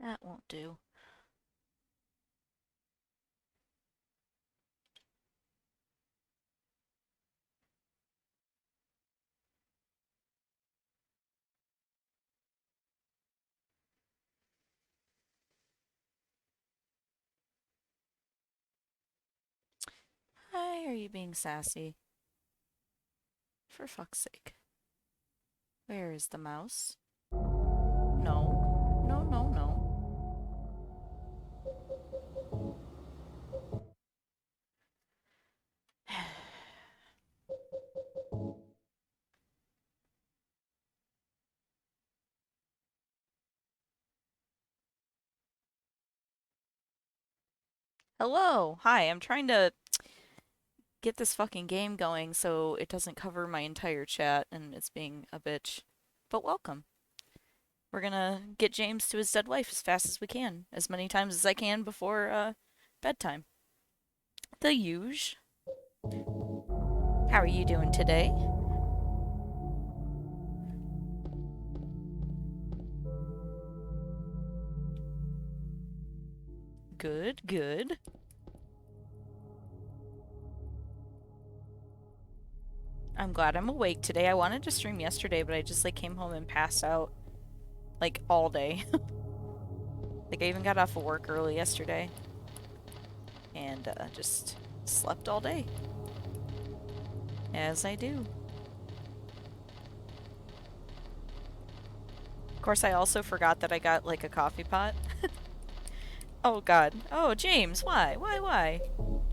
That won't do. Why are you being sassy? For fuck's sake. Where is the mouse? No. No, no, no. Hello! Hi, I'm trying to get this fucking game going so it doesn't cover my entire chat and it's being a bitch. But welcome. We're gonna get James to his dead wife as fast as we can, as many times as I can before bedtime. The huge. How are you doing today? Good, good. I'm glad I'm awake today. I wanted to stream yesterday, but I just like came home and passed out like all day. Like I even got off of work early yesterday and just slept all day. As I do. Of course, I also forgot that I got like a coffee pot. Oh god. Oh, James, why? Why?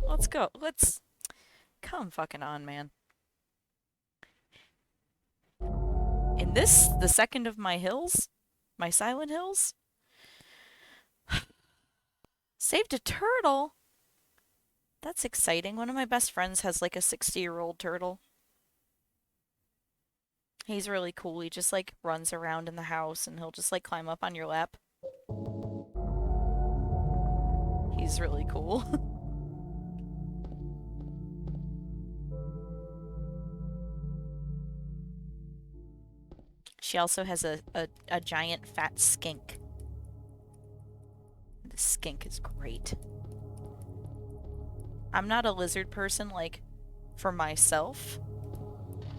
Let's go. Let's come fucking on, man. In this, the second of my hills, my silent hills, saved a turtle. That's exciting. One of my best friends has like a 60-year-old turtle. He's really cool. He just like runs around in the house and he'll just like climb up on your lap. He's really cool. She also has a giant fat skink. The skink is great. I'm not a lizard person, like, for myself.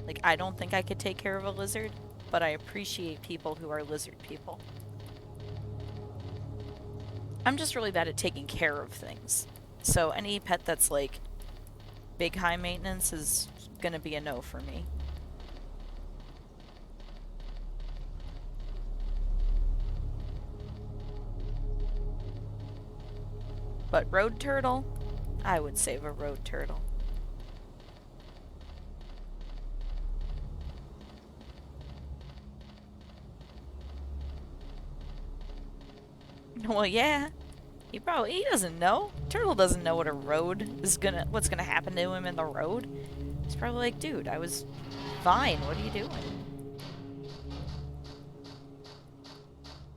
Like, I don't think I could take care of a lizard, but I appreciate people who are lizard people. I'm just really bad at taking care of things. So any pet that's, like, big high maintenance is gonna be a no for me. But road turtle? I would save a road turtle. Well, yeah. He doesn't know. Turtle doesn't know what a road is what's gonna happen to him in the road. He's probably like, dude, I was fine. What are you doing?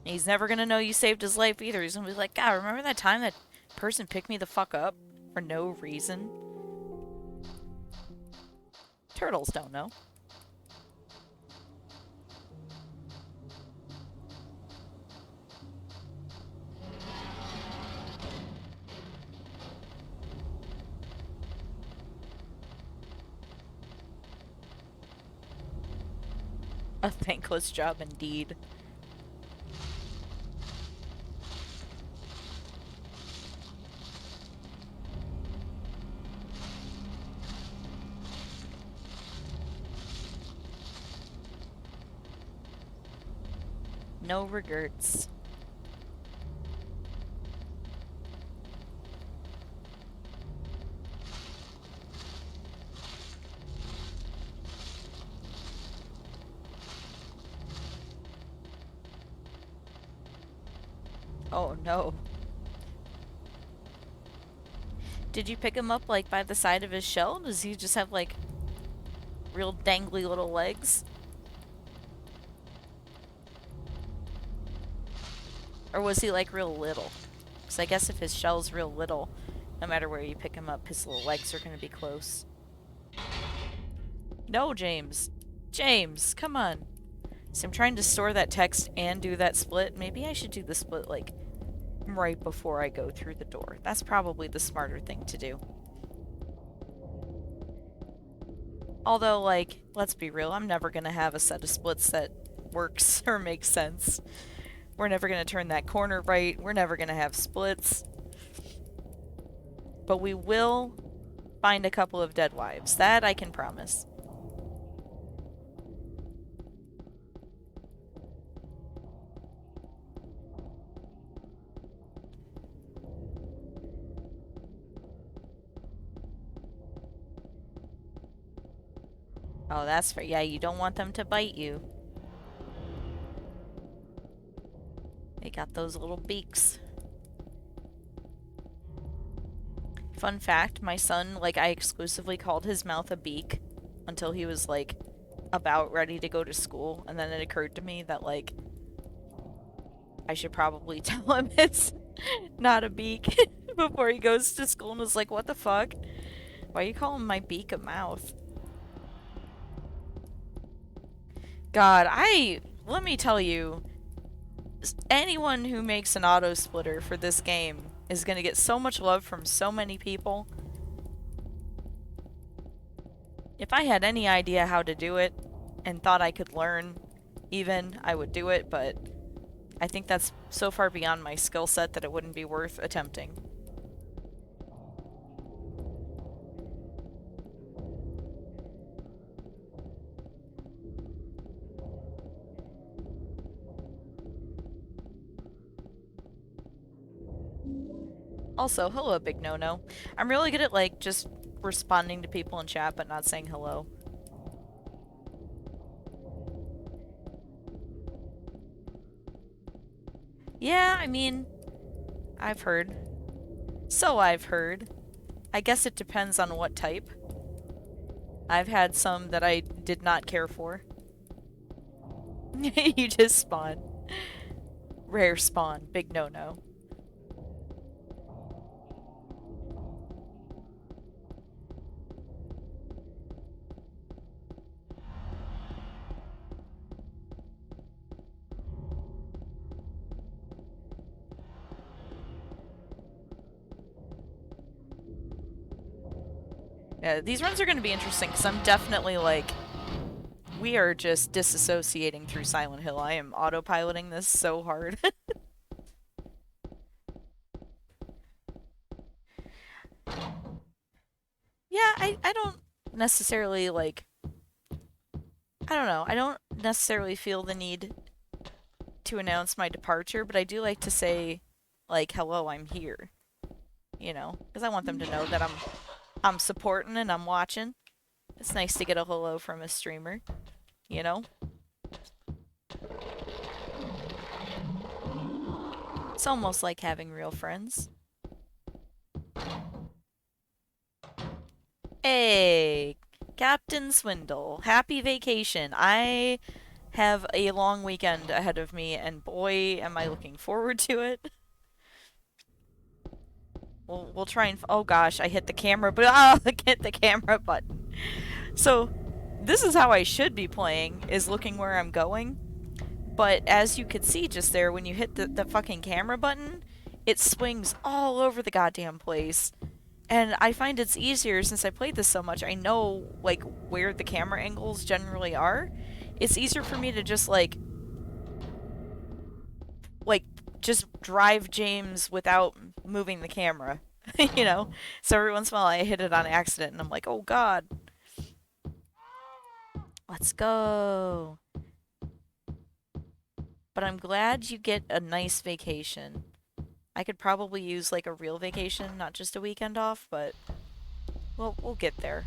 He's never gonna know you saved his life either. He's gonna be like, God, remember that time that person picked me the fuck up for no reason? Turtles don't know. A thankless job indeed. No regrets. Oh no. Did you pick him up like by the side of his shell? Does he just have like real dangly little legs? Or was he like real little? Because I guess if his shell's real little, no matter where you pick him up, his little legs are going to be close. No, James. James, come on. So I'm trying to store that text and do that split. Maybe I should do the split like right before I go through the door. That's probably the smarter thing to do. Although, like, let's be real, I'm never gonna have a set of splits that works or makes sense. We're never gonna turn that corner right. We're never gonna have splits. But we will find a couple of dead wives. That I can promise. Oh, that's fair. Yeah, you don't want them to bite you. They got those little beaks. Fun fact, my son, like, I exclusively called his mouth a beak until he was, like, about ready to go to school. And then it occurred to me that, like, I should probably tell him it's not a beak before he goes to school, and was like, what the fuck? Why are you calling my beak a mouth? God, let me tell you, anyone who makes an auto splitter for this game is gonna get so much love from so many people. If I had any idea how to do it and thought I could learn even, I would do it, but I think that's so far beyond my skill set that it wouldn't be worth attempting. Also, hello, Big No-No. I'm really good at, like, just responding to people in chat but not saying hello. Yeah, I mean, I've heard. So I've heard. I guess it depends on what type. I've had some that I did not care for. You just spawn. Rare spawn. Big no-no. Yeah, these runs are going to be interesting because I'm definitely like, we are just disassociating through Silent Hill. I am autopiloting this so hard. Yeah, I don't necessarily like, I don't know. I don't necessarily feel the need to announce my departure, but I do like to say, like, hello, I'm here. You know, because I want them to know that I'm supporting and I'm watching. It's nice to get a hello from a streamer, you know? It's almost like having real friends. Hey, Captain Swindle, happy vacation. I have a long weekend ahead of me, and boy, am I looking forward to it. We'll try and... Oh gosh, I hit the camera, but I hit the camera button. So, this is how I should be playing, is looking where I'm going. But as you could see just there, when you hit the fucking camera button, it swings all over the goddamn place. And I find it's easier, since I played this so much, I know, like, where the camera angles generally are. It's easier for me to just, like, just drive James without moving the camera, you know? So every once in a while I hit it on accident, and I'm like, oh god. Let's go. But I'm glad you get a nice vacation. I could probably use, like, a real vacation, not just a weekend off, but we'll get there.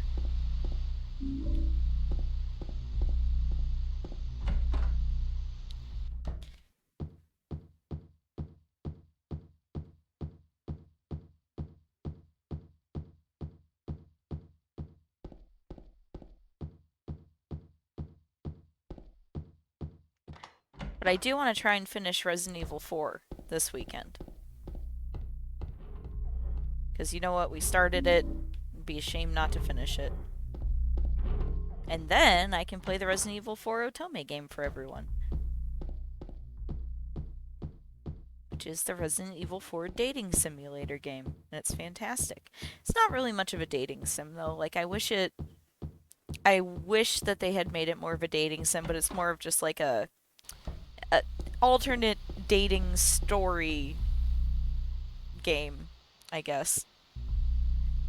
But I do want to try and finish Resident Evil 4 this weekend. Because you know what? We started it. It'd be a shame not to finish it. And then I can play the Resident Evil 4 Otome game for everyone. which is the Resident Evil 4 dating simulator game, and it's fantastic. It's not really much of a dating sim though. Like I wish that they had made it more of a dating sim, but it's more of just like a alternate dating story game, I guess.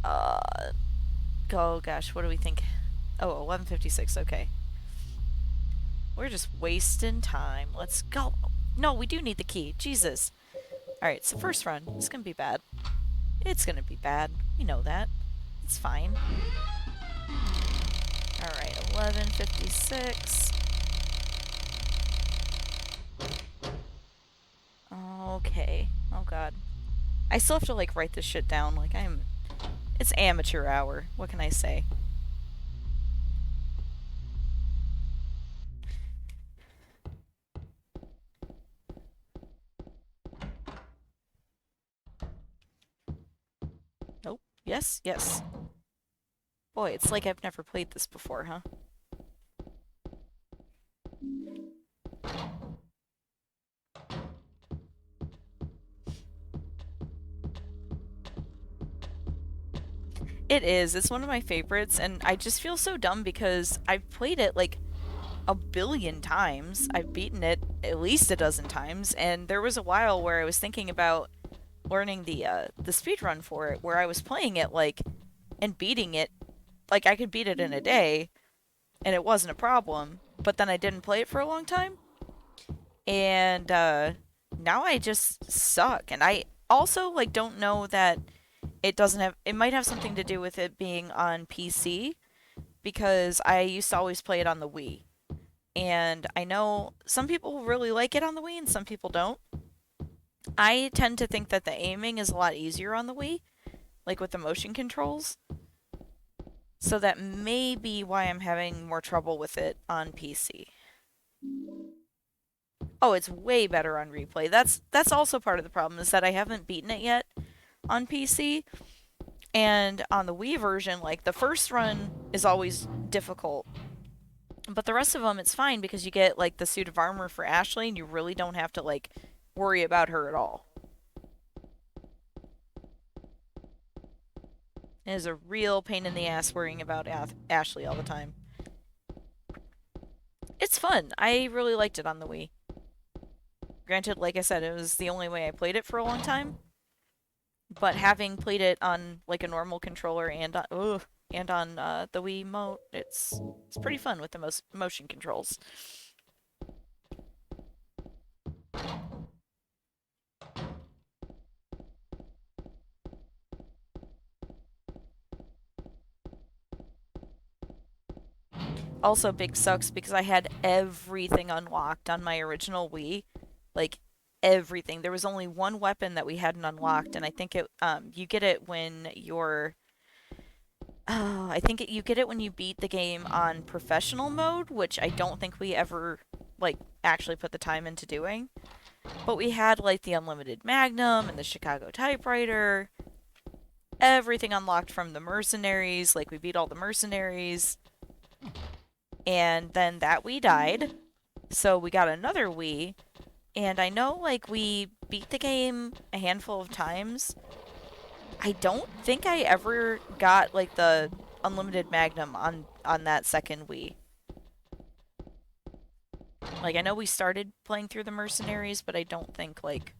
Uh oh gosh, what do we think? Oh, 11:56. Okay. We're just wasting time. Let's go. No, we do need the key. Jesus. Alright, so first run. It's gonna be bad. It's gonna be bad. We know that. It's fine. Alright, 11:56. Okay. Oh god. I still have to like write this shit down. Like it's amateur hour. What can I say? Nope. Yes, yes. Boy, it's like I've never played this before, huh? It is. It's one of my favorites, and I just feel so dumb because I've played it like a billion times. I've beaten it at least a dozen times, and there was a while where I was thinking about learning the speed run for it, where I was playing it like and beating it like I could beat it in a day, and it wasn't a problem. But then I didn't play it for a long time, and now I just suck. And I also like don't know that it doesn't have. It might have something to do with it being on PC because I used to always play it on the Wii. And I know some people really like it on the Wii and some people don't. I tend to think that the aiming is a lot easier on the Wii, like with the motion controls. So that may be why I'm having more trouble with it on PC. Oh, it's way better on replay. That's also part of the problem is that I haven't beaten it yet on PC. And on the Wii version, like the first run is always difficult. But the rest of them it's fine because you get like the suit of armor for Ashley and you really don't have to like worry about her at all. It is a real pain in the ass worrying about Ashley all the time. It's fun. I really liked it on the Wii. Granted, like I said, it was the only way I played it for a long time. But having played it on like a normal controller and on the Wii Mote, it's pretty fun with the motion controls. Also, big sucks because I had everything unlocked on my original Wii, like everything. There was only one weapon that we hadn't unlocked, and I think you get it when you're I think you get it when you beat the game on professional mode, which I don't think we ever like actually put the time into doing. But we had like the unlimited Magnum and the Chicago typewriter, everything unlocked from the mercenaries. Like we beat all the mercenaries, and then that Wii died, so we got another Wii. And I know like we beat the game a handful of times. I don't think I ever got like the unlimited Magnum on that second Wii. Like I know we started playing through the mercenaries, but I don't think like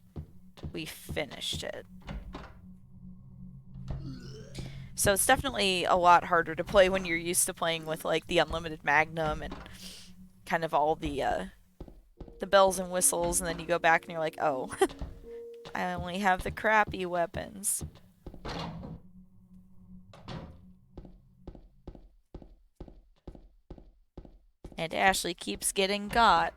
we finished it. So it's definitely a lot harder to play when you're used to playing with like the unlimited Magnum and kind of all the bells and whistles, and then you go back and you're like, oh, I only have the crappy weapons. And Ashley keeps getting got.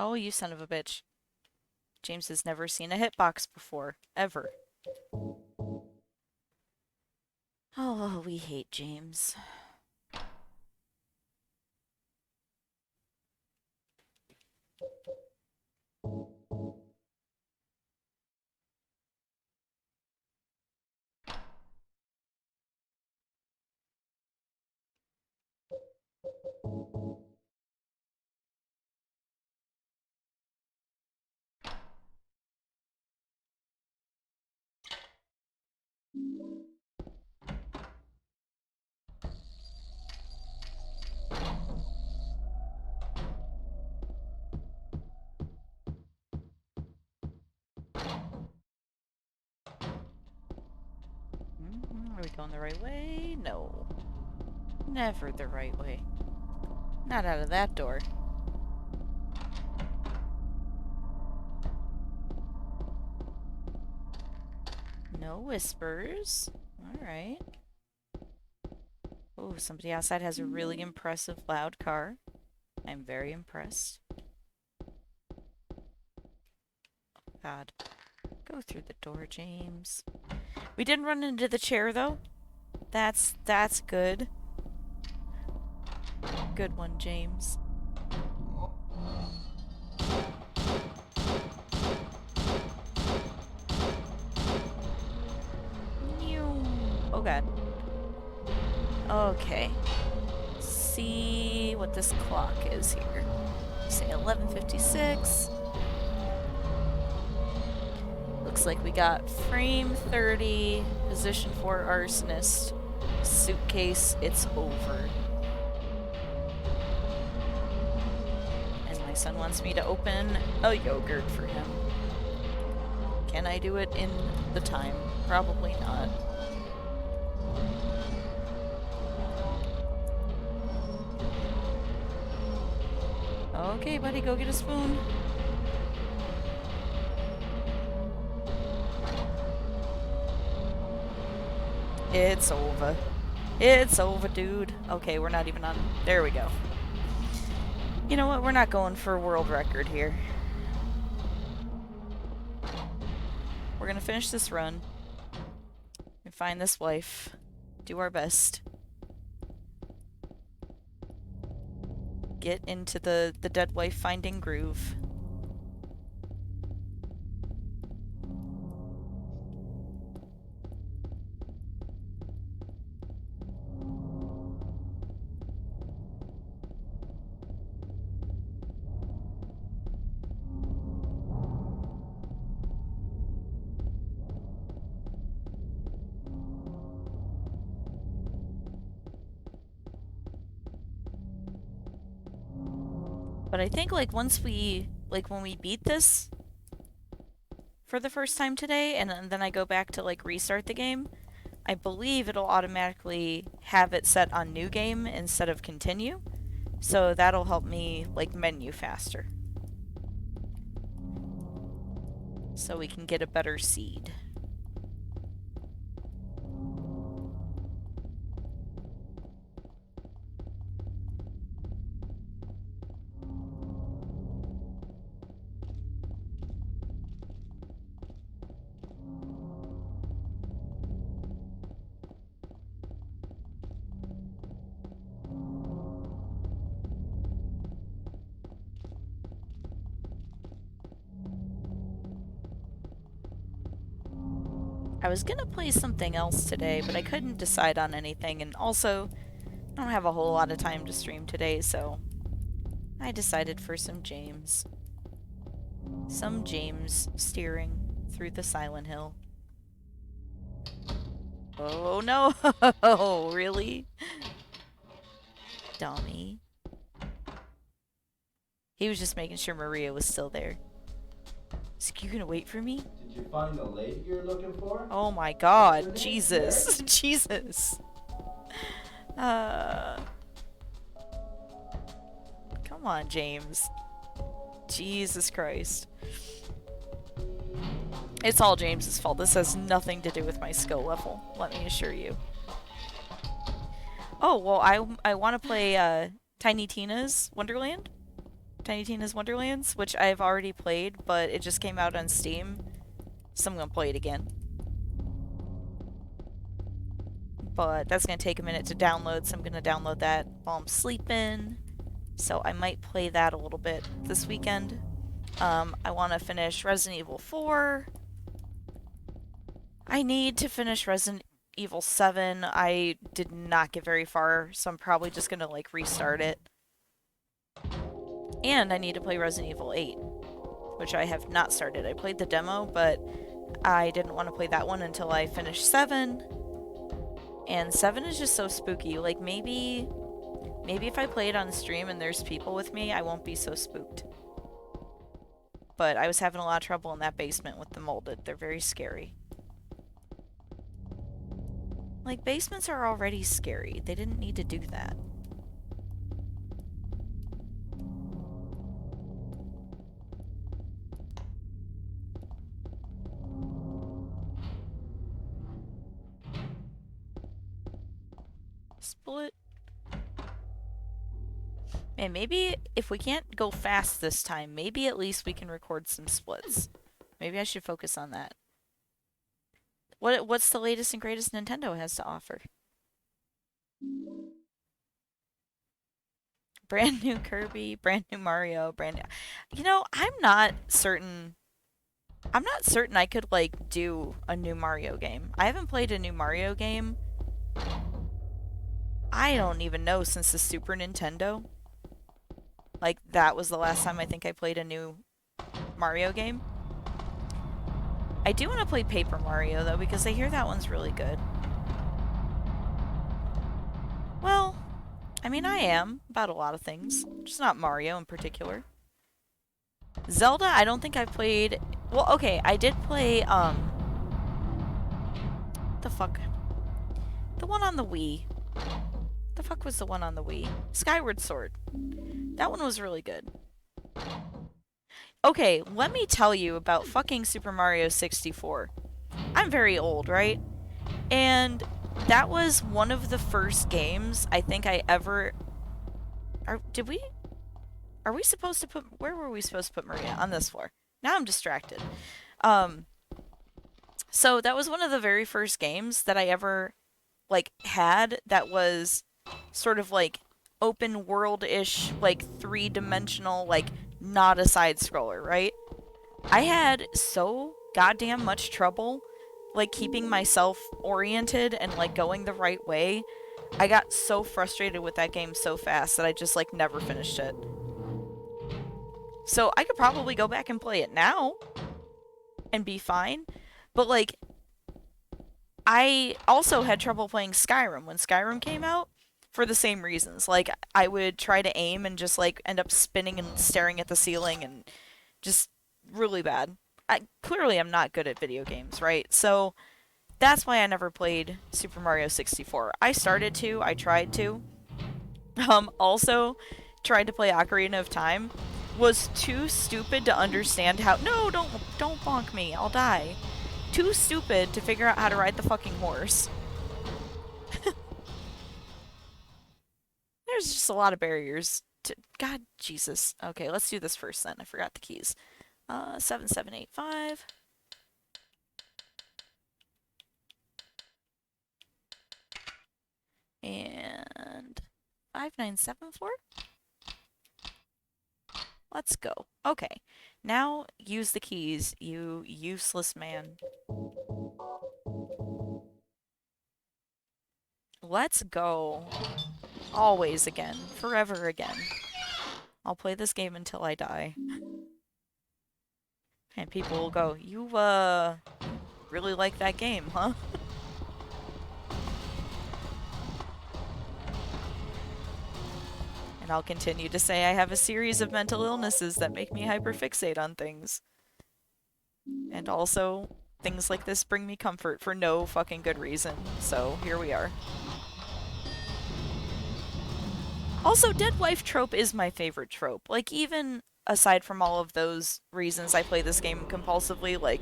Oh, you son of a bitch. James has never seen a hitbox before. Ever. Oh, we hate James. Are we going the right way? No. Never the right way. Not out of that door. No whispers. Alright. Oh, somebody outside has a really impressive loud car. I'm very impressed. God. Go through the door, James. We didn't run into the chair, though. That's good. Good one, James. Oh, God. Okay. See what this clock is here. Say 11:56. Looks like we got frame 30, position 4 arsonist, suitcase, it's over. And my son wants me to open a yogurt for him. Can I do it in the time? Probably not. Okay, buddy, go get a spoon. It's over. It's over, dude. Okay, we're not even on... There we go. You know what? We're not going for a world record here. We're gonna finish this run. And find this wife. Do our best. Get into the dead wife finding groove. But I think, like, once we, like, when we beat this for the first time today, and then I go back to, like, restart the game, I believe it'll automatically have it set on new game instead of continue. So that'll help me, like, menu faster. So we can get a better seed. I was gonna play something else today, but I couldn't decide on anything, and also, I don't have a whole lot of time to stream today, so I decided for some James. Some James steering through the Silent Hill. Oh no! Really? Dummy. He was just making sure Maria was still there. Is you gonna wait for me? Did you find the lady you're looking for? Oh my god, Jesus. Jesus. Come on, James. Jesus Christ. It's all James's fault. This has nothing to do with my skill level, let me assure you. Oh, well, I want to play Tiny Tina's Wonderland. Tiny Tina's Wonderlands, which I've already played, but it just came out on Steam, so I'm gonna play it again. But that's gonna take a minute to download, so I'm gonna download that while I'm sleeping. So I might play that a little bit this weekend. I want to finish Resident Evil 4. I need to finish Resident Evil 7. I did not get very far, so I'm probably just gonna like restart it. And I need to play Resident Evil 8, which I have not started. I played the demo, but I didn't want to play that one until I finished 7. And 7 is just so spooky. Like, maybe if I play it on stream and there's people with me, I won't be so spooked. But I was having a lot of trouble in that basement with the molded. They're very scary. Like, basements are already scary. They didn't need to do that. Split. Man, maybe if we can't go fast this time, maybe at least we can record some splits. Maybe I should focus on that. What's the latest and greatest Nintendo has to offer? Brand new Kirby, brand new Mario, brand new... You know, I'm not certain I could, like, do a new Mario game. I haven't played a new Mario game, I don't even know, since the Super Nintendo. Like, that was the last time I think I played a new Mario game. I do want to play Paper Mario, though, because I hear that one's really good. Well, I mean, I am about a lot of things, just not Mario in particular. Zelda, I don't think I've played... Well, okay, I did play, the fuck? The one on the Wii. The fuck was the one on the Wii? Skyward Sword. That one was really good. Okay, let me tell you about fucking Super Mario 64. I'm very old, right? And that was one of the first games I think I ever... Are we supposed to put... Where were we supposed to put Maria? On this floor. Now I'm distracted. So that was one of the very first games that I ever, like, had that was sort of, like, open world-ish, like, three-dimensional, like, not a side-scroller, right? I had so goddamn much trouble, like, keeping myself oriented and, like, going the right way. I got so frustrated with that game so fast that I just, like, never finished it. So I could probably go back and play it now and be fine. But, like, I also had trouble playing Skyrim when Skyrim came out for the same reasons. Like, I would try to aim and just, like, end up spinning and staring at the ceiling and just really bad. Clearly, I'm not good at video games, right? So that's why I never played Super Mario 64. I started to, I tried to. Also tried to play Ocarina of Time. Was too stupid to understand how... No, don't bonk me. I'll die. Too stupid to figure out how to ride the fucking horse. There's just a lot of barriers to... God, Jesus. Okay, let's do this first then. I forgot the keys. 7785. And 597 floor? Let's go. Okay. Now use the keys, you useless man. Let's go. Always again. Forever again. I'll play this game until I die. And people will go, you, really like that game, huh? And I'll continue to say I have a series of mental illnesses that make me hyperfixate on things. And also, things like this bring me comfort for no fucking good reason. So, here we are. Also, dead wife trope is my favorite trope. Like, even aside from all of those reasons I play this game compulsively, like,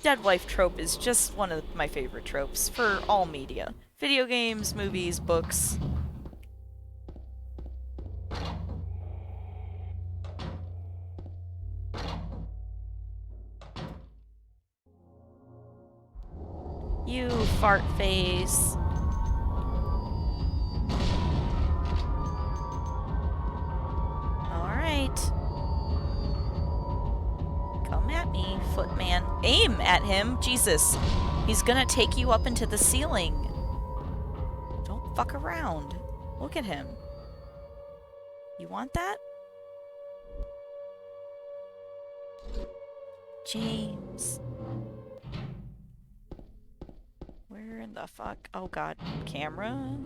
dead wife trope is just one of my favorite tropes for all media. Video games, movies, books. fart face. Alright. Come at me, footman. Aim at him! Jesus. He's gonna take you up into the ceiling. Don't fuck around. Look at him. You want that? James. Where in the fuck? Oh god. Camera?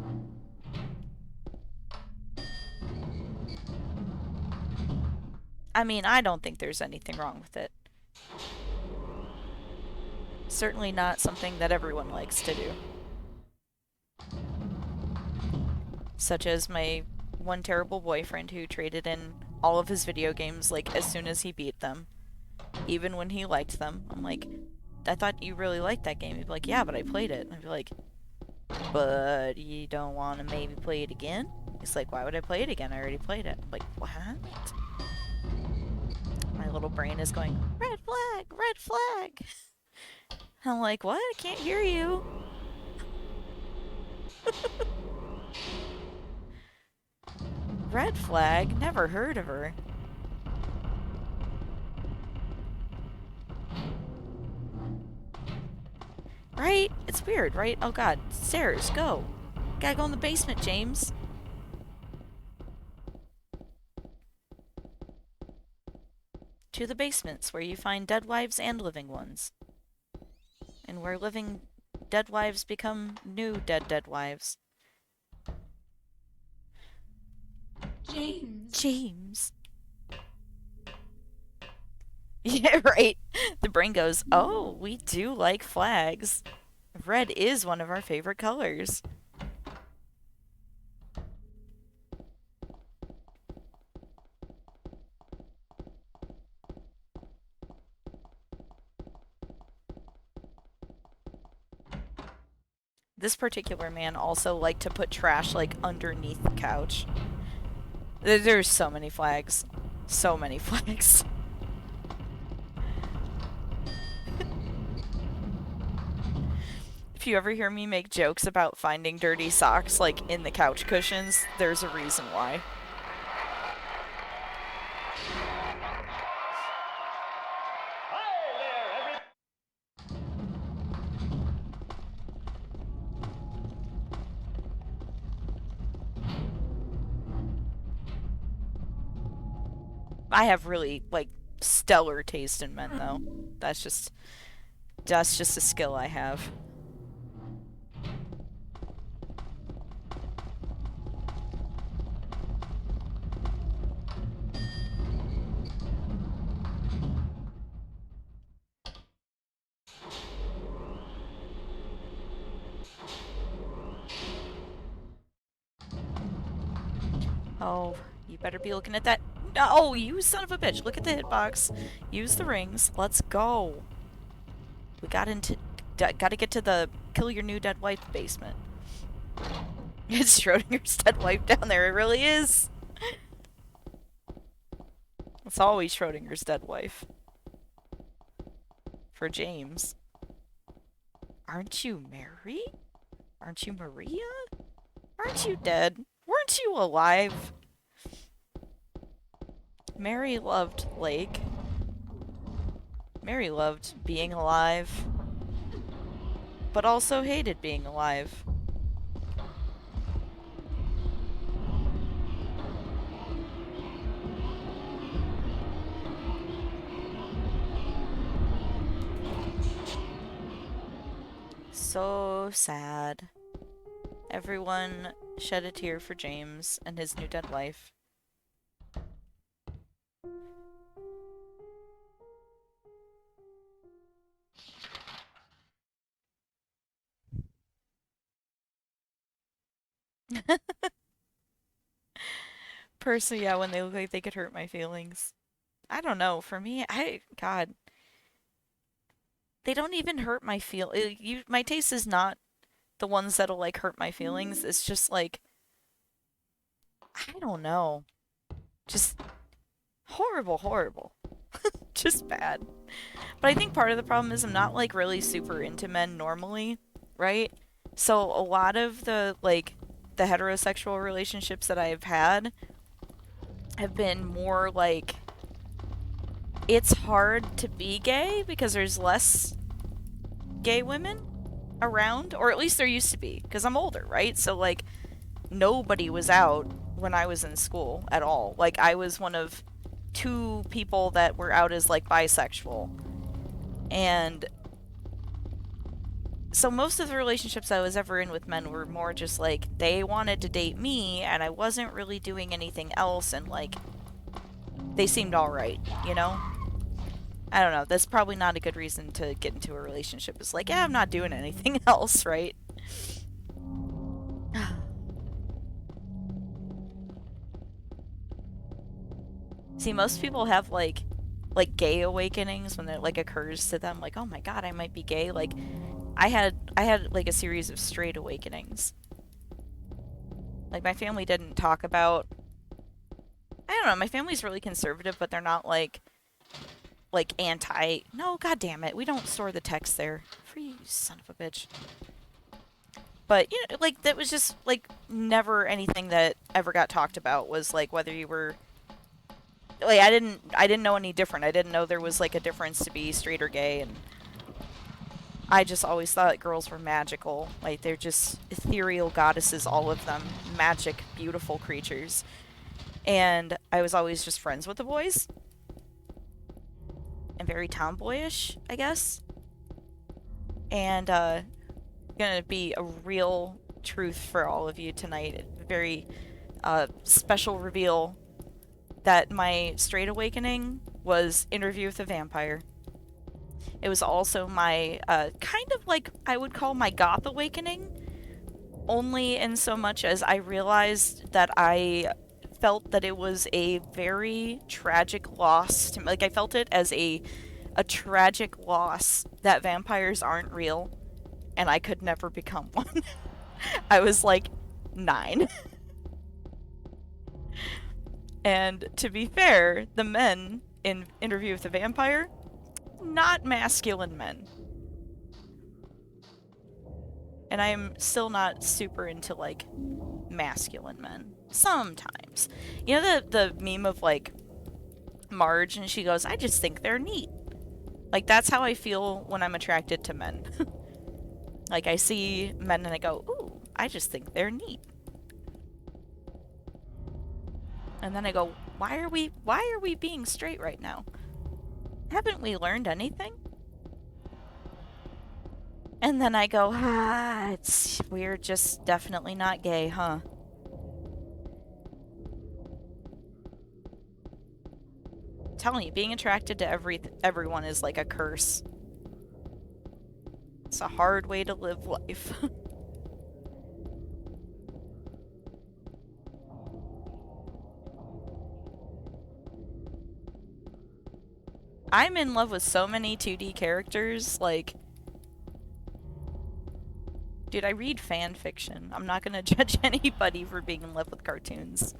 I mean, I don't think there's anything wrong with it. Certainly not something that everyone likes to do. Such as my one terrible boyfriend who traded in all of his video games, like, as soon as he beat them. Even when he liked them. I'm like, I thought you really liked that game. He'd be like, yeah, but I played it. And I'd be like, but you don't want to maybe play it again? He's like, why would I play it again? I already played it. I'm like, what? My little brain is going, red flag, red flag. I'm like, what? I can't hear you. Red flag? Never heard of her. Right? It's weird, right? Oh god. Stairs, go. Gotta go in the basement, James. To the basements, where you find dead wives and living ones. And where living dead wives become new dead wives. James. James. Yeah, right. The brain goes, oh, we do like flags. Red is one of our favorite colors. This particular man also liked to put trash, like, underneath the couch. There's so many flags. So many flags. If you ever hear me make jokes about finding dirty socks, like, in the couch cushions, there's a reason why. I have really, like, stellar taste in men, though. That's just a skill I have. Oh, you better be looking at that. No, you son of a bitch. Look at the hitbox. Use the rings. Let's go. We gotta get to the kill your new dead wife basement. It's Schrodinger's dead wife down there. It really is. It's always Schrodinger's dead wife. For James. Aren't you Mary? Aren't you Maria? Aren't you dead? Weren't you alive? Mary loved Lake. Mary loved being alive. But also hated being alive. So sad. Everyone shed a tear for James and his new dead wife. Personally, yeah, when they look like they could hurt my feelings. I don't know. For me, God. They don't even hurt my my taste is not the ones that'll, like, hurt my feelings. It's just, like, I don't know. Just horrible, horrible. Just bad. But I think part of the problem is I'm not, like, really super into men normally. right? So a lot of the heterosexual relationships that I've had have been more like it's hard to be gay because there's less gay women around, or at least there used to be, because I'm older, right? So like nobody was out when I was in school at all. Like I was one of two people that were out as like bisexual. And so most of the relationships I was ever in with men were more just like they wanted to date me and I wasn't really doing anything else, and like they seemed all right, you know? I don't know. That's probably not a good reason to get into a relationship. It's like, yeah, I'm not doing anything else, right? See, most people have like gay awakenings when it like occurs to them like, "Oh my God, I might be gay." Like I had like a series of straight awakenings. Like my family didn't talk about I don't know, my family's really conservative, but they're not like anti. No, god damn it. We don't store the text there. For you son of a bitch. But you know, like that was just like never anything that ever got talked about was like whether you were like I didn't know any different. I didn't know there was like a difference to be straight or gay, and I just always thought girls were magical. Like they're just ethereal goddesses, all of them, magic, beautiful creatures. And I was always just friends with the boys and very tomboyish, I guess. And gonna be a real truth for all of you tonight. A very special reveal that my straight awakening was Interview with a Vampire. It was also my kind of like I would call my goth awakening, only in so much as I realized that I felt that it was a very tragic loss to me. Like I felt it as a tragic loss that vampires aren't real and I could never become one. I was like 9. And to be fair, the men in Interview with the Vampire, not masculine men. And I am still not super into like masculine men. Sometimes. You know the meme of like Marge and she goes, "I just think they're neat." Like that's how I feel when I'm attracted to men. Like I see men and I go, "Ooh, I just think they're neat." And then I go, why are we being straight right now? Haven't we learned anything? And then I go, we're just definitely not gay, huh? I'm telling you, being attracted to everyone is like a curse. It's a hard way to live life. I'm in love with so many 2D characters, like dude, I read fan fiction. I'm not gonna judge anybody for being in love with cartoons.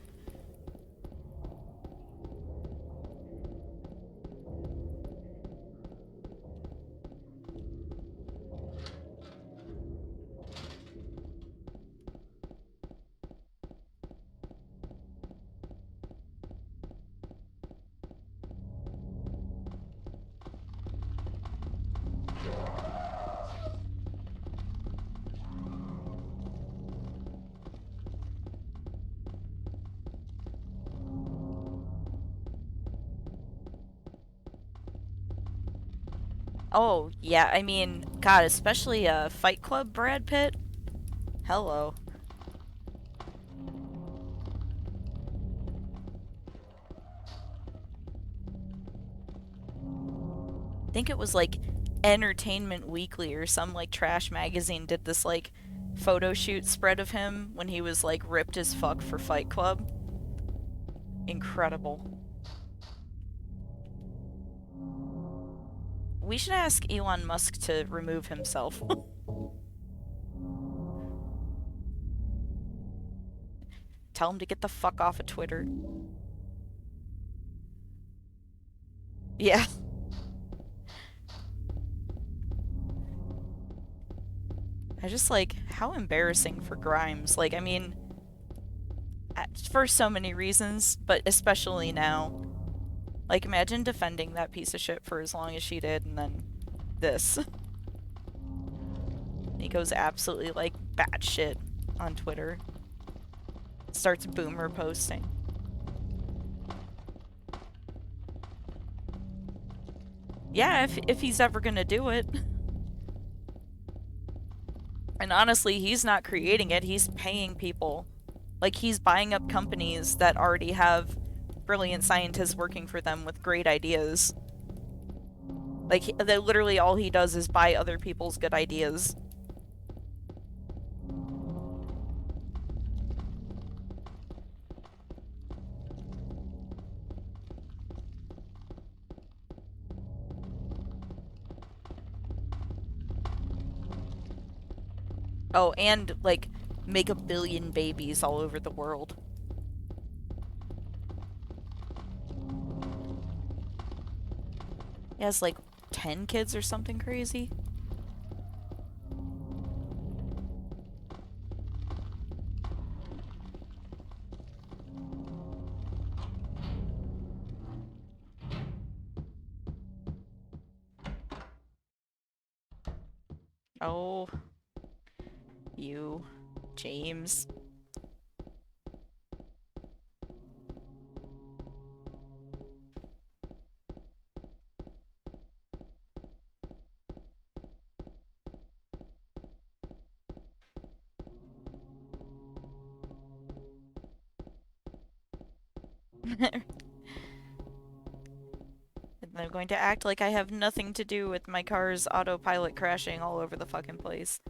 Oh, yeah, I mean, God, especially Fight Club Brad Pitt. Hello. I think it was like Entertainment Weekly or some like trash magazine did this like photo shoot spread of him when he was like ripped as fuck for Fight Club. Incredible. We should ask Elon Musk to remove himself. Tell him to get the fuck off of Twitter. Yeah. I just like, how embarrassing for Grimes. Like, I mean, for so many reasons, but especially now. Like, imagine defending that piece of shit for as long as she did, and then this. He goes absolutely, like, batshit on Twitter. Starts boomer posting. Yeah, if he's ever gonna do it. And honestly, he's not creating it, he's paying people. Like, he's buying up companies that already have brilliant scientists working for them with great ideas. Like, literally all he does is buy other people's good ideas. Oh, and, like, make 1 billion babies all over the world. He has, like, 10 kids or something crazy. Oh, you, James. And I'm going to act like I have nothing to do with my car's autopilot crashing all over the fucking place.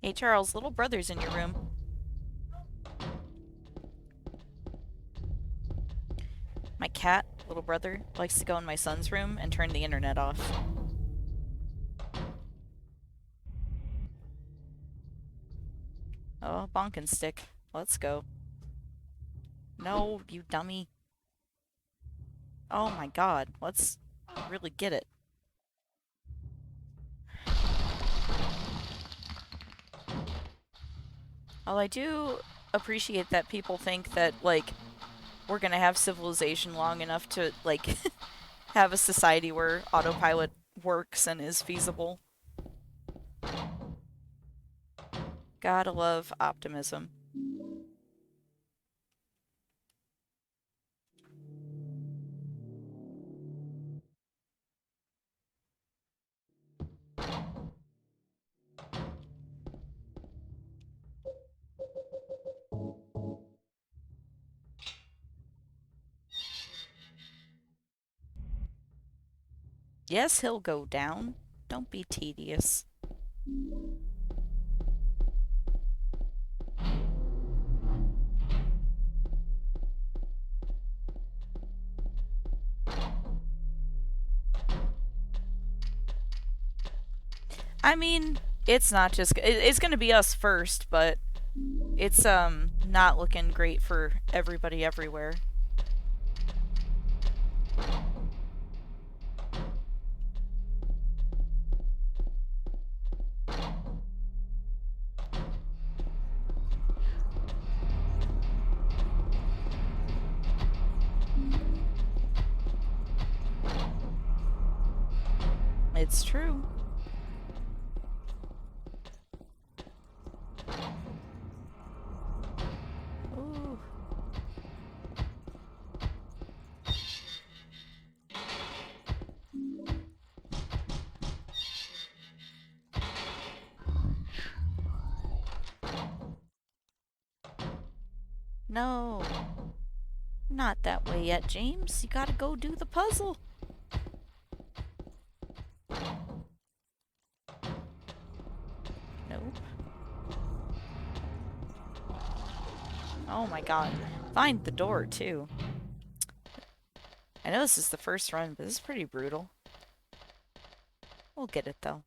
Hey Charles, little brother's in your room. My cat, little brother, likes to go in my son's room and turn the internet off. Oh, bonk and stick. Let's go. No, you dummy. Oh my god, let's really get it. Well, I do appreciate that people think that, like, we're gonna have civilization long enough to, like, have a society where autopilot works and is feasible. Gotta love optimism. Yes, he'll go down. Don't be tedious. I mean, it's not just... It's gonna be us first, but it's, not looking great for everybody everywhere. It's true. Ooh. No. Not that way yet, James. You gotta go do the puzzle. Nope. Oh my god. Find the door, too. I know this is the first run, but this is pretty brutal. We'll get it though.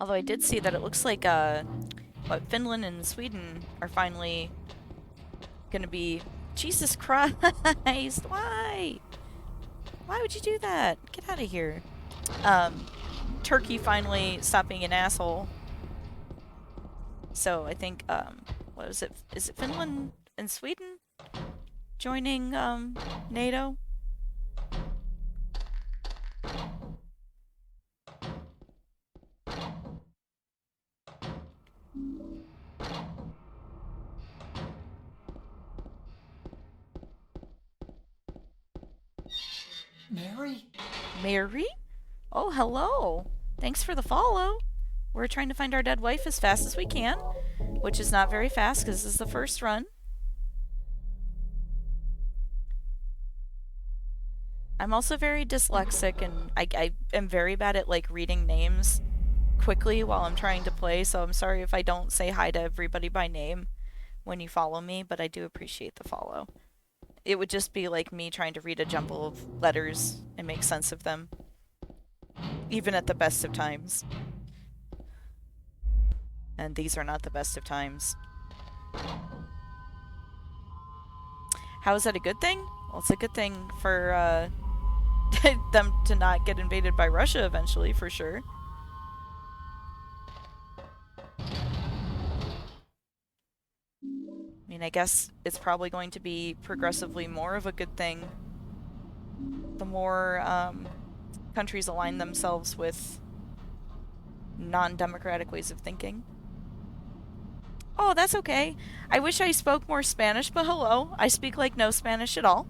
Although I did see that it looks like what, Finland and Sweden are finally gonna be... Jesus Christ! Why? Why would you do that? Get out of here. Turkey finally stopped being an asshole. So I think, what is it? Is it Finland and Sweden joining, NATO? Mary? Mary? Oh, hello. Thanks for the follow. We're trying to find our dead wife as fast as we can, which is not very fast because this is the first run. I'm also very dyslexic, and I am very bad at, like, reading names quickly while I'm trying to play, so I'm sorry if I don't say hi to everybody by name when you follow me, but I do appreciate the follow. It would just be like me trying to read a jumble of letters and make sense of them, even at the best of times. And these are not the best of times. How is that a good thing? Well, it's a good thing for them to not get invaded by Russia eventually, for sure. I mean, I guess it's probably going to be progressively more of a good thing the more countries align themselves with non-democratic ways of thinking. Oh, that's okay. I wish I spoke more Spanish, but hello. I speak like no Spanish at all.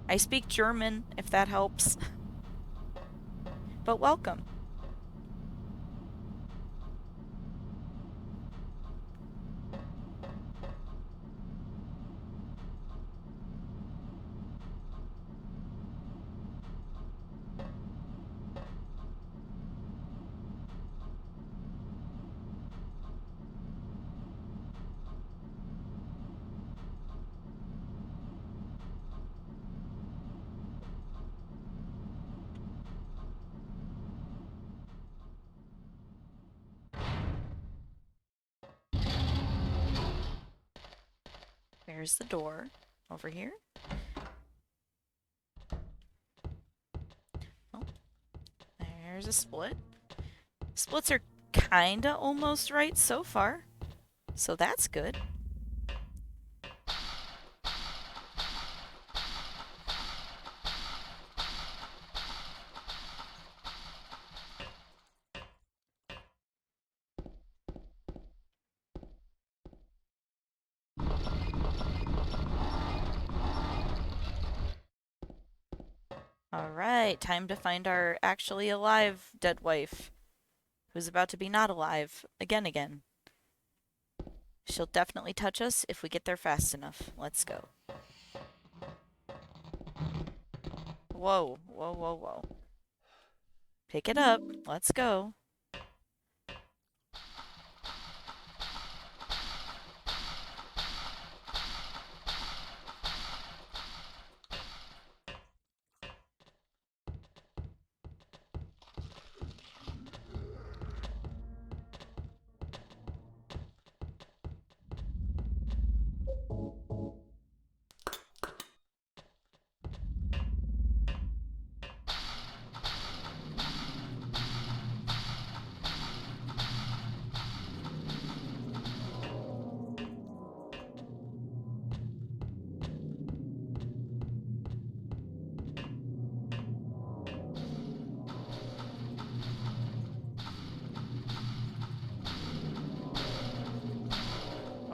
I speak German, if that helps. But welcome. There's the door. Over here. Oh. There's a split. Splits are kinda almost right so far. So that's good. Alright, time to find our actually alive dead wife, who's about to be not alive again. She'll definitely touch us if we get there fast enough. Let's go. Whoa, whoa, whoa, whoa. Pick it up. Let's go.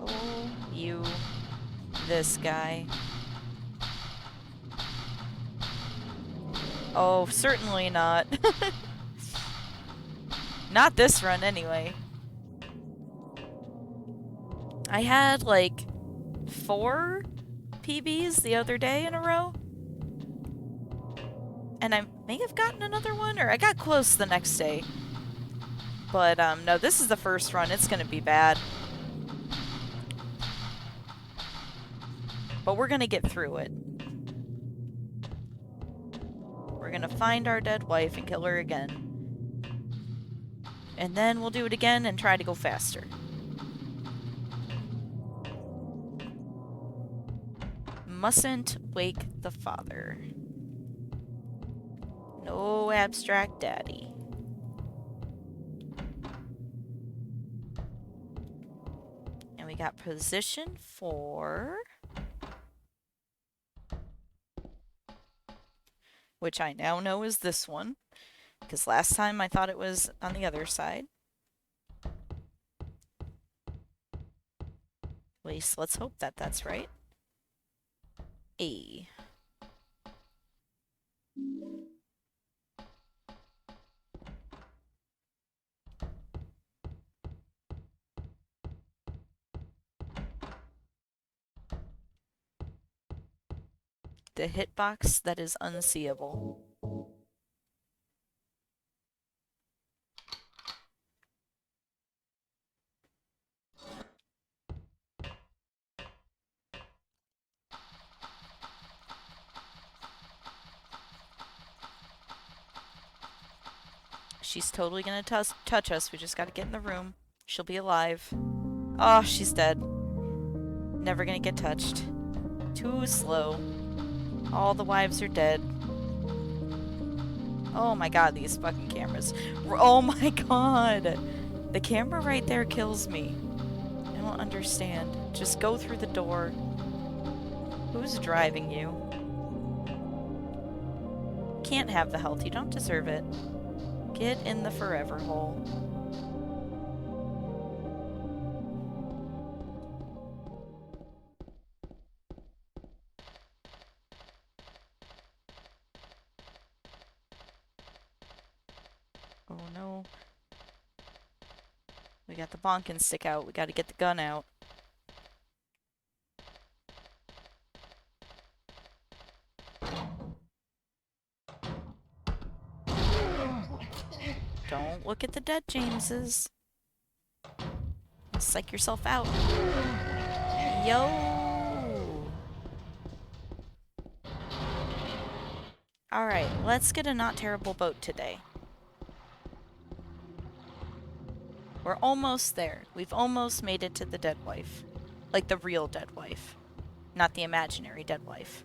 Oh, you. This guy. Oh, certainly not. Not this run, anyway. I had like 4 PBs the other day in a row. And I may have gotten another one, or I got close the next day. But no, this is the first run. It's gonna be bad. But we're gonna get through it. We're gonna find our dead wife and kill her again. And then we'll do it again and try to go faster. Mustn't wake the father. No abstract daddy. And we got position 4. Which I now know is this one. Because last time I thought it was on the other side. At least let's hope that that's right. A. The hitbox that is unseeable. She's totally gonna touch us. We just gotta get in the room. She'll be alive. Oh, she's dead. Never gonna get touched. Too slow. All the wives are dead. Oh my god, these fucking cameras. Oh my god! The camera right there kills me. I don't understand. Just go through the door. Who's driving you? Can't have the health. You don't deserve it. Get in the forever hole. Oh no. We got the bonkin stick out. We gotta get the gun out. Don't look at the dead Jameses. Psych yourself out. Yo! Alright, let's get a not terrible boat today. We're almost there. We've almost made it to the dead wife. Like the real dead wife. Not the imaginary dead wife.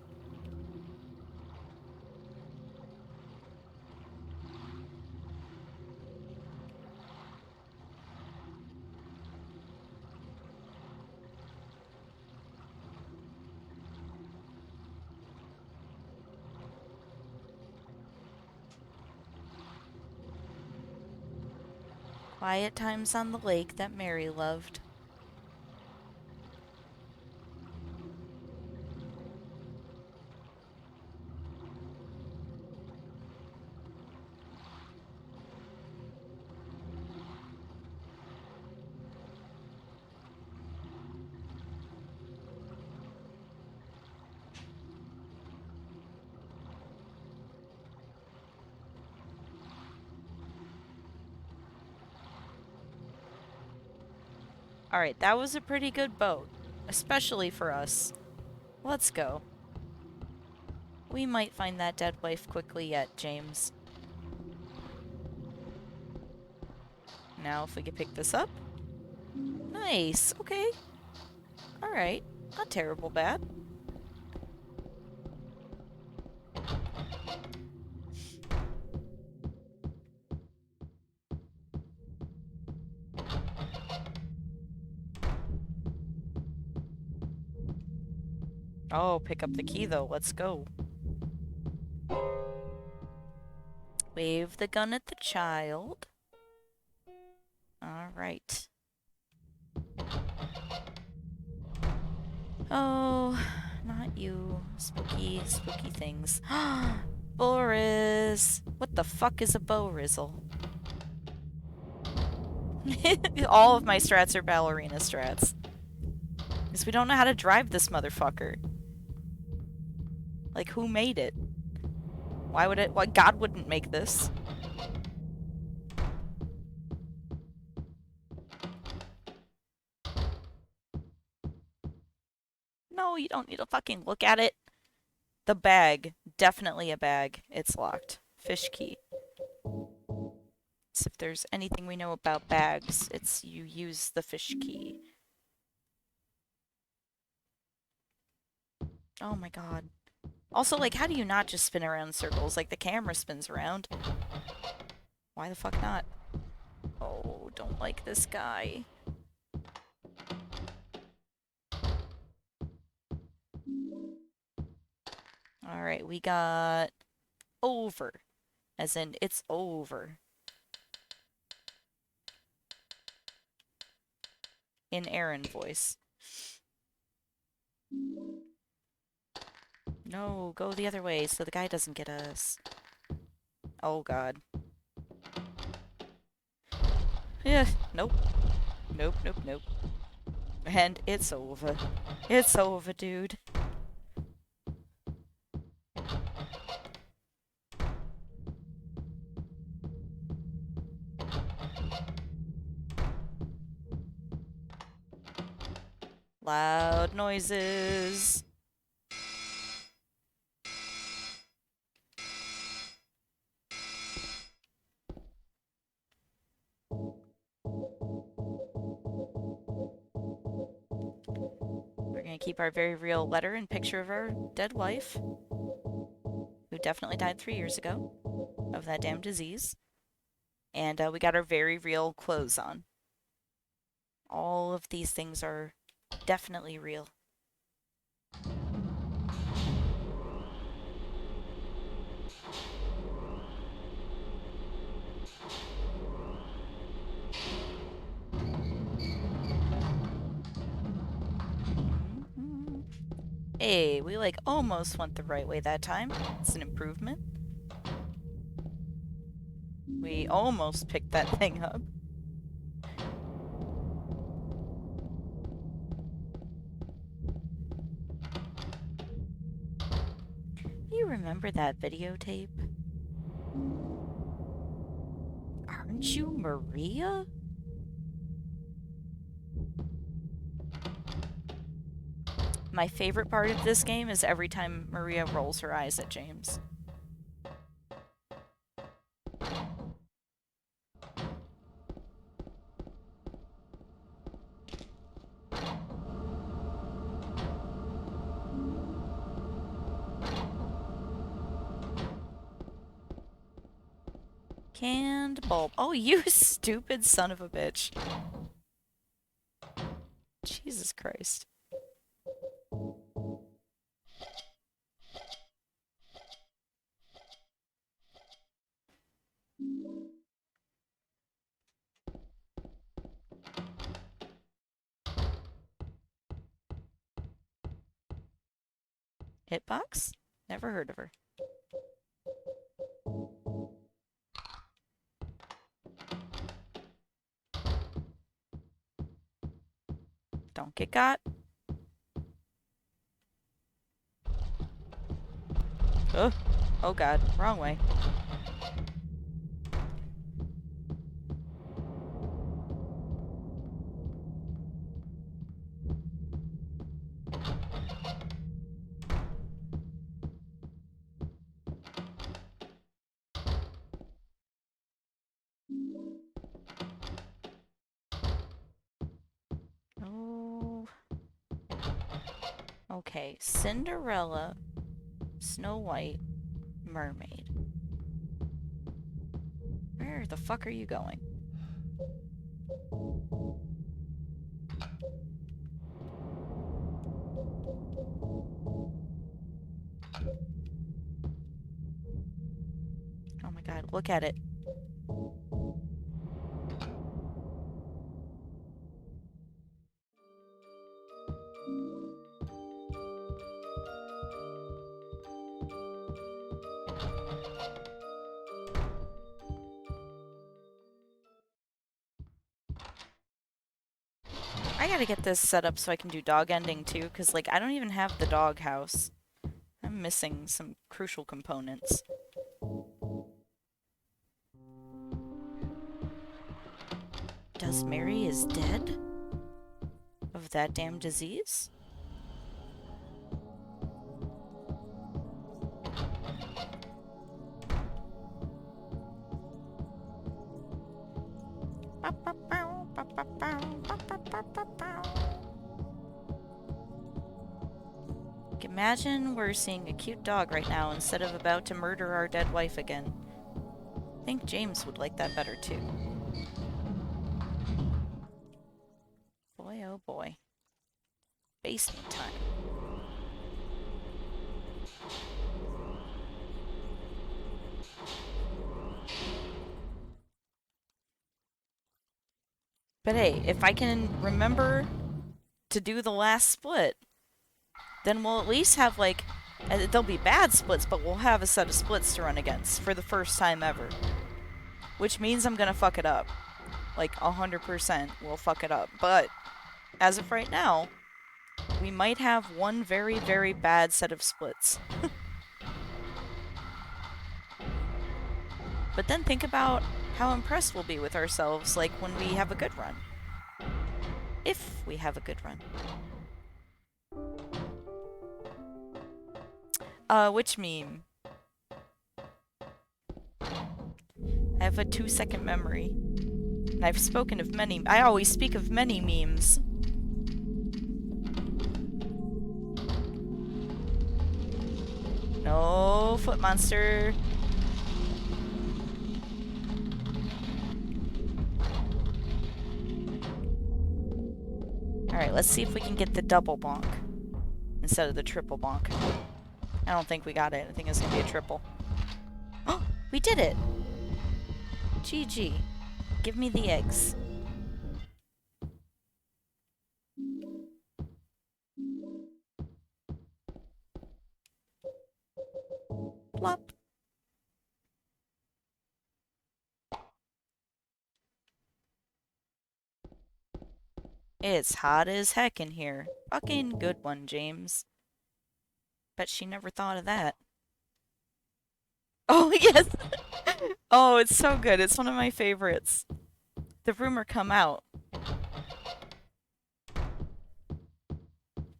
Quiet times on the lake that Mary loved. Alright, that was a pretty good boat. Especially for us. Let's go. We might find that dead wife quickly yet, James. Now if we could pick this up. Nice, okay. Alright, not terrible bad. Oh, pick up the key though. Let's go. Wave the gun at the child. Alright. Oh, not you. Spooky, spooky things. Boris! What the fuck is a Bo-Rizzle? All of my strats are ballerina strats. Because we don't know how to drive this motherfucker. Like, who made it? Why would it? Why God wouldn't make this? No, you don't need to fucking look at it. The bag. Definitely a bag. It's locked. Fish key. So if there's anything we know about bags, it's you use the fish key. Oh my god. Also, like, how do you not just spin around in circles? Like, the camera spins around. Why the fuck not? Oh, don't like this guy. Alright, we got over. As in, it's over. In Aaron voice. No, go the other way so the guy doesn't get us. Oh god. Yeah, nope. Nope, nope, nope. And it's over. It's over, dude. Loud noises. We're gonna keep our very real letter and picture of our dead wife, who definitely died 3 years ago of that damn disease. And we got our very real clothes on. All of these things are definitely real. Hey, we like almost went the right way that time. It's an improvement. We almost picked that thing up. You remember that videotape? Aren't you Maria? My favorite part of this game is every time Maria rolls her eyes at James. Canned bulb. Oh, you stupid son of a bitch. Jesus Christ. Hitbox? Never heard of her. Don't get got. Oh, oh god, wrong way. Oh. Okay, Cinderella, Snow White, Mermaid. Where the fuck are you going? Oh my god, look at it. I gotta get this set up so I can do dog ending too, because, like, I don't even have the dog house. I'm missing some crucial components. Does Mary is dead? Of that damn disease? Imagine we're seeing a cute dog right now instead of about to murder our dead wife again. I think James would like that better too. Boy, oh boy. Basement time. But hey, if I can remember to do the last split, then we'll at least have, like, they'll be bad splits, but we'll have a set of splits to run against for the first time ever. Which means I'm gonna fuck it up. Like, 100% we'll fuck it up. But, as of right now, we might have one very, very bad set of splits. But then think about how impressed we'll be with ourselves, like, when we have a good run. If we have a good run. Which meme? I have a 2-second memory. And I've spoken of many. I always speak of many memes. No, foot monster. Alright, let's see if we can get the double bonk instead of the triple bonk. I don't think we got it. I think it's gonna be a triple. Oh, we did it! GG. Give me the eggs. Plop. It's hot as heck in here. Fucking good one, James. Bet she never thought of that. Oh, yes! Oh, it's so good. It's one of my favorites. The rumor come out.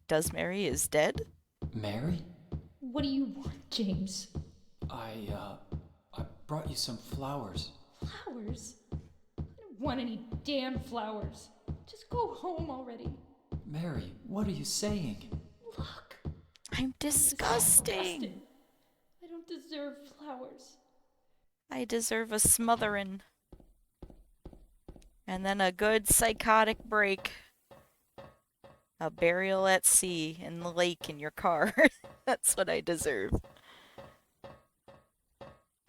Does Mary is dead? Mary? What do you want, James? I brought you some flowers. Flowers? I don't want any damn flowers. Just go home already. Mary, what are you saying? Look. I'm disgusting. Disgusted. I don't deserve flowers. I deserve a smothering. And then a good psychotic break. A burial at sea in the lake in your car. That's what I deserve.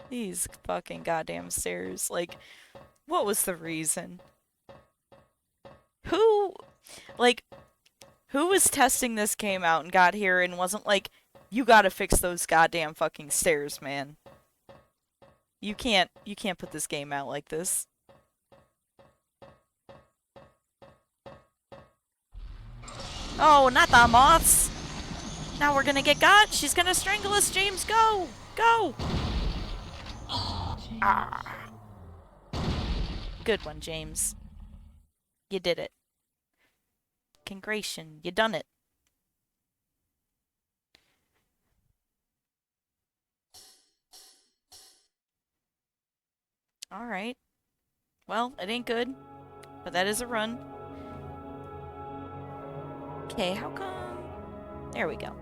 These fucking goddamn stairs. Like, what was the reason? Who was testing this game out and got here and wasn't like, you gotta fix those goddamn fucking stairs, man. You can't put this game out like this. Oh, not the moths! Now we're gonna get got! She's gonna strangle us, James! Go! Go! Ah. Good one, James. You did it. Congration, you done it. Alright. Well, it ain't good, but that is a run. Okay, how come... There we go.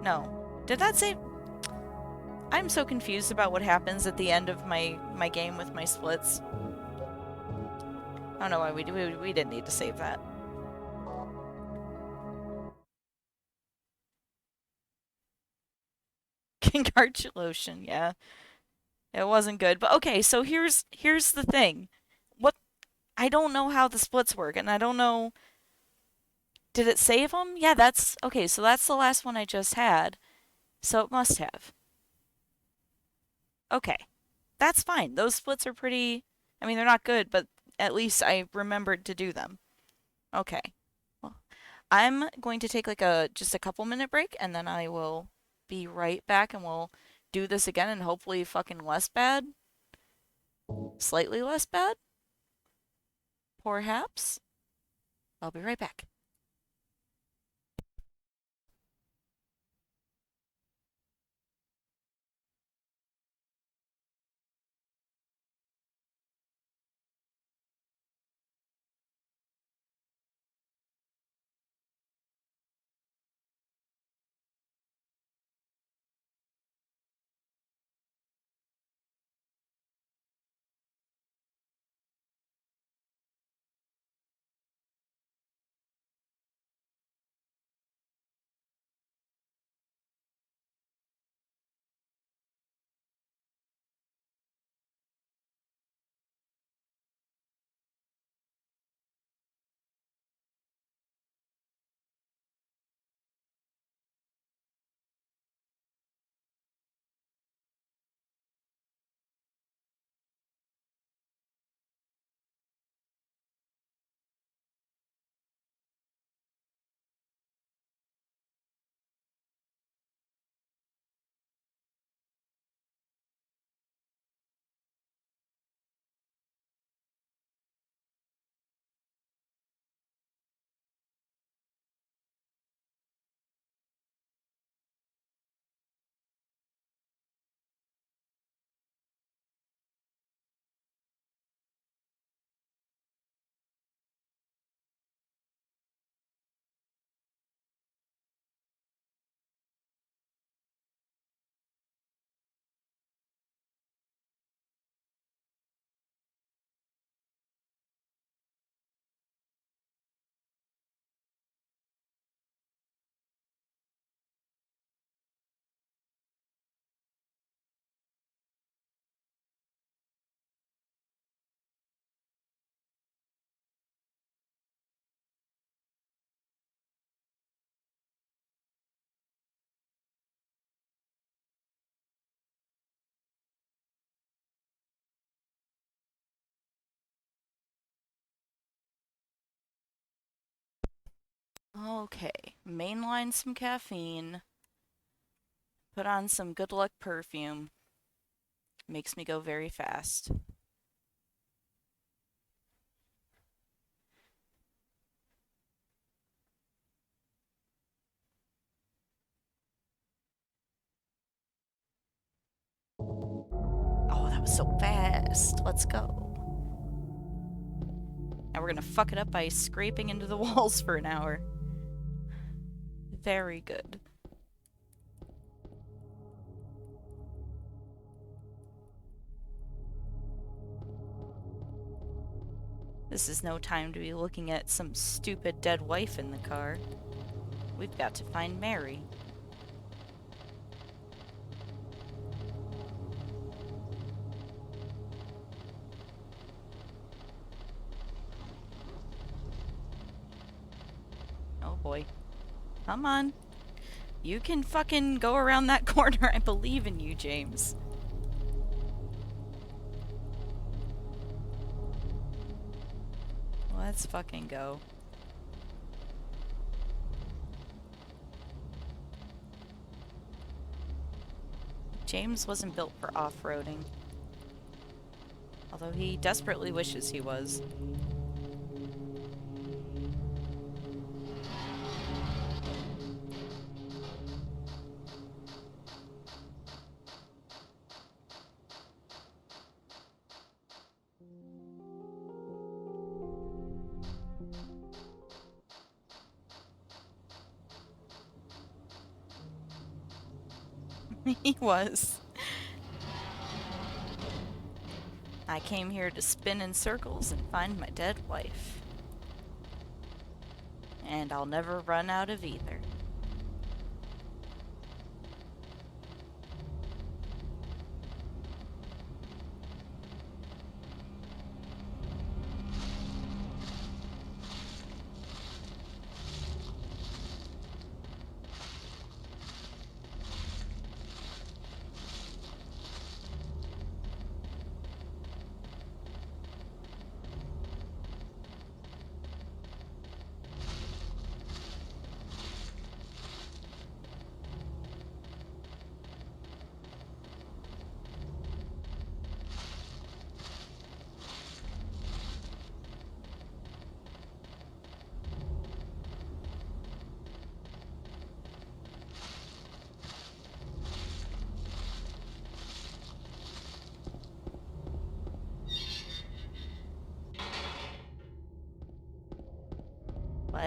No. Did that say... I'm so confused about what happens at the end of my game with my splits. I don't know why we didn't need to save that. Congratulations, yeah. It wasn't good. But okay, so here's the thing. I don't know how the splits work, and I don't know... Did it save them? Yeah, that's... Okay, so that's the last one I just had. So it must have. Okay. That's fine. Those splits are pretty... I mean, they're not good, but at least I remembered to do them. Okay. Well, I'm going to take like a just a couple minute break and then I will be right back and we'll do this again and hopefully fucking less bad. Slightly less bad, perhaps. I'll be right back. Okay, mainline some caffeine, put on some good luck perfume. Makes me go very fast. Oh, that was so fast. Let's go. Now we're gonna fuck it up by scraping into the walls for an hour. Very good. This is no time to be looking at some stupid dead wife in the car. We've got to find Mary. Oh boy. Come on. You can fucking go around that corner. I believe in you, James. Let's fucking go. James wasn't built for off-roading. Although he desperately wishes he was. He was. I came here to spin in circles and find my dead wife. And I'll never run out of either.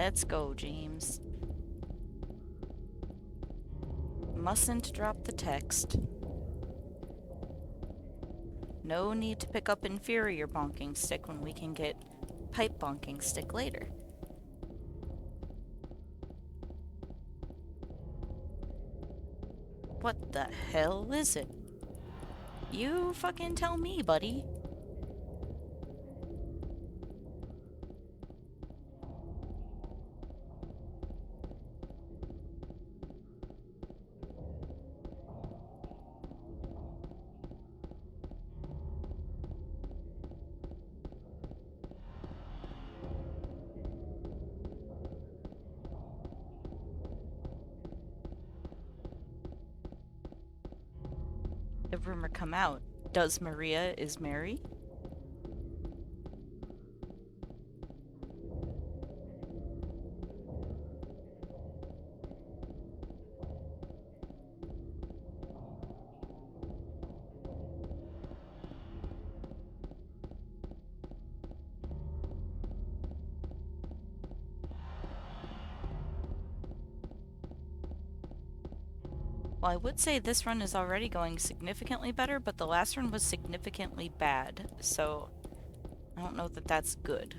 Let's go, James. Mustn't drop the text. No need to pick up inferior bonking stick when we can get pipe bonking stick later. What the hell is it? You fucking tell me, buddy. The rumor come out. Does Maria is Mary? Well, I would say this run is already going significantly better, but the last run was significantly bad, so I don't know that that's good.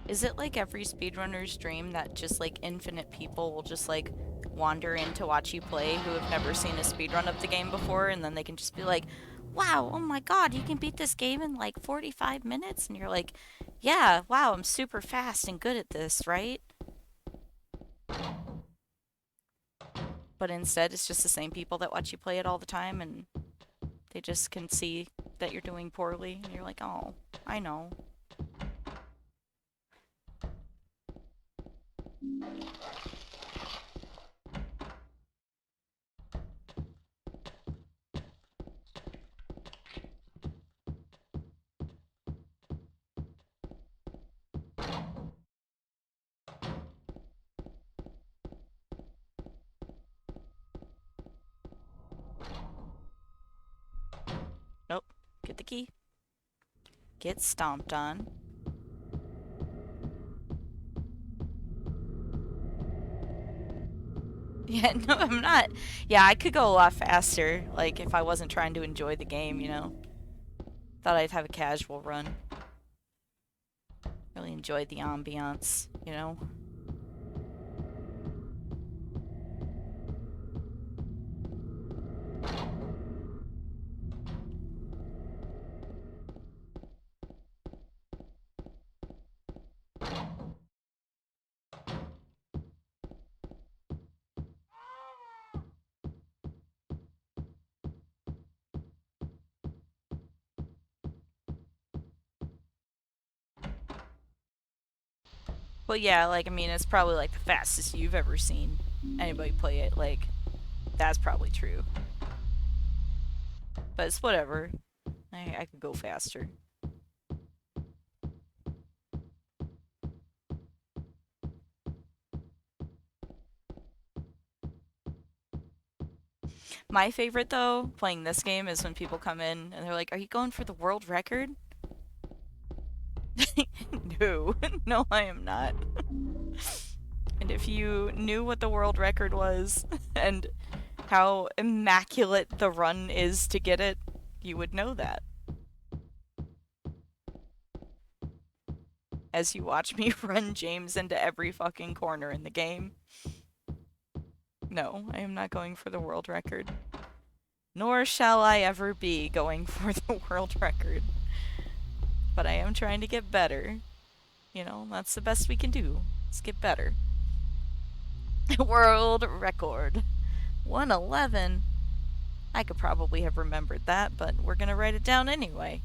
Is it like every speedrunner's dream that just like infinite people will just like wander in to watch you play who have never seen a speedrun of the game before, and then they can just be like, wow, oh my god, you can beat this game in like 45 minutes? And you're like, yeah, wow, I'm super fast and good at this, right? But instead, it's just the same people that watch you play it all the time, and they just can see that you're doing poorly, and you're like, oh, I know. Nope. Get the key. Get stomped on. Yeah, no, I'm not. Yeah, I could go a lot faster, like, if I wasn't trying to enjoy the game, you know? Thought I'd have a casual run. Really enjoyed the ambiance, you know? Well, yeah, like, I mean, it's probably, like, the fastest you've ever seen anybody play it. Like, that's probably true. But it's whatever. I could go faster. My favorite, though, playing this game is when people come in and they're like, are you going for the world record? No. No, I am not. And if you knew what the world record was and how immaculate the run is to get it, you would know that. as you watch me run James into every fucking corner in the game. No, I am not going for the world record. Nor shall I ever be going for the world record. But I am trying to get better. You know, that's the best we can do. Let's get better. World record. 111. I could probably have remembered that, but we're gonna write it down anyway.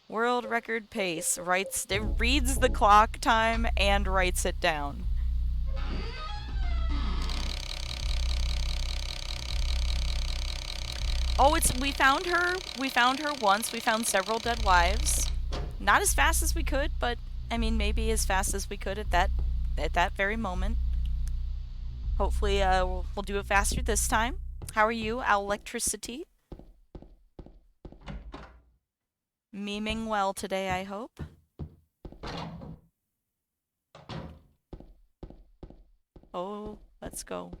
World record pace. It reads the clock time and writes it down. Oh, we found her. We found her once. We found several dead wives. Not as fast as we could, but I mean maybe as fast as we could at that very moment. Hopefully we'll do it faster this time. How are you, Electricity? Memeing well today, I hope. Oh, let's go.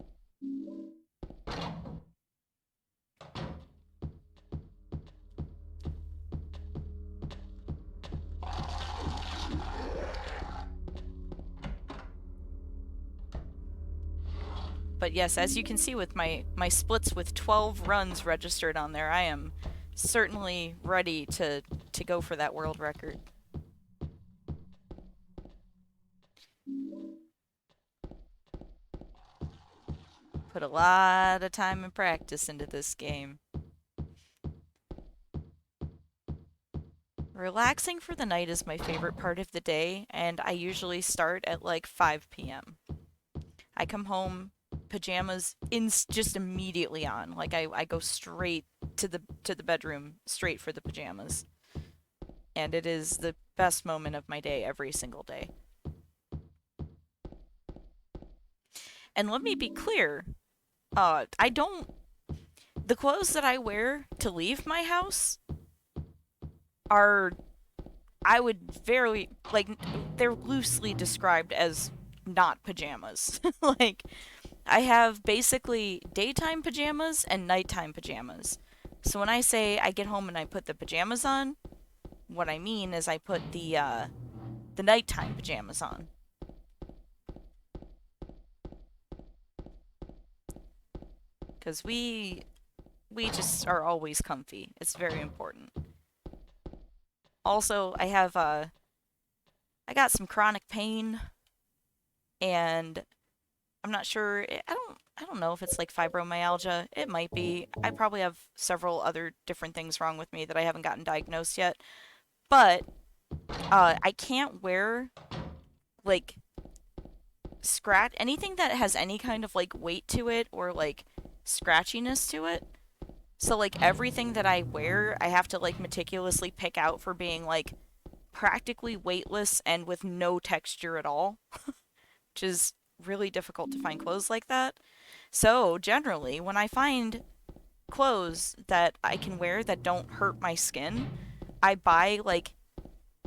But yes, as you can see with my splits with 12 runs registered on there, I am certainly ready to go for that world record. Put a lot of time and practice into this game. Relaxing for the night is my favorite part of the day, and I usually start at like 5 p.m. I come home, pajamas just immediately on. Like I go straight to the bedroom, straight for the pajamas. And it is the best moment of my day every single day. And let me be clear, the clothes that I wear to leave my house are, I would they're loosely described as not pajamas. Like, I have basically daytime pajamas and nighttime pajamas. So when I say I get home and I put the pajamas on, what I mean is I put the nighttime pajamas on. Because we just are always comfy. It's very important. Also, I got some chronic pain, and I'm not sure. I don't know if it's like fibromyalgia. It might be. I probably have several other different things wrong with me that I haven't gotten diagnosed yet. But I can't wear like anything that has any kind of like weight to it or like scratchiness to it. So like everything that I wear, I have to like meticulously pick out for being like practically weightless and with no texture at all, which is really difficult to find clothes like that. So generally, when I find clothes that I can wear that don't hurt my skin, I buy like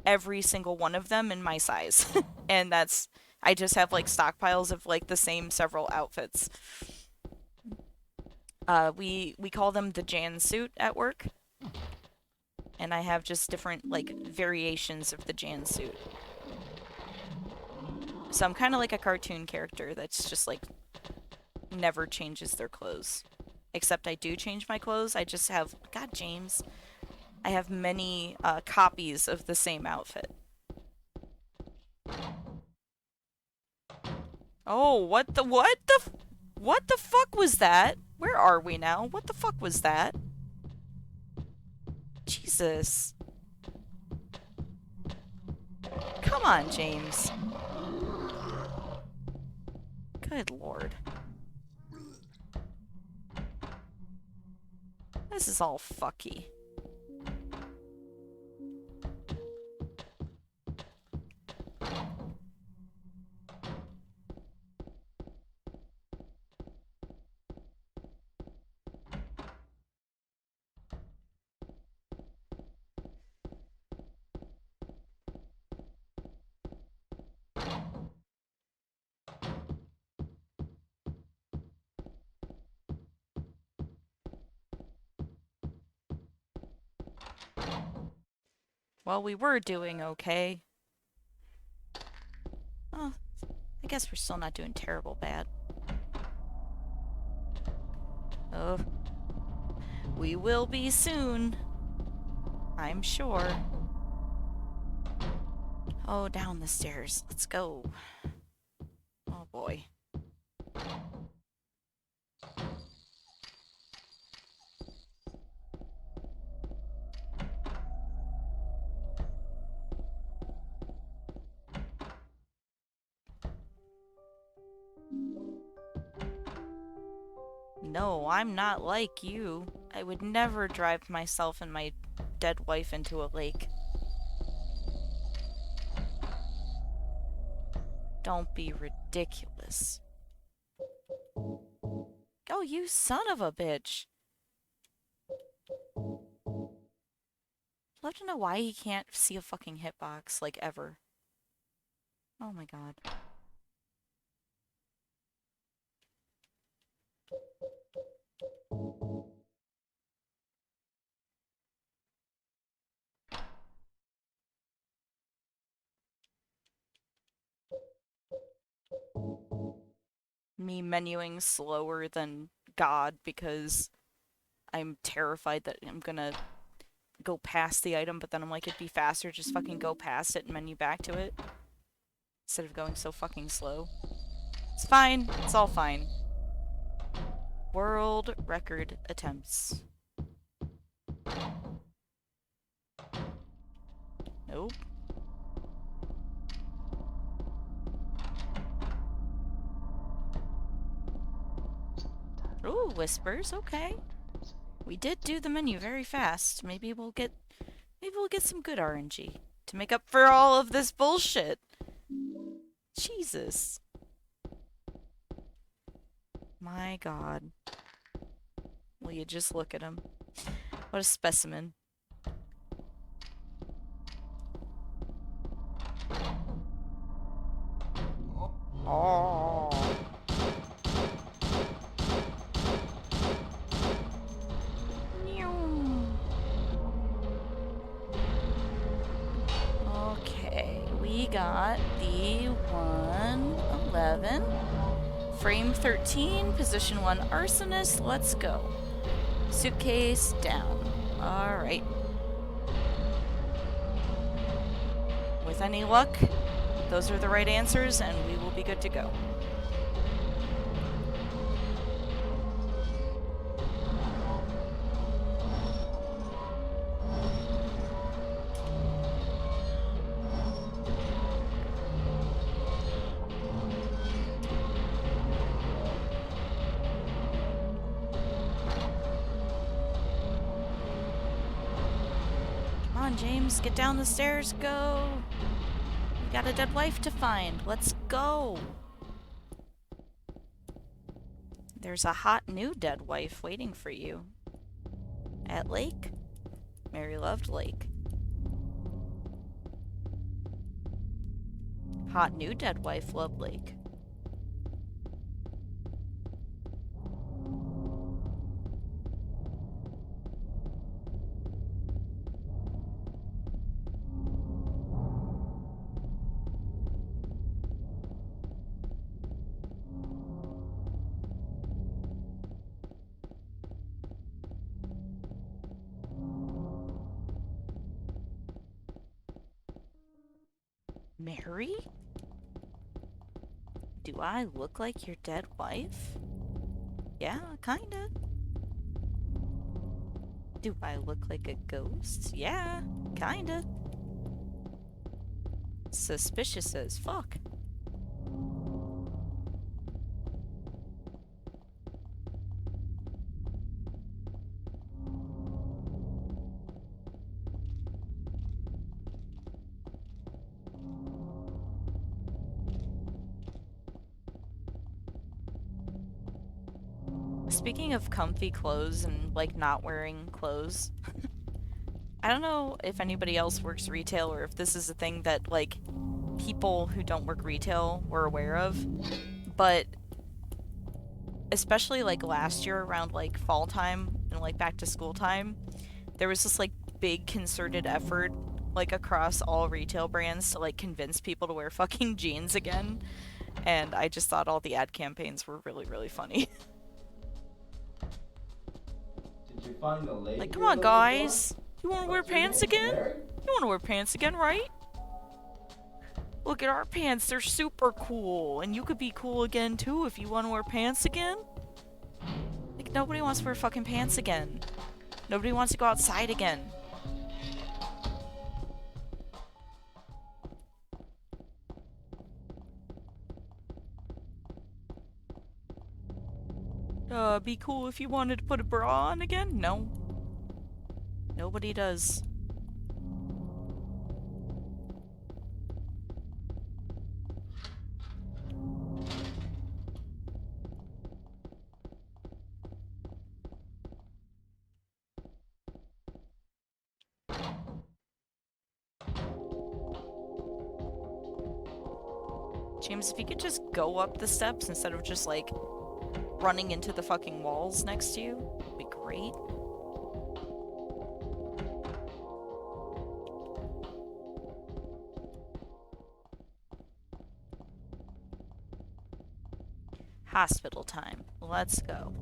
every single one of them in my size. And I just have like stockpiles of like the same several outfits. We call them the Jan suit at work. And I have just different like variations of the Jan suit. So I'm kind of like a cartoon character that's just like never changes their clothes. Except I do change my clothes. I just have, God, James. I have many copies of the same outfit. Oh, what the fuck was that? Where are we now? What the fuck was that? Jesus. Come on, James. Good lord. This is all fucky. Well, we were doing okay. guess we're still not doing terrible bad. Oh. We will be soon. I'm sure. Oh, down the stairs. Let's go. Oh boy. No, I'm not like you. I would never drive myself and my dead wife into a lake. Don't be ridiculous. Oh, you son of a bitch. I'd love to know why he can't see a fucking hitbox, like, ever. Oh my god. Me menuing slower than God because I'm terrified that I'm gonna go past the item, but then I'm like, it'd be faster just fucking go past it and menu back to it instead of going so fucking slow. It's fine. It's all fine. World record attempts. Nope. Ooh, whispers. Okay. We did do the menu very fast. Maybe we'll get some good RNG to make up for all of this bullshit. Jesus. My god. Will you just look at him? What a specimen. Oh. Okay, we got the 111. Frame 13, position 1 arsonist, let's go. Suitcase down. Alright. With any luck, those are the right answers and we will be good to go. James, get down the stairs, go! We got a dead wife to find, let's go! There's a hot new dead wife waiting for you. At Lake? Mary loved Lake. Hot new dead wife loved Lake. Mary? Do I look like your dead wife? Yeah, kinda. Do I look like a ghost? Yeah, kinda. Suspicious as fuck. Speaking of comfy clothes and, like, not wearing clothes, I don't know if anybody else works retail or if this is a thing that, like, people who don't work retail were aware of, but especially, like, last year around, like, fall time and, like, back to school time, there was this, like, big concerted effort, like, across all retail brands to, like, convince people to wear fucking jeans again. And I just thought all the ad campaigns were really, really funny. Did you find the lady Like, come you're on, looking guys. You want for? to wear What's your pants name, again? Mary? You want to wear pants again, right? Look at our pants. They're super cool. And you could be cool again, too, if you want to wear pants again. Like, nobody wants to wear fucking pants again. Nobody wants to go outside again. Be cool if you wanted to put a bra on again? No. Nobody does. James, if you could just go up the steps instead of just, like, running into the fucking walls next to you, it'd be great. Hospital time. Let's go.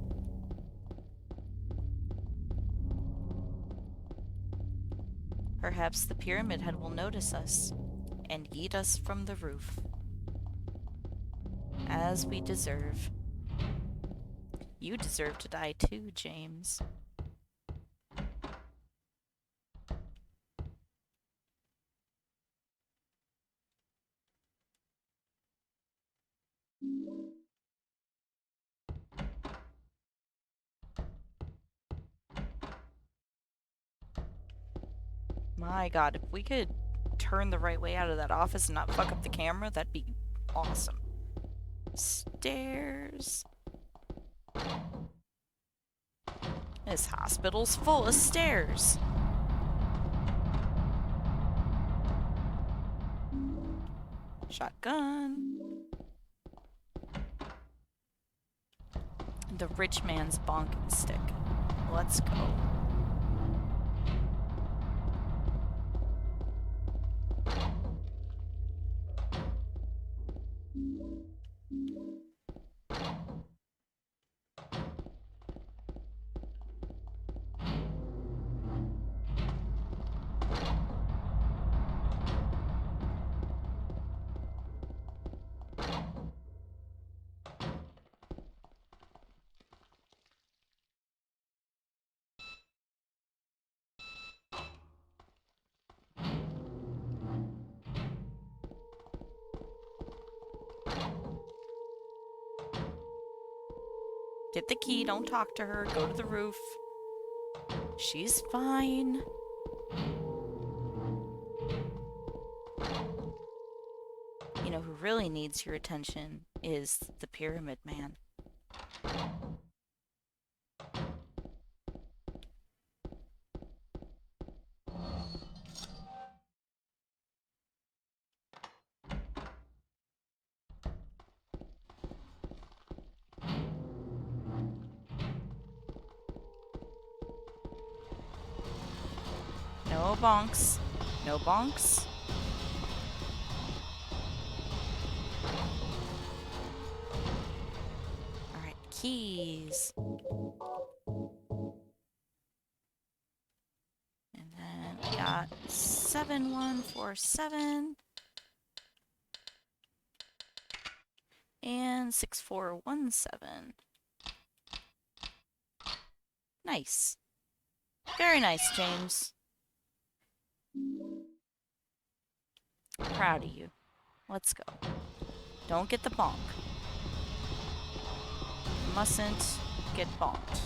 Perhaps the Pyramid Head will notice us and yeet us from the roof. As we deserve. You deserve to die too, James. My god, if we could turn the right way out of that office and not fuck up the camera, that'd be awesome. Stairs. This hospital's full of stairs. Shotgun. The rich man's bonking stick. Let's go. Get the key, don't talk to her, go to the roof. She's fine. You know who really needs your attention is the Pyramid Man. No bonks. No bonks. Alright, keys. And then we got 7147 and 6417. Nice. Very nice, James. Proud of you. Let's go. Don't get the bonk. Mustn't get bonked.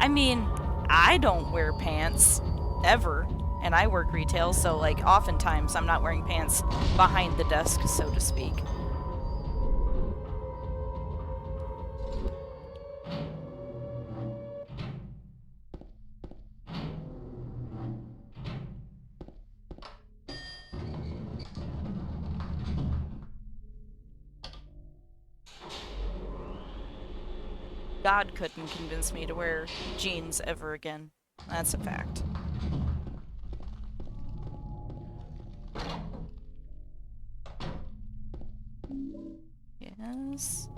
I mean, I don't wear pants ever, and I work retail, so like oftentimes I'm not wearing pants behind the desk, so to speak. God couldn't convince me to wear jeans ever again. That's a fact. Yes.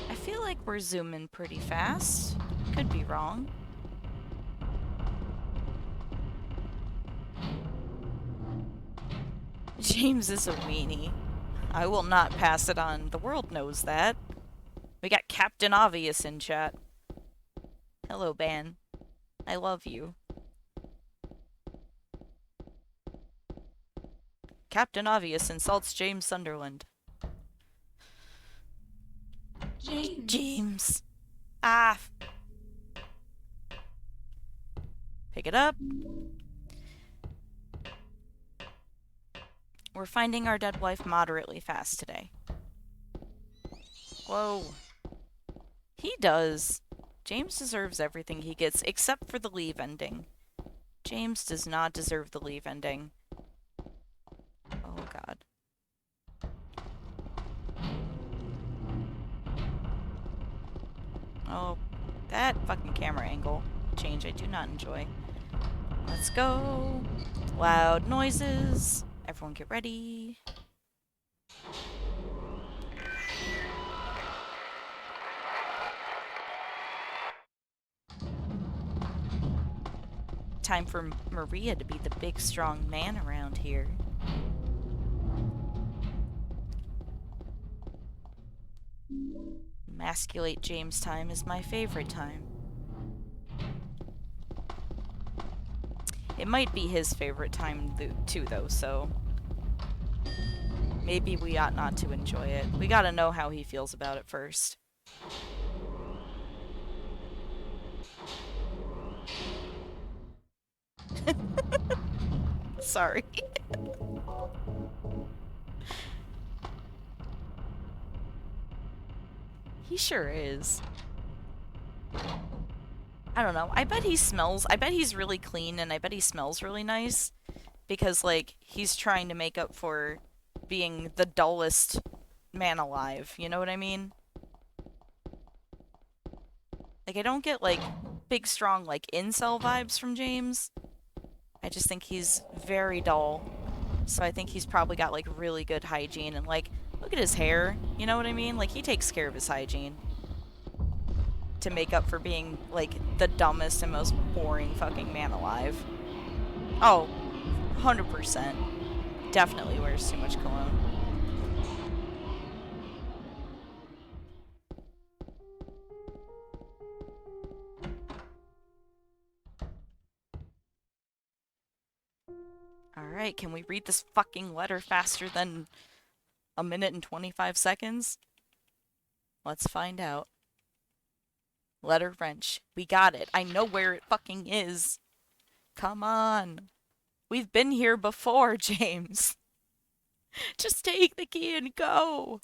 I feel like we're zooming pretty fast. Could be wrong. James is a weenie. I will not pass it on. The world knows that. We got Captain Obvious in chat. Hello, Ban. I love you. Captain Obvious insults James Sunderland. James. Ah. Pick it up. We're finding our dead wife moderately fast today. Whoa. He does. James deserves everything he gets, except for the leave ending. James does not deserve the leave ending. Oh, God. Oh, that fucking camera angle change I do not enjoy. Let's go. Loud noises. Everyone get ready. Time for Maria to be the big, strong man around here. Emasculate James time is my favorite time. It might be his favorite time too, though, so maybe we ought not to enjoy it. We gotta know how he feels about it first. Sorry. He sure is. I don't know. I bet he's really clean, and I bet he smells really nice. Because, like, he's trying to make up for being the dullest man alive. You know what I mean? Like, I don't get, like, big, strong, like, incel vibes from James. I just think he's very dull. So I think he's probably got, like, really good hygiene. And, like, look at his hair. You know what I mean? Like, he takes care of his hygiene. To make up for being, like, the dumbest and most boring fucking man alive. Oh, 100%. Definitely wears too much cologne. Alright, can we read this fucking letter faster than a minute and 25 seconds? Let's find out. Letter wrench. We got it. I know where it fucking is. Come on. We've been here before, James. Just take the key and go.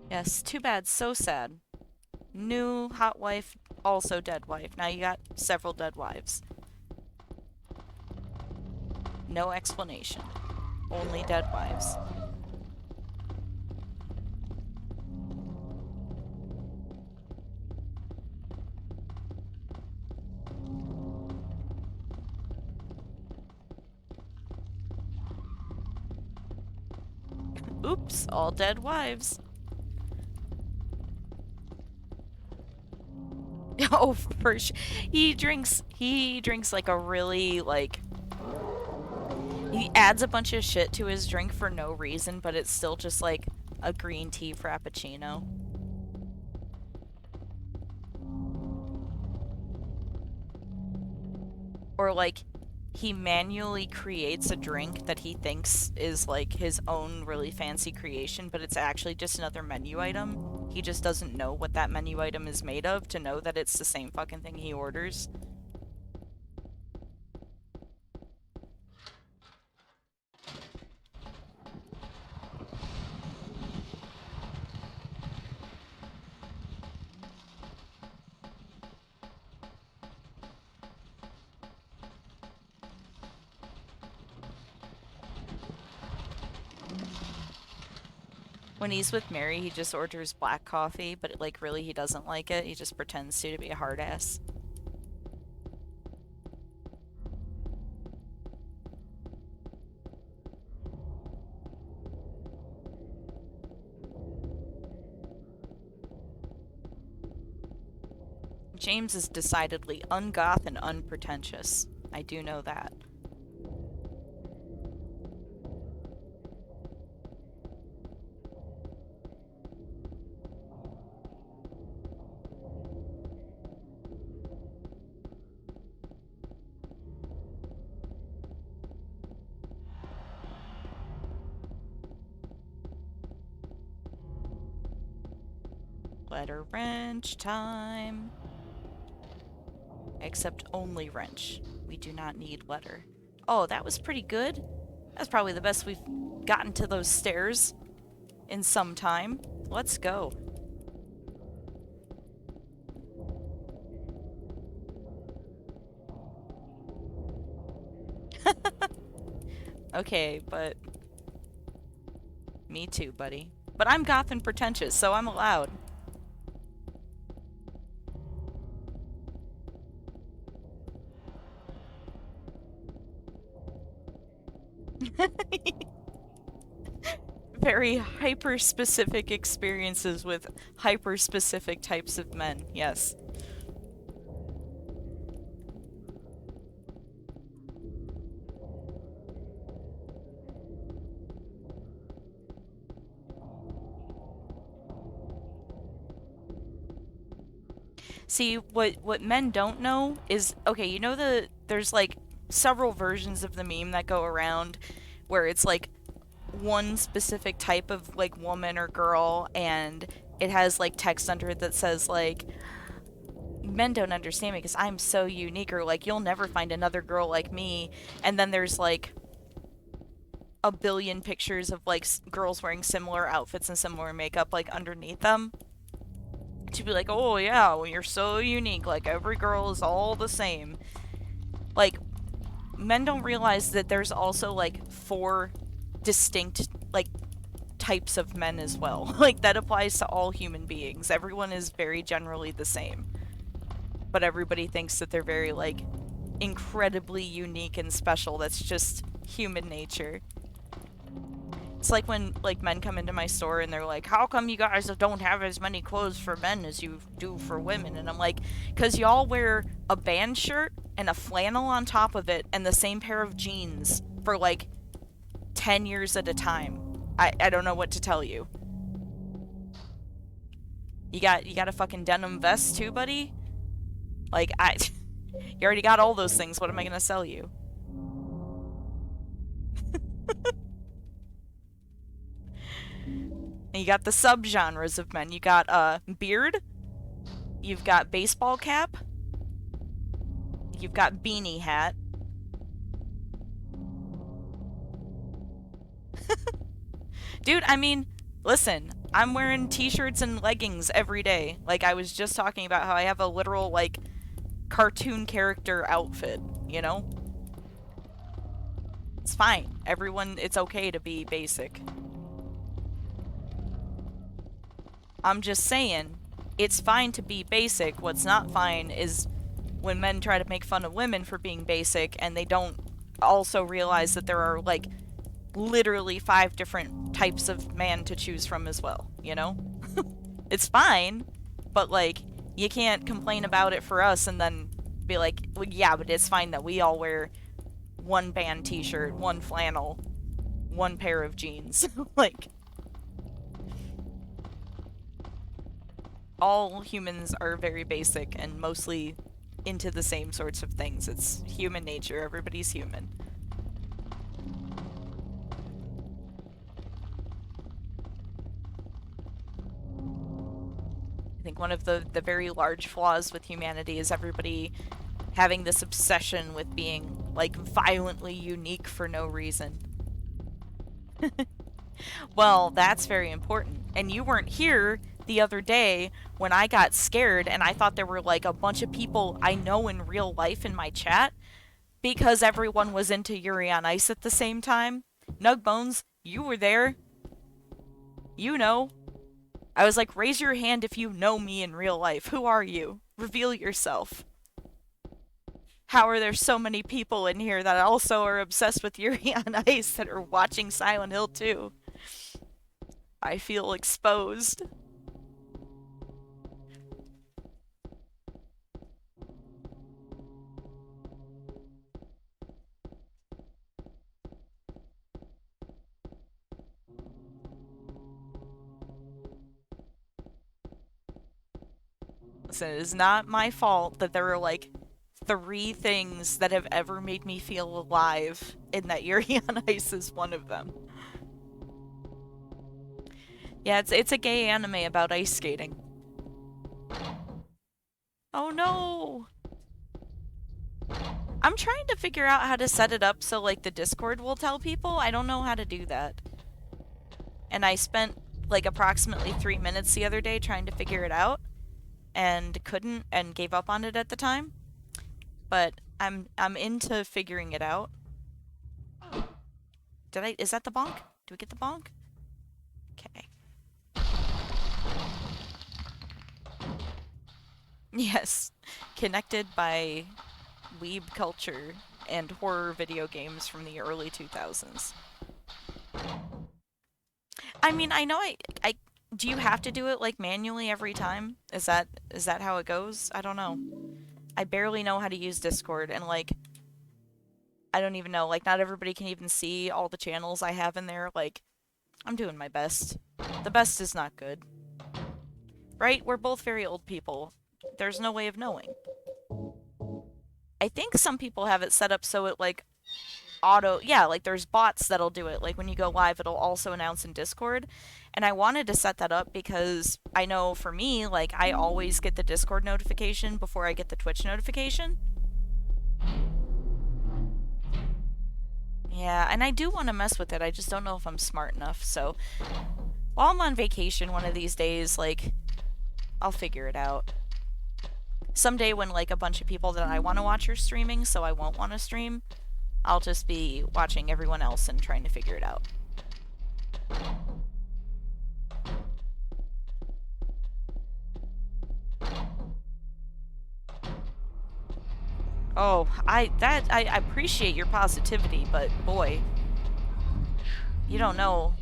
Yes, too bad. So sad. New hot wife, also dead wife. Now you got several dead wives. No explanation. Only dead wives. Oops, all dead wives. Oh, for sure. He drinks like a really like he adds a bunch of shit to his drink for no reason, but it's still just like a green tea frappuccino. Or like he manually creates a drink that he thinks is like his own really fancy creation, but it's actually just another menu item. He just doesn't know what that menu item is made of to know that it's the same fucking thing he orders. When he's with Mary, he just orders black coffee, but like really he doesn't like it. He just pretends to be a hard ass. James is decidedly ungoth and unpretentious. I do know that. Letter wrench time. Except only wrench. We do not need letter. Oh, that was pretty good. That's probably the best we've gotten to those stairs in some time. Let's go. Okay, but... Me too, buddy. But I'm goth and pretentious, so I'm allowed. Very hyper-specific experiences with hyper-specific types of men, yes. See, what men don't know is, okay, you know there's like several versions of the meme that go around where it's like one specific type of like woman or girl and it has like text under it that says like men don't understand me because I'm so unique, or like you'll never find another girl like me, and then there's like a billion pictures of like girls wearing similar outfits and similar makeup like underneath them to be like, oh yeah, well, you're so unique, like every girl is all the same. Like men don't realize that there's also like 4 distinct like types of men as well. Like that applies to all human beings. Everyone is very generally the same, but everybody thinks that they're very like incredibly unique and special. That's just human nature. It's like when like men come into my store and they're like, how come you guys don't have as many clothes for men as you do for women? And I'm like, because y'all wear a band shirt and a flannel on top of it and the same pair of jeans for like 10 years at a time. I don't know what to tell you. You got a fucking denim vest too, buddy? Like, you already got all those things. What am I gonna sell you? And you got the subgenres of men. You got beard. You've got baseball cap. You've got beanie hat. Dude, I mean, listen, I'm wearing t-shirts and leggings every day. Like, I was just talking about how I have a literal, like, cartoon character outfit, you know? It's fine. Everyone, it's okay to be basic. I'm just saying, it's fine to be basic. What's not fine is when men try to make fun of women for being basic and they don't also realize that there are, like, literally 5 different types of man to choose from as well, you know? It's fine, but like You can't complain about it for us and then be like, well, yeah, but it's fine that we all wear one band t-shirt, one flannel, one pair of jeans. Like, all humans are very basic and mostly into the same sorts of things. It's human nature. Everybody's human. I think one of the very large flaws with humanity is everybody having this obsession with being, like, violently unique for no reason. Well, that's very important. And you weren't here the other day when I got scared and I thought there were, like, a bunch of people I know in real life in my chat because everyone was into Yuri on Ice at the same time. Nugbones, you were there. You know. I was like, raise your hand if you know me in real life. Who are you? Reveal yourself. How are there so many people in here that also are obsessed with Yuri on Ice that are watching Silent Hill 2? I feel exposed. Listen, it is not my fault that there are, like, 3 things that have ever made me feel alive, and that Yuri on Ice is one of them. Yeah, it's a gay anime about ice skating. Oh no! I'm trying to figure out how to set it up so, like, the Discord will tell people. I don't know how to do that. And I spent, like, approximately 3 minutes the other day trying to figure it out, and couldn't, and gave up on it at the time. But I'm into figuring it out. Is that the bonk? Do we get the bonk? Okay. Yes. Connected by weeb culture and horror video games from the early 2000s. I mean, I know I do you have to do it, like, manually every time? Is that how it goes? I don't know. I barely know how to use Discord, and, like, I don't even know. Like, not everybody can even see all the channels I have in there. Like, I'm doing my best. The best is not good. Right? We're both very old people. There's no way of knowing. I think some people have it set up so it, like, yeah, like, there's bots that'll do it. Like, when you go live, it'll also announce in Discord. And I wanted to set that up because I know for me, like, I always get the Discord notification before I get the Twitch notification. Yeah, and I do want to mess with it. I just don't know if I'm smart enough. So, while I'm on vacation one of these days, like, I'll figure it out. Someday when, like, a bunch of people that I want to watch are streaming, so I won't want to stream, I'll just be watching everyone else and trying to figure it out. Oh, I appreciate your positivity, but boy, you don't know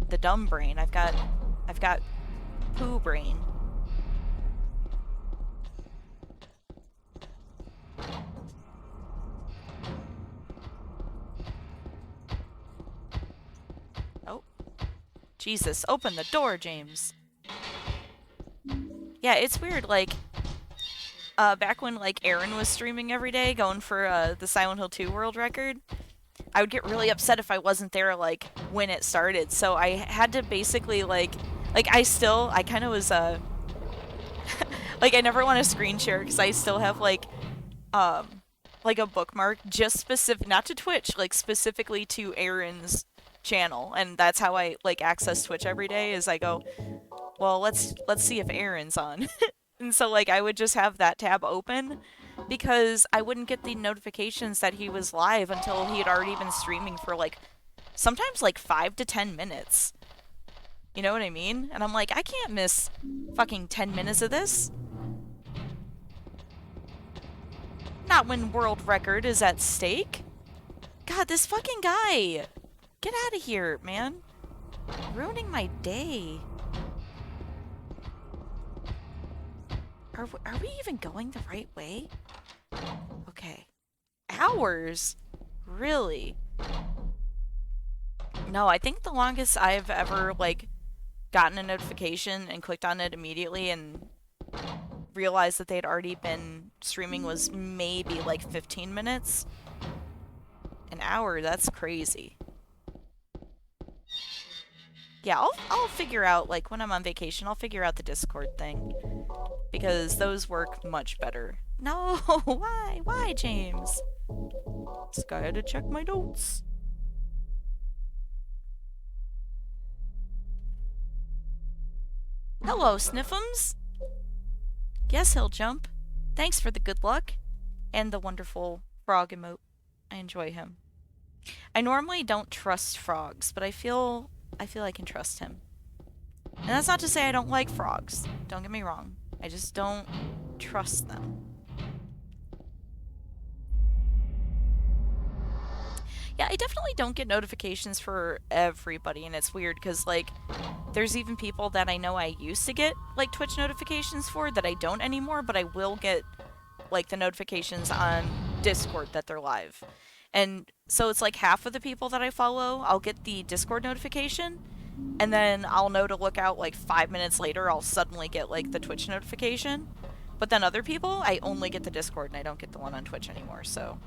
the dumb brain. I've got poo brain. Oh. Jesus, open the door, James. Yeah, it's weird, like, back when, like, Aaron was streaming every day, going for, the Silent Hill 2 world record, I would get really upset if I wasn't there, like, when it started, so I had to basically, like, I kind of was, like, I never want to screen share, because I still have, like a bookmark, just specific, not to Twitch, like, specifically to Aaron's channel, and that's how I, like, access Twitch every day, is I go, well, let's see if Aaron's on. And so, like, I would just have that tab open because I wouldn't get the notifications that he was live until he had already been streaming for, like, sometimes, like, 5 to 10 minutes. You know what I mean? And I'm like, I can't miss fucking 10 minutes of this. Not when world record is at stake. God, this fucking guy. Get out of here, man. Ruining my day. Are we even going the right way? Okay. Hours? Really? No, I think the longest I've ever, like, gotten a notification and clicked on it immediately and realized that they'd already been streaming was maybe, like, 15 minutes. An hour, that's crazy. Yeah, I'll figure out, like, when I'm on vacation, I'll figure out the Discord thing. Because those work much better. No, why? Why, James? Just gotta check my notes. Hello, Sniffums. Yes, he'll jump. Thanks for the good luck. And the wonderful frog emote. I enjoy him. I normally don't trust frogs, but I feel I can trust him. And that's not to say I don't like frogs. Don't get me wrong. I just don't trust them. Yeah, I definitely don't get notifications for everybody, and it's weird because, like, there's even people that I know I used to get, like, Twitch notifications for that I don't anymore, but I will get, like, the notifications on Discord that they're live. And so it's like half of the people that I follow, I'll get the Discord notification, and then I'll know to look out like 5 minutes later, I'll suddenly get like the Twitch notification. But then other people, I only get the Discord and I don't get the one on Twitch anymore, so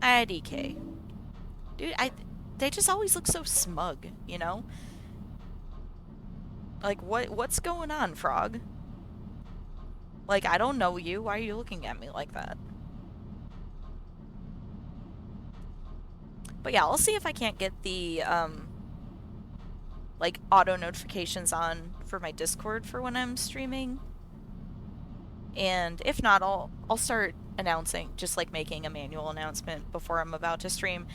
IDK. Dude, they just always look so smug, you know? Like, what's going on, Frog? Like, I don't know you, why are you looking at me like that? But yeah, I'll see if I can't get the, like, auto notifications on for my Discord for when I'm streaming. And if not, I'll start announcing, just like making a manual announcement before I'm about to stream.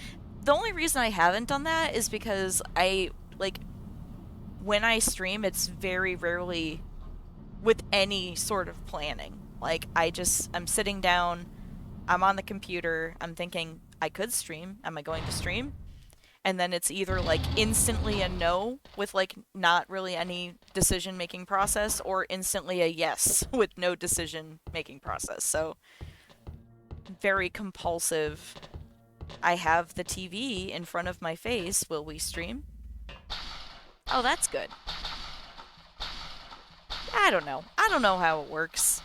The only reason I haven't done that is because when I stream, it's very rarely with any sort of planning. Like, I'm sitting down, I'm on the computer, I'm thinking, I could stream. Am I going to stream? And then it's either, like, instantly a no with, like, not really any decision-making process, or instantly a yes with no decision-making process. So, very compulsive. I have the TV in front of my face. Will we stream? Oh, that's good. I don't know. I don't know how it works.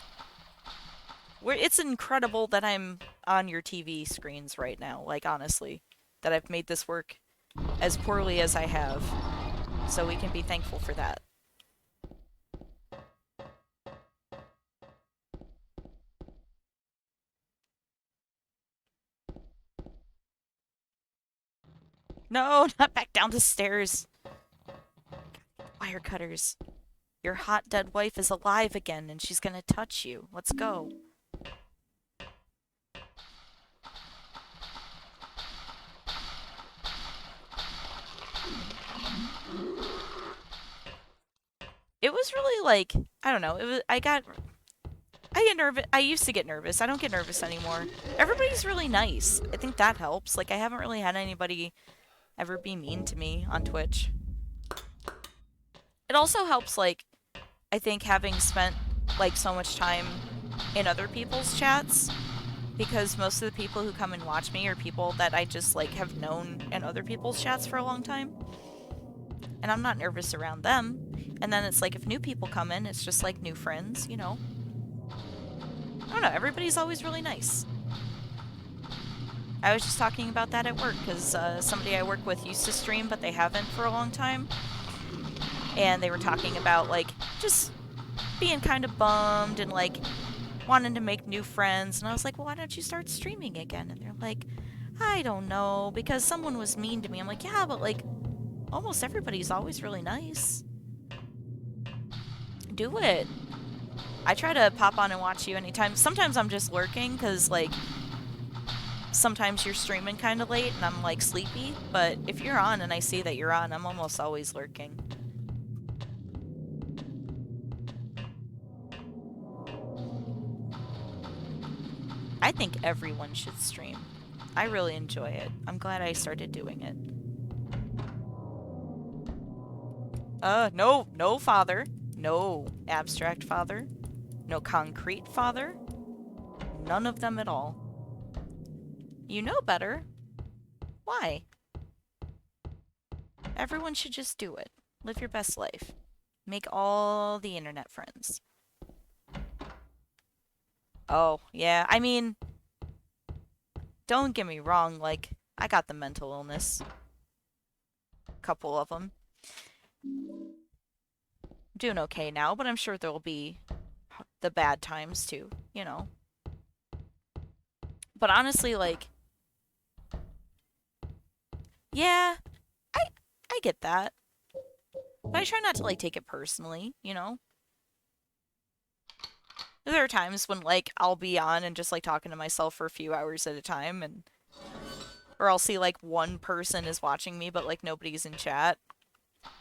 It's incredible that I'm on your TV screens right now, like, honestly, that I've made this work as poorly as I have, so we can be thankful for that. No, not back down the stairs. Wire cutters. Your hot dead wife is alive again, and she's gonna touch you. Let's go. It was really, like, I don't know, I get nervous. I used to get nervous. I don't get nervous anymore. Everybody's really nice. I think that helps. Like, I haven't really had anybody ever be mean to me on Twitch. It also helps, like, I think having spent, like, so much time in other people's chats, because most of the people who come and watch me are people that I just, like, have known in other people's chats for a long time. And I'm not nervous around them. And then it's like, if new people come in, it's just like new friends, you know? I don't know, everybody's always really nice. I was just talking about that at work, because somebody I work with used to stream, but they haven't for a long time. And they were talking about, like, just being kind of bummed and, like, wanting to make new friends. And I was like, well, why don't you start streaming again? And they're like, I don't know, because someone was mean to me. I'm like, yeah, but, like, almost everybody's always really nice. Do it. I try to pop on and watch you anytime. Sometimes I'm just lurking because, like, sometimes you're streaming kind of late and I'm, like, sleepy. But if you're on and I see that you're on, I'm almost always lurking. I think everyone should stream. I really enjoy it. I'm glad I started doing it. No, father. No, abstract father. No concrete father. None of them at all. You know better. Why? Everyone should just do it. Live your best life. Make all the internet friends. Oh, yeah, I mean, don't get me wrong, like, I got the mental illness. Couple of them. Doing okay now, but I'm sure there'll be the bad times too, you know. But honestly, like, yeah, I get that. But I try not to, like, take it personally, you know? There are times when, like, I'll be on and just, like, talking to myself for a few hours at a time, and... Or I'll see, like, one person is watching me, but, like, nobody's in chat. But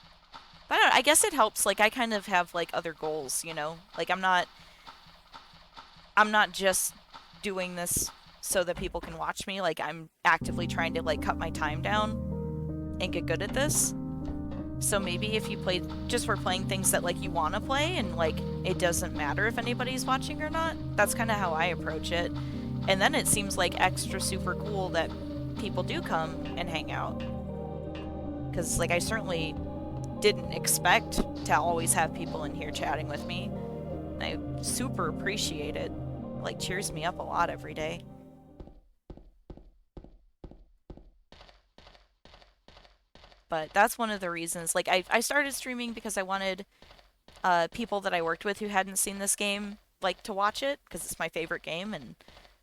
I don't know, I guess it helps, like, I kind of have, like, other goals, you know? Like, I'm not just doing this so that people can watch me, like, I'm actively trying to, like, cut my time down and get good at this. So maybe if you played, just for playing things that, like, you want to play and, like, it doesn't matter if anybody's watching or not, that's kind of how I approach it. And then it seems, like, extra super cool that people do come and hang out. Because, like, I certainly didn't expect to always have people in here chatting with me. I super appreciate it. It, like, cheers me up a lot every day. But that's one of the reasons. Like, I started streaming because I wanted people that I worked with who hadn't seen this game, like, to watch it, because it's my favorite game, and,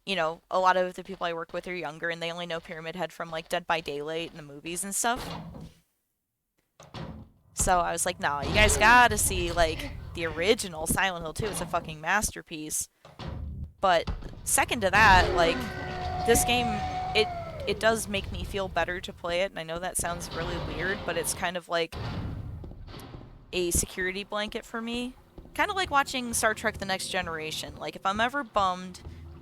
you know, a lot of the people I work with are younger, and they only know Pyramid Head from, like, Dead by Daylight and the movies and stuff. So I was like, no, you guys gotta see, like, the original Silent Hill 2. It's a fucking masterpiece. But second to that, like, this game, it does make me feel better to play it, and I know that sounds really weird, but it's kind of like a security blanket for me. Kind of like watching Star Trek The Next Generation. Like, if I'm ever bummed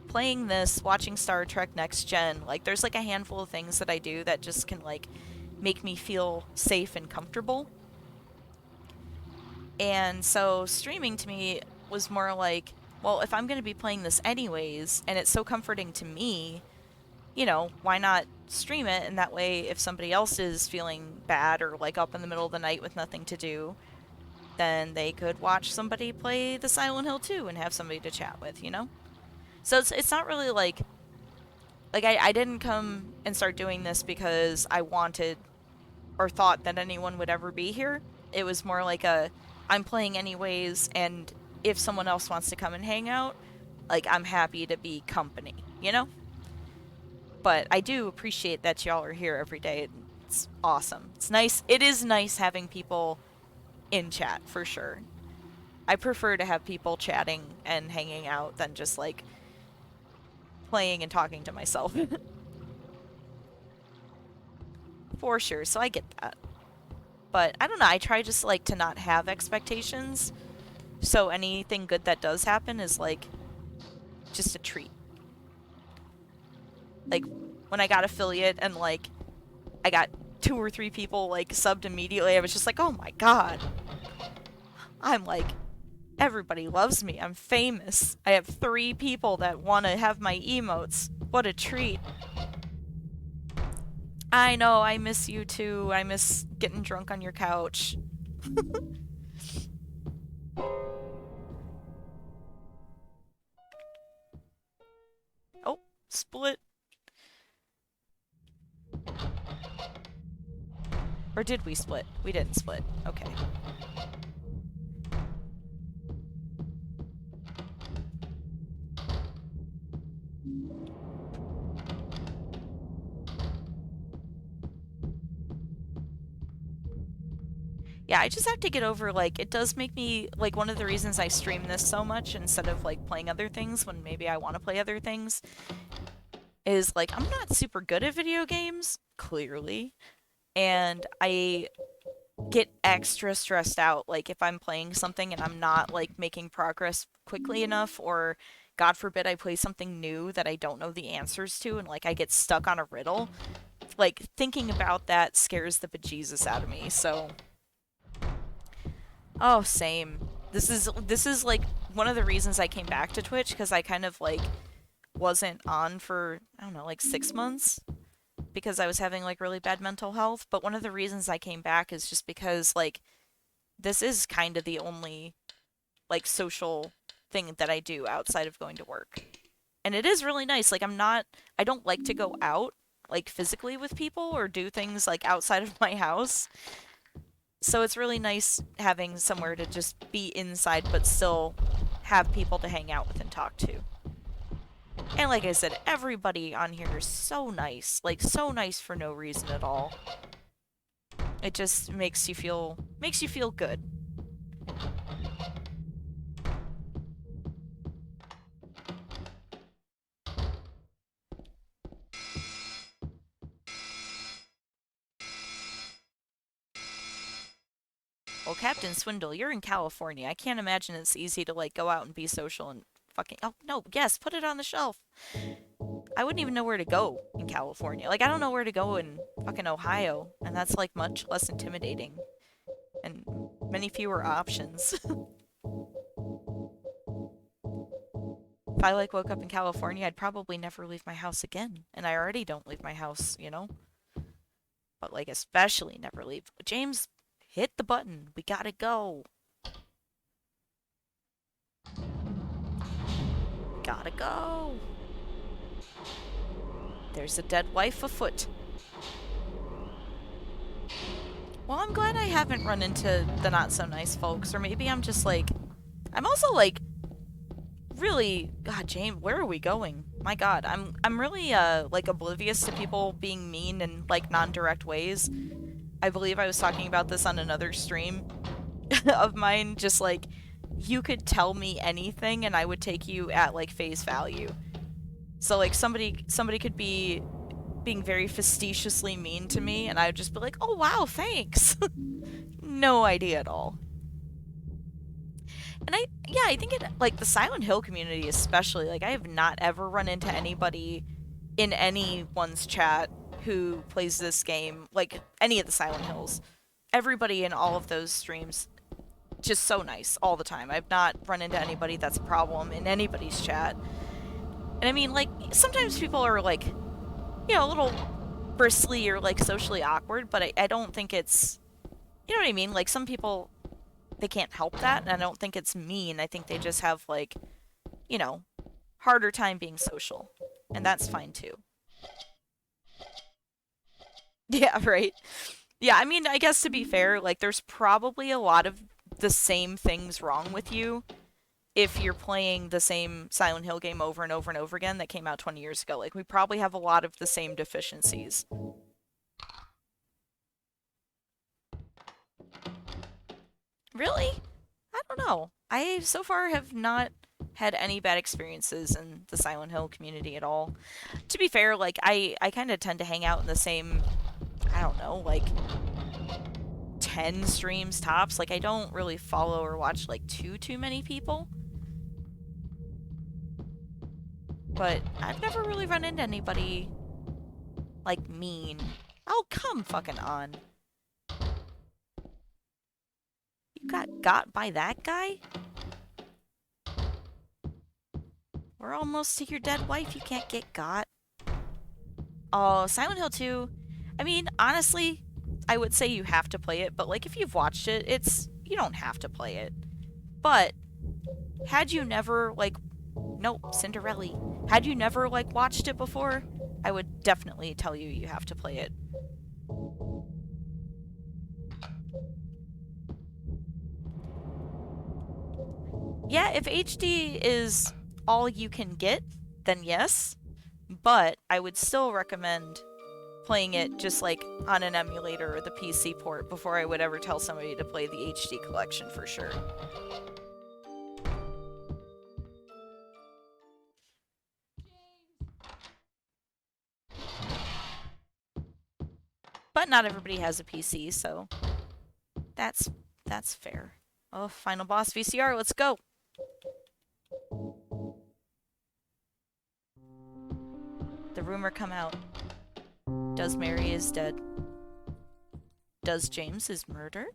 playing this, watching Star Trek Next Gen, like, there's, like, a handful of things that I do that just can, like, make me feel safe and comfortable. And so streaming to me was more like, well, if I'm going to be playing this anyways, and it's so comforting to me, you know, why not stream it? And that way, if somebody else is feeling bad or, like, up in the middle of the night with nothing to do, then they could watch somebody play the Silent Hill 2 and have somebody to chat with, you know? So it's not really like I didn't come and start doing this because I wanted or thought that anyone would ever be here. It was more like I'm playing anyways, and if someone else wants to come and hang out, like, I'm happy to be company, you know? But I do appreciate that y'all are here every day. It's awesome. It's nice. It is nice having people in chat, for sure. I prefer to have people chatting and hanging out than just, like, playing and talking to myself. For sure, so I get that. But, I don't know, I try just, like, to not have expectations. So anything good that does happen is, like, just a treat. Like, when I got affiliate and, like, I got 2 or 3 people, like, subbed immediately, I was just like, oh my god. I'm like, everybody loves me. I'm famous. I have 3 people that want to have my emotes. What a treat. I know, I miss you too. I miss getting drunk on your couch. Oh, split. Or did we split? We didn't split. Okay. Yeah, I just have to get over, like, it does make me, like, one of the reasons I stream this so much instead of, like, playing other things when maybe I want to play other things is, like, I'm not super good at video games, clearly, and I get extra stressed out, like, if I'm playing something and I'm not, like, making progress quickly enough, or, God forbid, I play something new that I don't know the answers to, and, like, I get stuck on a riddle. Like, thinking about that scares the bejesus out of me, so... Oh, same. This is like one of the reasons I came back to Twitch, because I kind of like wasn't on for, I don't know, like 6 months because I was having like really bad mental health. But one of the reasons I came back is just because like this is kind of the only like social thing that I do outside of going to work. And it is really nice. Like I don't like to go out like physically with people or do things like outside of my house. So it's really nice having somewhere to just be inside but still have people to hang out with and talk to. And like I said, everybody on here is so nice. Like so nice for no reason at all. It just makes you feel good. Well, Captain Swindle, you're in California. I can't imagine it's easy to like go out and be social and fucking. Oh no, yes, put it on the shelf. I wouldn't even know where to go in California. Like I don't know where to go in fucking Ohio, and that's like much less intimidating and many fewer options. If I like woke up in California, I'd probably never leave my house again, and I already don't leave my house, you know? But like especially never leave. James, hit the button. We gotta go. Gotta go. There's a dead wife afoot. Well, I'm glad I haven't run into the not so nice folks, or maybe I'm just like, I'm also like, really, God, James, where are we going? My God, I'm really like oblivious to people being mean in like non-direct ways. I believe I was talking about this on another stream of mine. Just like, you could tell me anything and I would take you at like face value. So like somebody could be being very facetiously mean to me and I would just be like, oh wow, thanks. No idea at all. And I think it, like the Silent Hill community especially, like I have not ever run into anybody in anyone's chat who plays this game, like any of the Silent Hills. Everybody in all of those streams, just so nice all the time. I've not run into anybody that's a problem in anybody's chat. And I mean, like, sometimes people are like, you know, a little bristly or like socially awkward, but I don't think it's, you know what I mean? Like some people, they can't help that, and I don't think it's mean. I think they just have like, you know, harder time being social. And that's fine too. Yeah, right. Yeah, I mean, I guess to be fair, like there's probably a lot of the same things wrong with you if you're playing the same Silent Hill game over and over and over again that came out 20 years ago. Like we probably have a lot of the same deficiencies. Really? I don't know. I so far have not had any bad experiences in the Silent Hill community at all. To be fair, like I kind of tend to hang out in the same, I don't know, like 10 streams tops. Like I don't really follow or watch like too many people. But I've never really run into anybody like mean. Oh, come fucking on. You got by that guy? We're almost to your dead wife. You can't get got. Oh, Silent Hill 2. I mean, honestly, I would say you have to play it, but like if you've watched it, you don't have to play it. But had you never like, nope, Cinderella. Had you never like watched it before, I would definitely tell you you have to play it. Yeah, if HD is all you can get, then yes. But I would still recommend playing it just like on an emulator or the PC port before I would ever tell somebody to play the HD collection for sure. But not everybody has a PC, so that's fair. Oh, final boss VCR, let's go. The rumor come out. Does Mary is dead? Does James is murder?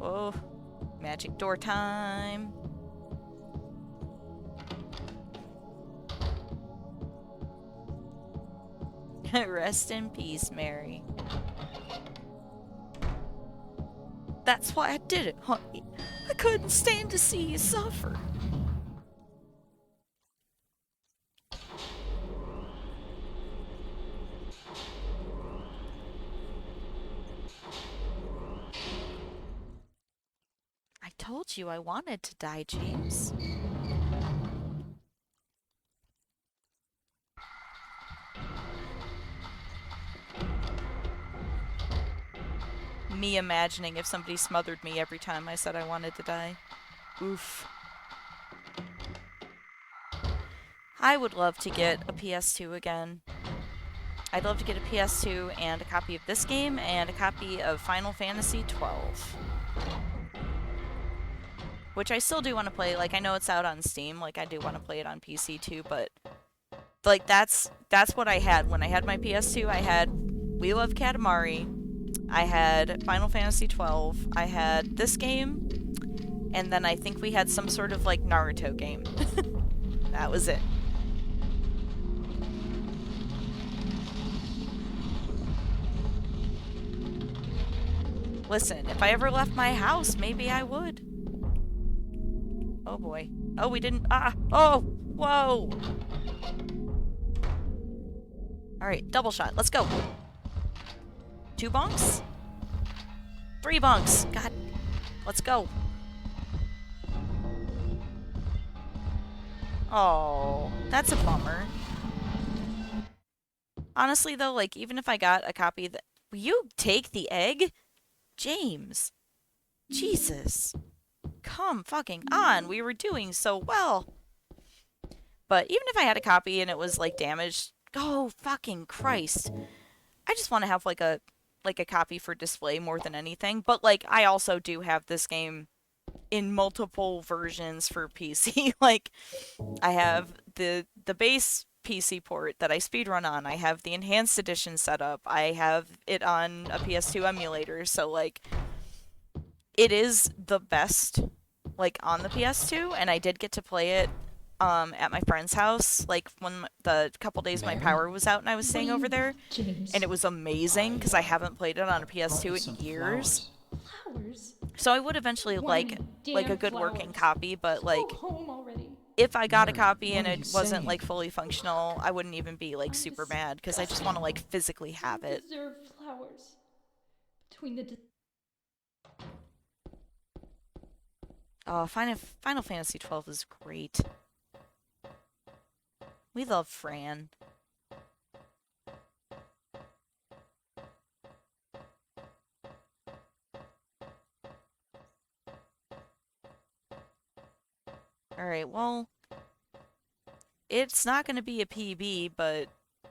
Oh, magic door time. Rest in peace, Mary. That's why I did it, honey. I couldn't stand to see you suffer. I told you I wanted to die, James. Me imagining if somebody smothered me every time I said I wanted to die. Oof. I would love to get a PS2 again. I'd love to get a PS2 and a copy of this game and a copy of Final Fantasy XII. Which I still do want to play. Like, I know it's out on Steam. Like, I do want to play it on PC too, but like that's what I had when I had my PS2. I had We Love Katamari, I had Final Fantasy XII, I had this game, and then I think we had some sort of like Naruto game. That was it. Listen, if I ever left my house, maybe I would. Oh boy. Oh, we didn't. Ah! Oh! Whoa! Alright, double shot. Let's go. 2 bonks? 3 bonks. God. Let's go. Oh, that's a bummer. Honestly, though, like, even if I got a copy that... Will you take the egg? James. Jesus. Come fucking on. We were doing so well. But even if I had a copy and it was, like, damaged... Oh, fucking Christ. I just want to have, like a copy for display more than anything. But, like, I also do have this game in multiple versions for PC. Like, I have the base PC port that I speedrun on. I have the enhanced edition set up. I have it on a PS2 emulator. So, like, it is the best, like, on the PS2. And I did get to play it at my friend's house, like, when the couple days my Mary? power was out and I was staying over there. James. And it was amazing because I haven't played it on a PS2 in years. Flowers. So I would eventually like a Damn good working flowers. copy, but like Go home already. if I got a Mary, copy and what are it you wasn't saying? like fully functional, I wouldn't even be like super mad because I just want to like physically have You it. deserve flowers. Between the Oh, Final Fantasy XII is great. We love Fran. Alright, well, it's not going to be a PB, but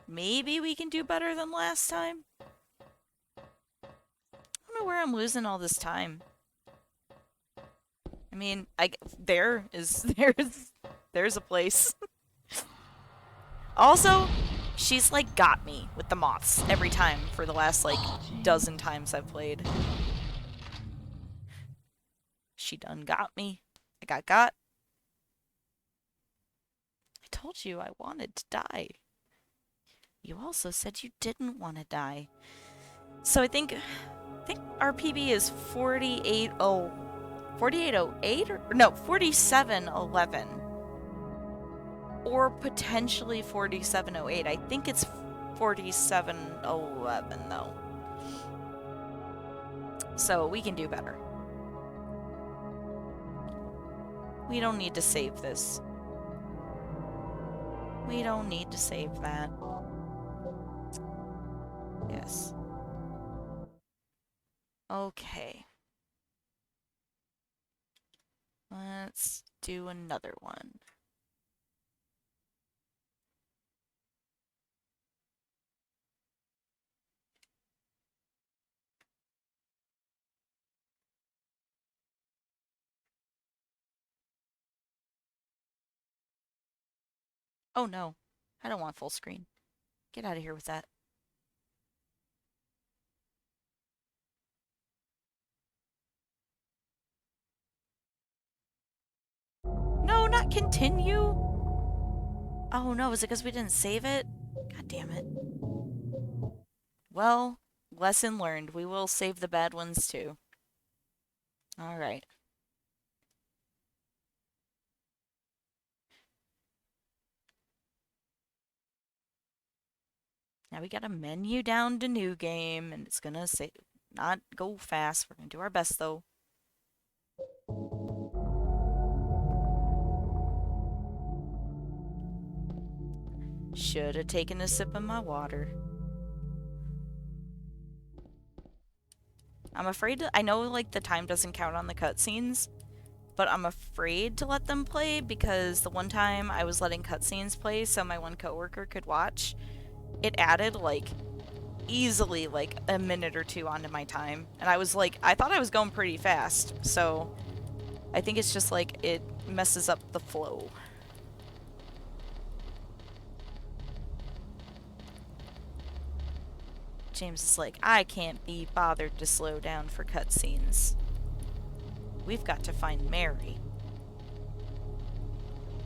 maybe we can do better than last time? I don't know where I'm losing all this time. I mean, there's a place. Also, she's like got me with the moths every time for the last like dozen times I've played. She done got me. I got. I told you I wanted to die. You also said you didn't want to die. So I think our PB is 4808 or no, 4711. Or potentially 4708. I think it's 4711 though. So we can do better. We don't need to save this. We don't need to save that. Yes. Okay. Let's do another one. Oh no, I don't want full screen. Get out of here with that. not continue? Oh no, is it because we didn't save it? God damn it. Well, lesson learned. We will save the bad ones too. Alright. Now we got a menu down to new game, and it's gonna say not go fast. We're gonna do our best though. Should have taken a sip of my water. I'm afraid to, I know like the time doesn't count on the cutscenes, but I'm afraid to let them play because the one time I was letting cutscenes play so my one coworker could watch, it added like easily like a minute or two onto my time. And I was like, I thought I was going pretty fast, so I think it's just like it messes up the flow. James is like, I can't be bothered to slow down for cutscenes. We've got to find Mary.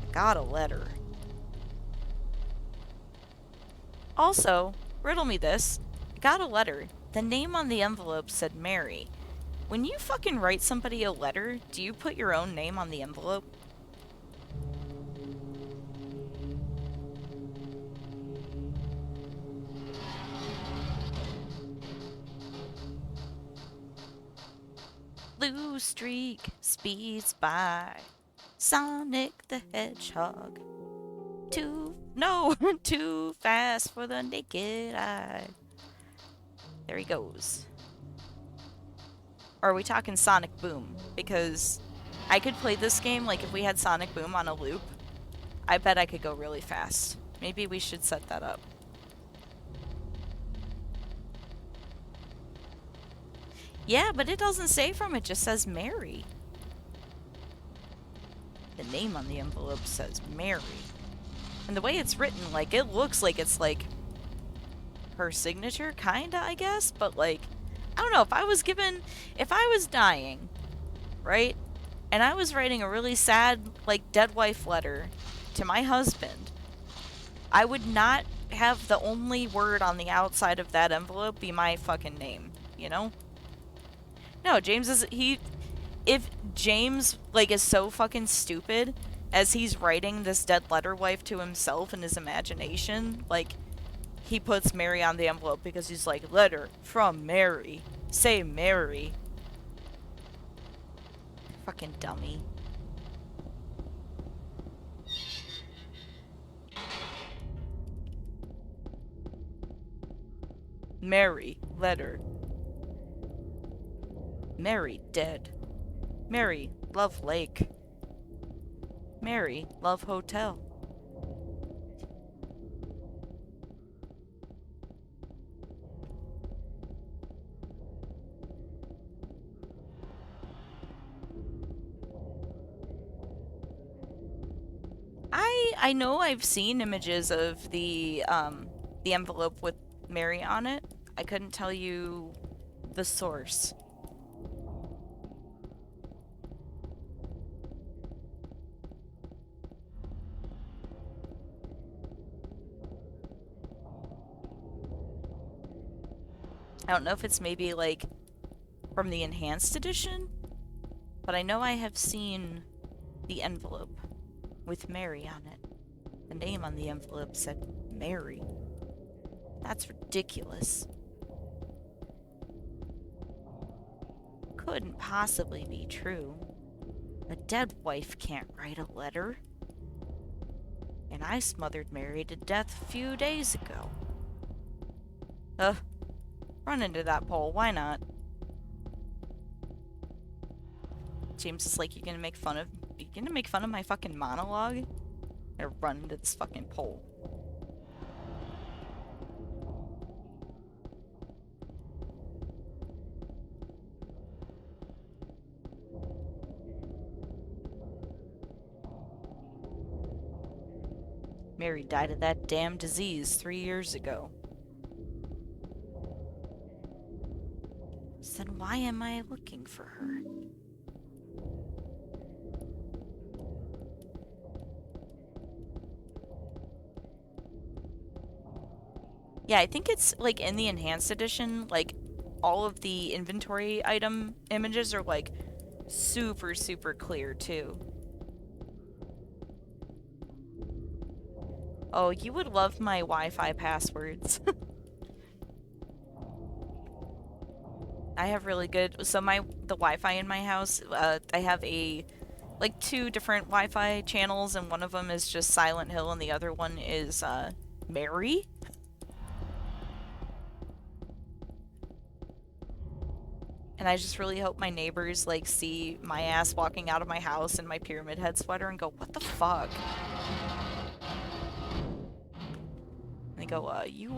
I got a letter. Also, riddle me this. I got a letter. The name on the envelope said Mary. When you fucking write somebody a letter, do you put your own name on the envelope? Blue streak speeds by. Sonic the Hedgehog. Too fast for the naked eye. There he goes. Or are we talking Sonic Boom? Because I could play this game like if we had Sonic Boom on a loop. I bet I could go really fast. Maybe we should set that up. Yeah, but it doesn't say from it, just says Mary. The name on the envelope says Mary. And the way it's written, like, it looks like it's, like, her signature, kinda, I guess? But, like, I don't know, if I was dying, right? And I was writing a really sad, like, dead wife letter to my husband, I would not have the only word on the outside of that envelope be my fucking name, you know? No, if James, like, is so fucking stupid as he's writing this dead letter wife to himself in his imagination, like, he puts Mary on the envelope because he's like, letter from Mary. Say Mary. Fucking dummy. Mary, letter. Mary, dead. Mary, Love Lake. Mary, Love Hotel. I know I've seen images of the envelope with Mary on it. I couldn't tell you the source. I don't know if it's maybe like from the enhanced edition, but I know I have seen the envelope with Mary on it. The name on the envelope said Mary. That's ridiculous. Couldn't possibly be true. A dead wife can't write a letter. And I smothered Mary to death a few days ago. Run into that pole, why not? James is like, you gonna make fun of my fucking monologue? Or run into this fucking pole. Mary died of that damn disease 3 years ago. So then why am I looking for her? Yeah, I think it's like in the enhanced edition, like all of the inventory item images are like super, super clear too. Oh, you would love my Wi-Fi passwords. I have really good, so the Wi-Fi in my house, I have like two different Wi-Fi channels, and one of them is just Silent Hill and the other one is Mary. And I just really hope my neighbors like see my ass walking out of my house in my Pyramid Head sweater and go, "What the fuck?" And they go, you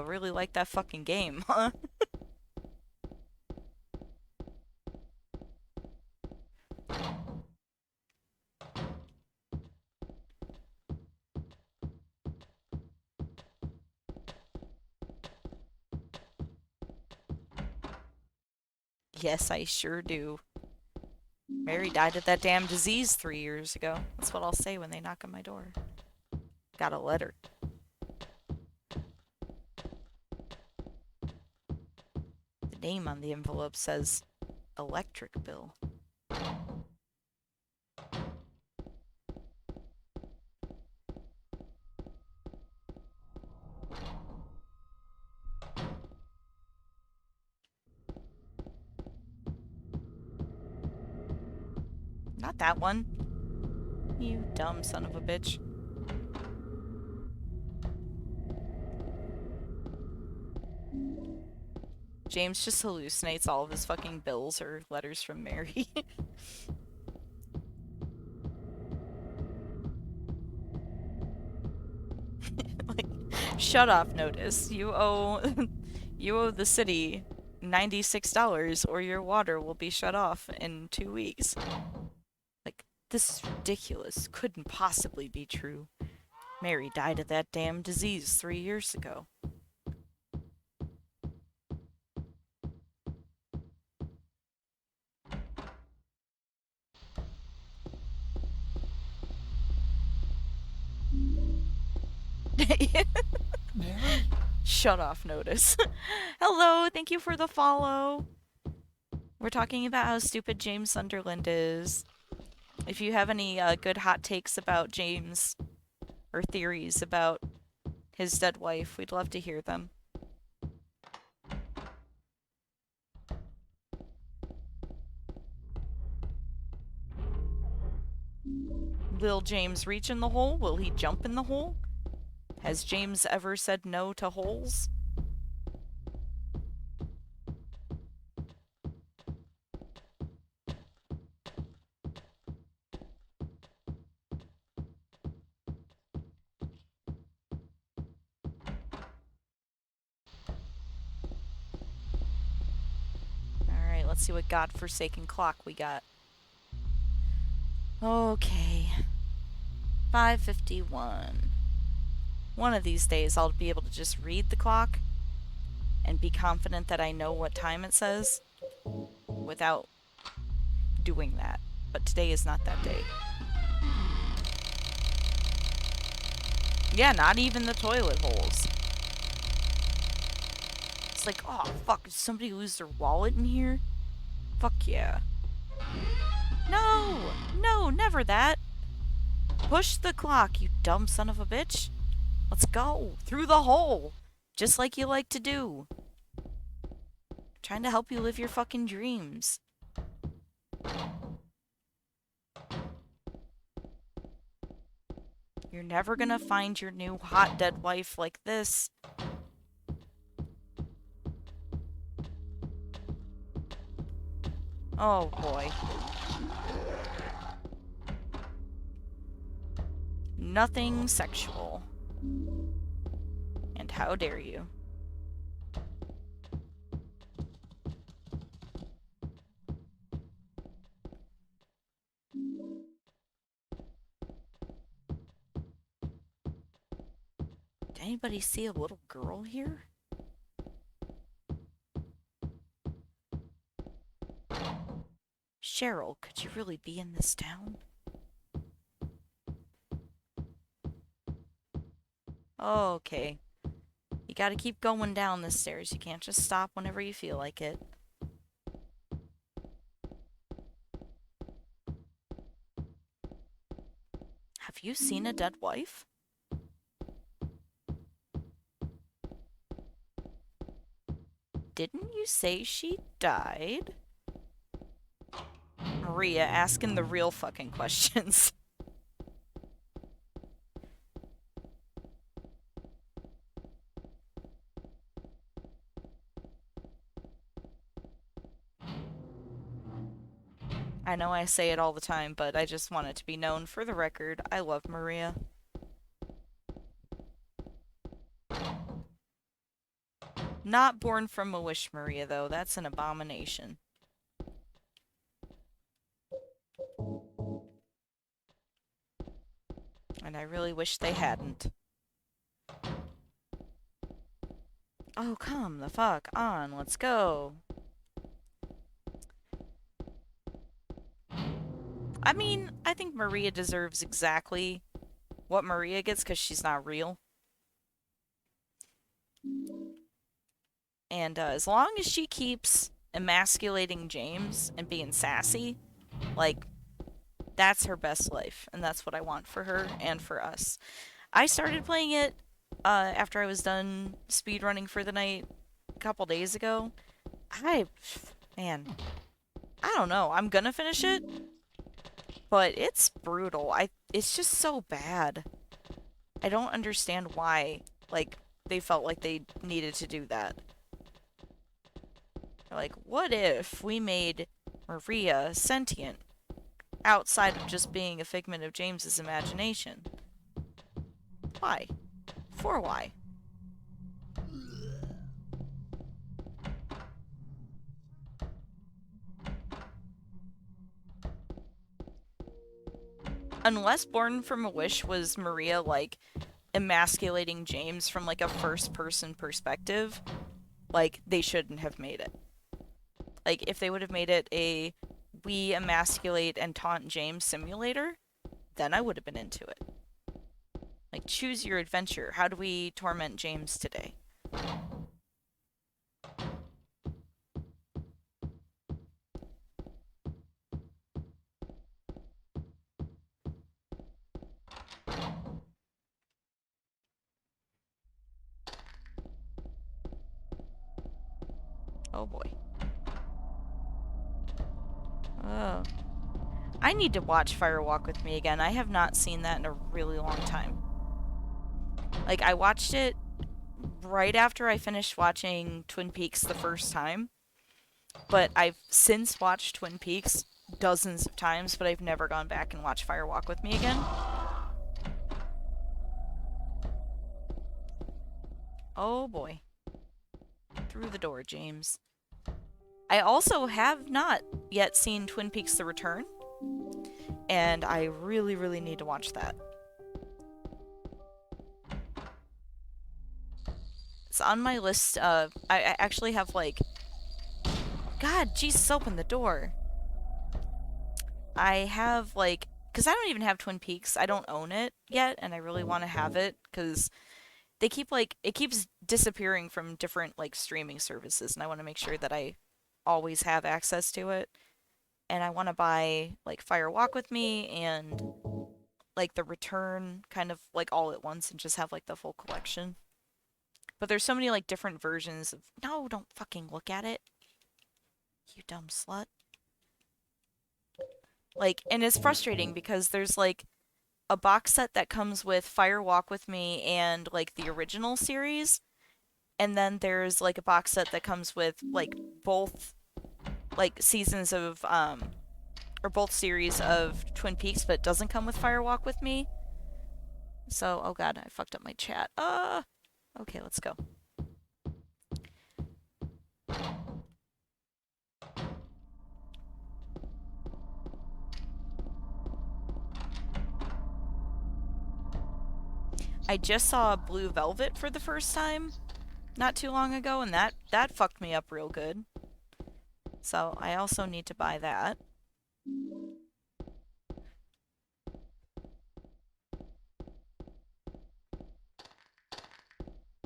really like that fucking game, huh?" Yes, I sure do. Mary died of that damn disease 3 years ago. That's what I'll say when they knock on my door. Got a letter. The name on the envelope says electric bill. Not that one. You dumb son of a bitch. James just hallucinates all of his fucking bills or letters from Mary. Like, shut off notice. You owe you owe the city $96 or your water will be shut off in 2 weeks. Like, this is ridiculous. Couldn't possibly be true. Mary died of that damn disease 3 years ago. Mary? Shut off notice. Hello, thank you for the follow. We're talking about how stupid James Sunderland is. If you have any good hot takes about James or theories about his dead wife, we'd love to hear them. Will James reach in the hole? Will he jump in the hole? Has James ever said no to holes? Alright, let's see what godforsaken clock we got. Okay. 5:51. One of these days I'll be able to just read the clock and be confident that I know what time it says without doing that. But today is not that day. Yeah, not even the toilet holes. It's like, oh fuck, did somebody lose their wallet in here? Fuck yeah. No! No, never that! Push the clock, you dumb son of a bitch. Let's go. Through the hole. Just like you like to do. Trying to help you live your fucking dreams. You're never gonna find your new hot dead wife like this. Oh boy. Nothing sexual. And how dare you? Did anybody see a little girl here? Cheryl, could you really be in this town? Okay. You gotta keep going down the stairs. You can't just stop whenever you feel like it. Have you seen a dead wife? Didn't you say she died? Maria asking the real fucking questions. I know I say it all the time, but I just want it to be known for the record. I love Maria. Not born from a wish, Maria, though. That's an abomination. And I really wish they hadn't. Oh, come the fuck on. Let's go. I mean, I think Maria deserves exactly what Maria gets because she's not real. And as long as she keeps emasculating James and being sassy, like, that's her best life. And that's what I want for her and for us. I started playing it after I was done speedrunning for the night a couple days ago. Man, I don't know. I'm gonna finish it, but it's brutal. It's just so bad. I don't understand why, like, they felt like they needed to do that. Like, what if we made Maria sentient outside of just being a figment of James's imagination? Why? For why? Unless Born from a Wish was Maria, like, emasculating James from, like, a first-person perspective, like, they shouldn't have made it. Like, if they would have made it a we emasculate and taunt James simulator, then I would have been into it. Like, choose your adventure. How do we torment James today? Oh boy. Oh. I need to watch Fire Walk with Me again. I have not seen that in a really long time. Like, I watched it right after I finished watching Twin Peaks the first time. But I've since watched Twin Peaks dozens of times, but I've never gone back and watched Fire Walk with Me again. Oh boy. Through the door, James. I also have not yet seen Twin Peaks The Return, and I really, really need to watch that. It's on my list. I actually have, like... God, Jesus, open the door. I have, like... Because I don't even have Twin Peaks. I don't own it yet, and I really want to have it, because they keep, like... It keeps disappearing from different, like, streaming services, and I want to make sure that I always have access to it. And I want to buy, like, Fire Walk with Me and, like, The Return kind of, like, all at once and just have, like, the full collection. But there's so many, like, different versions of... No, don't fucking look at it. You dumb slut. Like, and it's frustrating because there's, like, a box set that comes with Fire Walk with Me and, like, the original series. And then there's, like, a box set that comes with, like, both, like, seasons of, or both series of Twin Peaks, but it doesn't come with Fire Walk with Me. So, oh god, I fucked up my chat. Okay, let's go. I just saw Blue Velvet for the first time not too long ago, and that fucked me up real good. So I also need to buy that.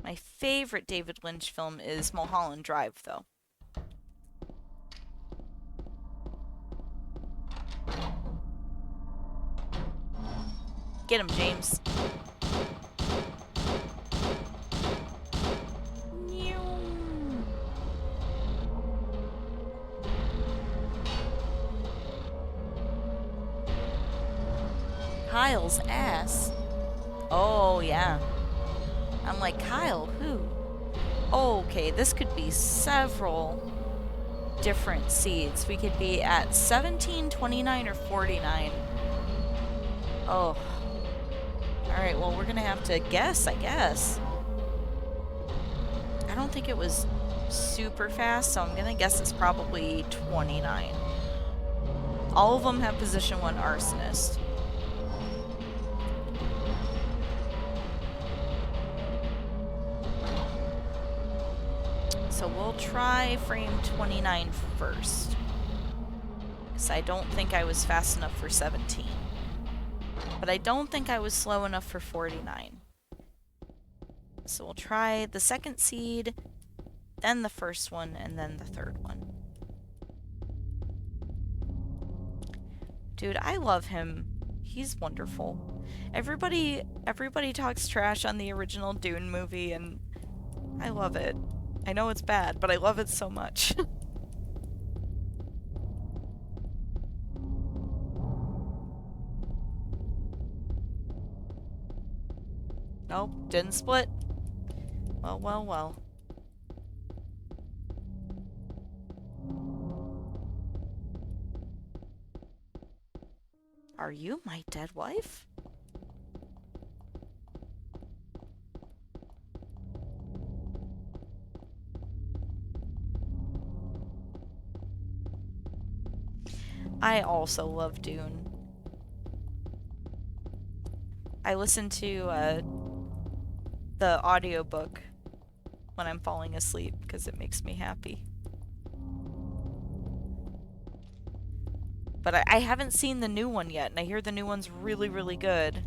My favorite David Lynch film is Mulholland Drive, though. Get him, James. Kyle's ass. Oh, yeah. I'm like, Kyle, who? Okay, this could be several different seeds. We could be at 17, 29, or 49. Oh. Alright, well, we're gonna have to guess, I guess. I don't think it was super fast, so I'm gonna guess it's probably 29. All of them have position 1 arsonist. So we'll try frame 29 first. Because I don't think I was fast enough for 17. But I don't think I was slow enough for 49. So we'll try the second seed, then the first one, and then the third one. Dude, I love him. He's wonderful. Everybody talks trash on the original Dune movie, and I love it. I know it's bad, but I love it so much. Nope, didn't split. Well, well, well. Are you my dead wife? I also love Dune. I listen to the audiobook when I'm falling asleep because it makes me happy. But I haven't seen the new one yet, and I hear the new one's really, really good.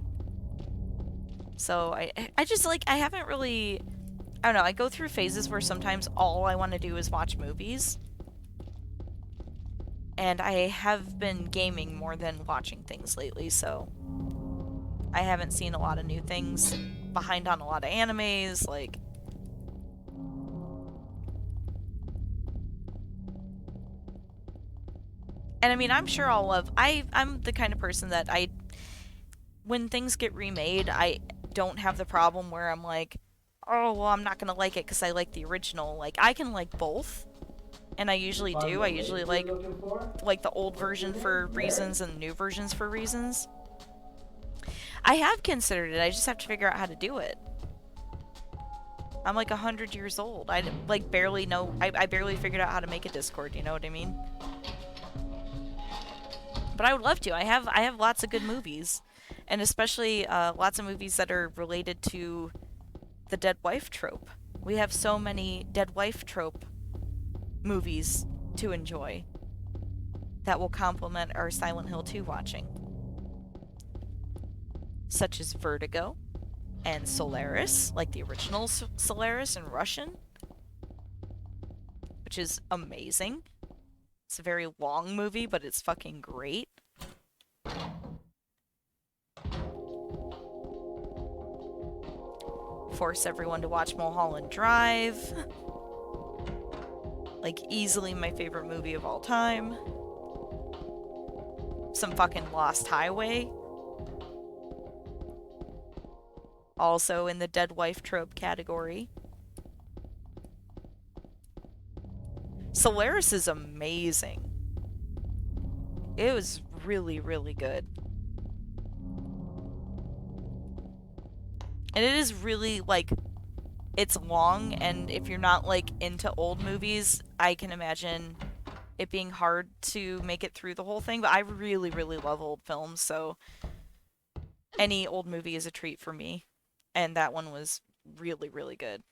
So I just, like, I haven't really... I don't know, I go through phases where sometimes all I want to do is watch movies. And I have been gaming more than watching things lately, so... I haven't seen a lot of new things. Behind on a lot of animes, like... And I mean, I'm sure I'll love... I'm the kind of person that when things get remade, I don't have the problem where I'm like, oh, well, I'm not gonna like it because I like the original. Like, I can like both. And I usually do. I usually like the old version for reasons and the new versions for reasons. I have considered it. I just have to figure out how to do it. I'm like 100 years old. I like barely know. I barely figured out how to make a Discord. You know what I mean? But I would love to. I have lots of good movies, and especially lots of movies that are related to the dead wife trope. We have so many dead wife trope movies to enjoy that will complement our Silent Hill 2 watching, such as Vertigo and Solaris, like the original Solaris in Russian, which is amazing. It's a very long movie, but it's fucking great. Force everyone to watch Mulholland Drive. Like, easily my favorite movie of all time. Some fucking Lost Highway. Also in the dead wife trope category. Solaris is amazing. It was really, really good. And it is really, like, it's long, and if you're not, like, into old movies, I can imagine it being hard to make it through the whole thing, but I really, really love old films, so any old movie is a treat for me. And that one was really, really good.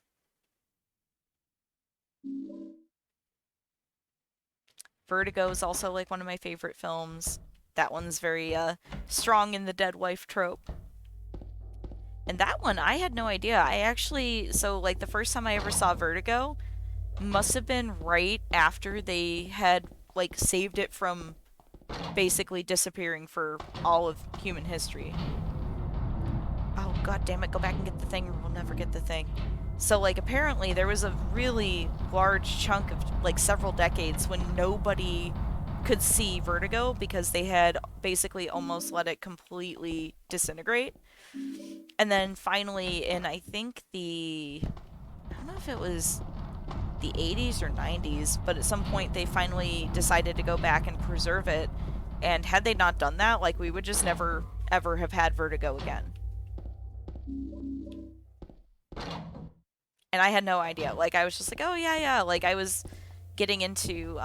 Vertigo is also, like, one of my favorite films. That one's very, strong in the dead wife trope. And that one, I had no idea. I actually, so like the first time I ever saw Vertigo must have been right after they had like saved it from basically disappearing for all of human history. Oh, god damn it, go back and get the thing or we'll never get the thing. So, like, apparently there was a really large chunk of, like, several decades when nobody could see Vertigo because they had basically almost let it completely disintegrate. And then finally, in I think I don't know if it was the 80s or 90s, but at some point they finally decided to go back and preserve it. And had they not done that, like, we would just never, ever have had Vertigo again. And I had no idea. Like, I was just like, oh, yeah. Like, I was getting into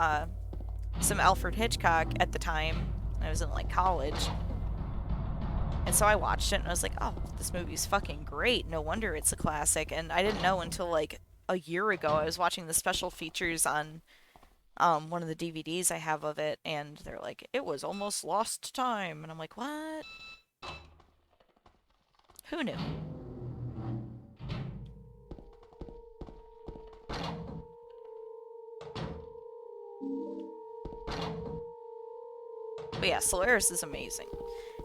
some Alfred Hitchcock at the time. I was in, like, college. And so I watched it, and I was like, oh, this movie's fucking great. No wonder it's a classic. And I didn't know until, like, a year ago. I was watching the special features on one of the DVDs I have of it, and they're like, it was almost lost to time. And I'm like, what? Who knew? But yeah, Solaris is amazing.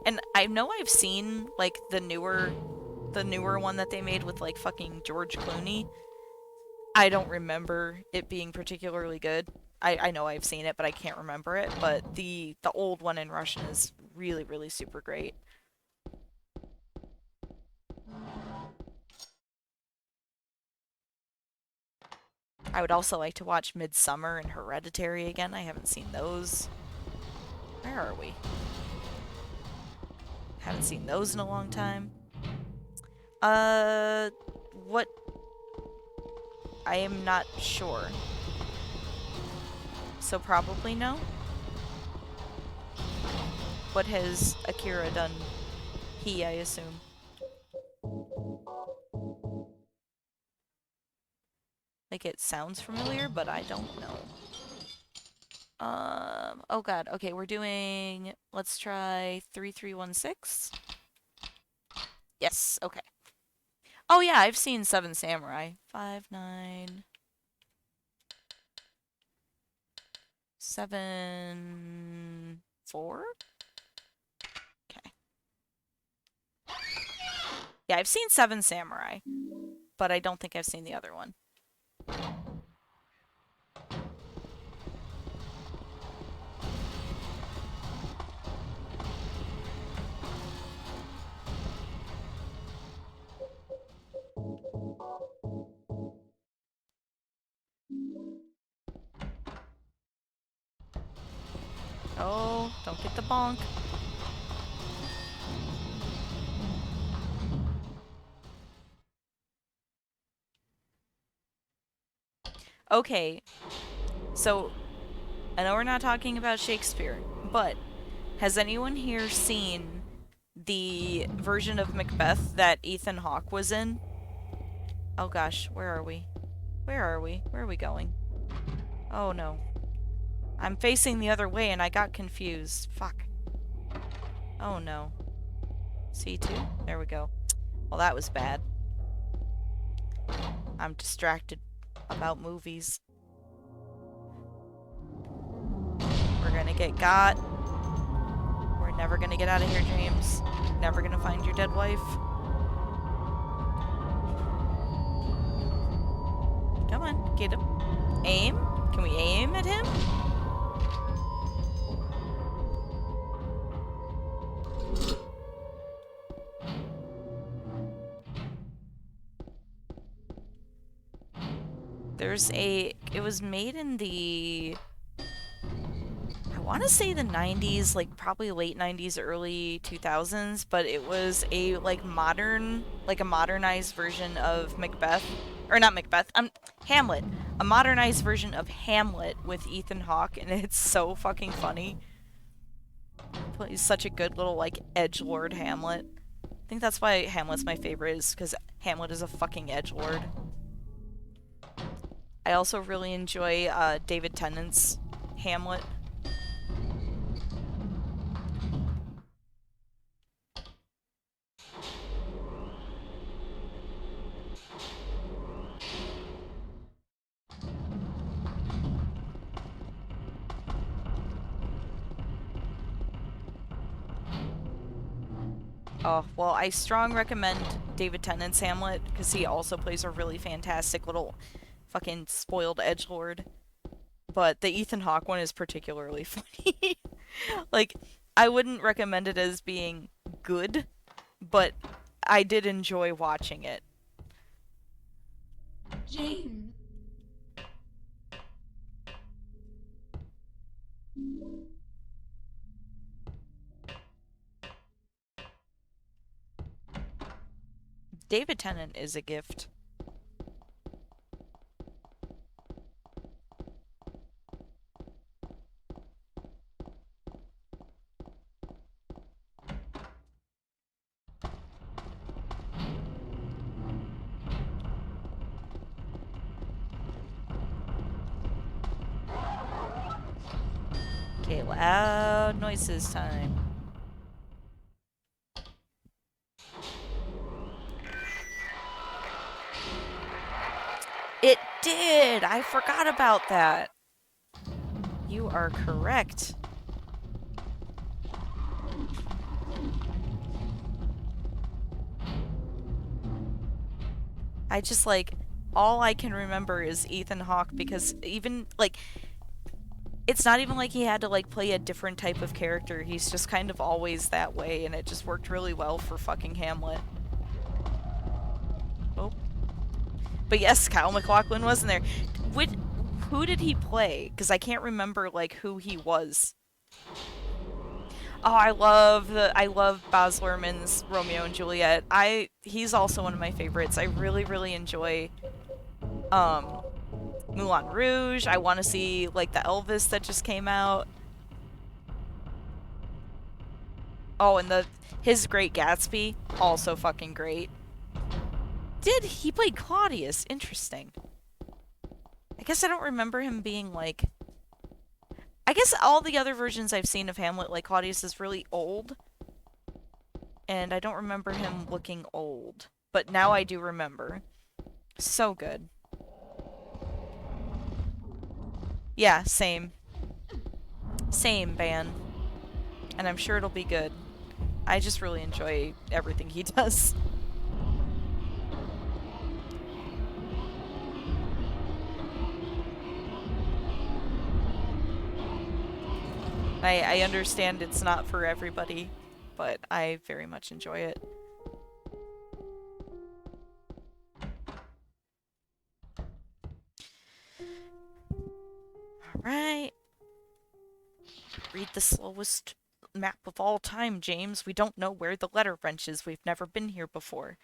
And I know I've seen, like, the newer one that they made with, like, fucking George Clooney. I don't remember it being particularly good. I know I've seen it, but I can't remember it. But the old one in Russian is really, really super great. I would also like to watch Midsummer and Hereditary again. I haven't seen those. Where are we? Haven't seen those in a long time. What? I am not sure. So probably no. What has Akira done? He, I assume. Like, it sounds familiar, but I don't know. Oh god, okay, we're doing, let's try 3316. Yes, okay. Oh yeah, I've seen Seven Samurai. 5, 9... 7, 4? Okay. Yeah, I've seen Seven Samurai, but I don't think I've seen the other one. Oh, don't get the bonk. Okay, so I know we're not talking about Shakespeare, but has anyone here seen the version of Macbeth that Ethan Hawke was in? Oh gosh, where are we? Where are we? Where are we going? Oh no. I'm facing the other way and I got confused. Fuck. Oh no. C2? There we go. Well, that was bad. I'm distracted about movies. We're gonna get got. We're never gonna get out of here, James. Never gonna find your dead wife. Come on, get him. Aim? Can we aim at him? It was made in the, I want to say the 90s, like probably late 90s, early 2000s, but it was a like a modernized version of Macbeth, or not Macbeth, Hamlet, a modernized version of Hamlet with Ethan Hawke, and it's so fucking funny. He's such a good little like edgelord Hamlet. I think that's why Hamlet's my favorite, is because Hamlet is a fucking edgelord. I also really enjoy David Tennant's Hamlet. Oh, well, I strong recommend David Tennant's Hamlet, because he also plays a really fantastic little fucking spoiled edgelord. But the Ethan Hawke one is particularly funny. Like, I wouldn't recommend it as being good, but I did enjoy watching it. James. David Tennant is a gift. Okay, loud noises time. It did! I forgot about that. You are correct. I just, like, all I can remember is Ethan Hawke, because even, like, it's not even like he had to, like, play a different type of character. He's just kind of always that way, and it just worked really well for fucking Hamlet. Oh. But yes, Kyle MacLachlan was in there. Who did he play? Because I can't remember, like, who he was. Oh, I love Baz Luhrmann's Romeo and Juliet. He's also one of my favorites. I really enjoy Moulin Rouge. I want to see, like, the Elvis that just came out. Oh, and his Great Gatsby, also fucking great. He played Claudius? Interesting. I guess I don't remember him being, like... I guess all the other versions I've seen of Hamlet, like, Claudius is really old. And I don't remember him looking old. But now I do remember. So good. Yeah, same. Same, Ban. And I'm sure it'll be good. I just really enjoy everything he does. I understand it's not for everybody, but I very much enjoy it. Alright. Read the slowest map of all time, James. We don't know where the letter wrench is. We've never been here before.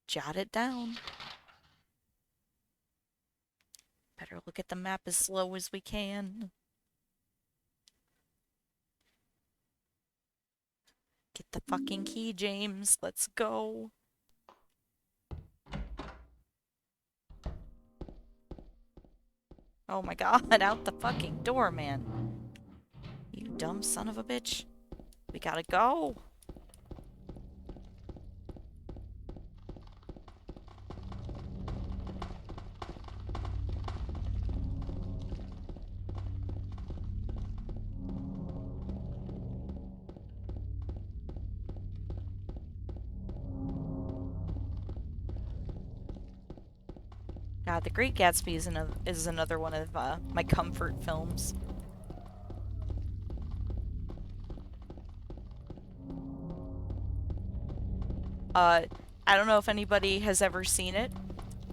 Jot it down. Better look at the map as slow as we can. Get the fucking key, James. Let's go. Oh my god, out the fucking door, man. You dumb son of a bitch. We gotta go. God, The Great Gatsby is another one of my comfort films. I don't know if anybody has ever seen it,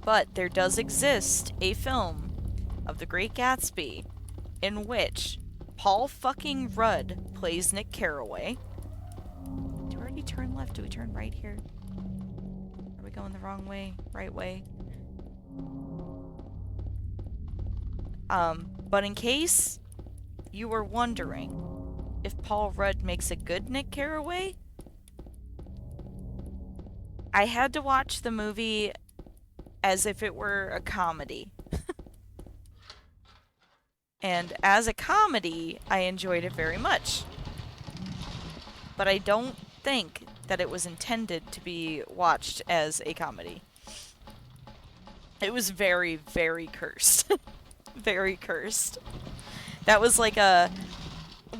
but there does exist a film of The Great Gatsby in which Paul fucking Rudd plays Nick Carraway. Do we already turn left? Do we turn right here? Are we going the wrong way? Right way? But in case you were wondering if Paul Rudd makes a good Nick Carraway, I had to watch the movie as if it were a comedy. And as a comedy, I enjoyed it very much. But I don't think that it was intended to be watched as a comedy. It was very, very cursed. Very cursed. That was like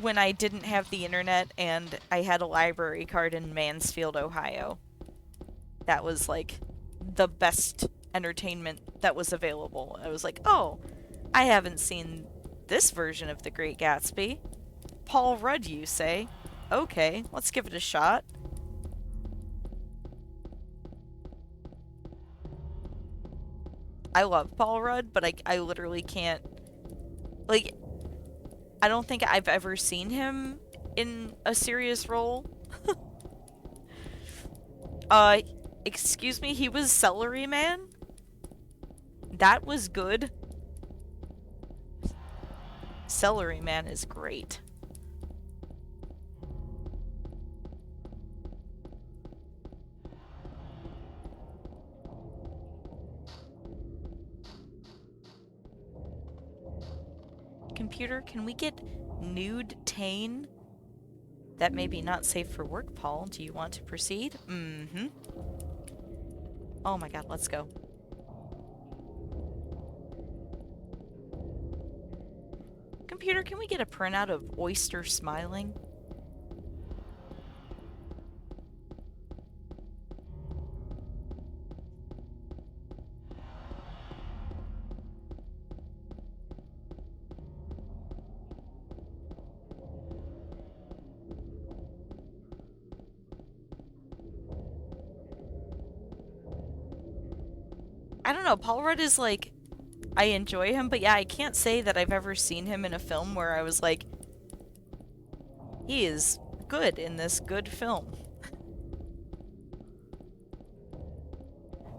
when I didn't have the internet and I had a library card in Mansfield, Ohio. That was like the best entertainment that was available. I was like, oh, I haven't seen this version of The Great Gatsby. Paul Rudd, you say? Okay, let's give it a shot. I love Paul Rudd, but I literally can't... Like, I don't think I've ever seen him in a serious role. Excuse me, he was Celery Man? That was good. Celery Man is great. Computer, can we get nude Tane? That may be not safe for work, Paul. Do you want to proceed? Mm-hmm. Oh my god, let's go. Computer, can we get a printout of Oyster smiling? I don't know, Paul Rudd is like, I enjoy him, but yeah, I can't say that I've ever seen him in a film where I was like, he is good in this good film.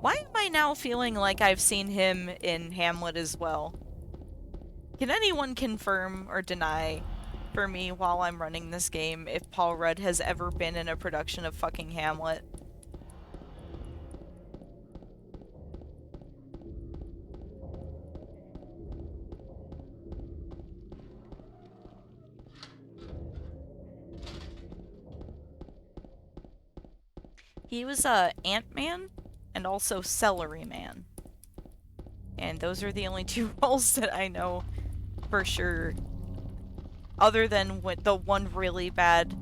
Why am I now feeling like I've seen him in Hamlet as well? Can anyone confirm or deny for me while I'm running this game if Paul Rudd has ever been in a production of fucking Hamlet? He was Ant-Man and also Celery Man. And those are the only two roles that I know for sure. Other than the one really bad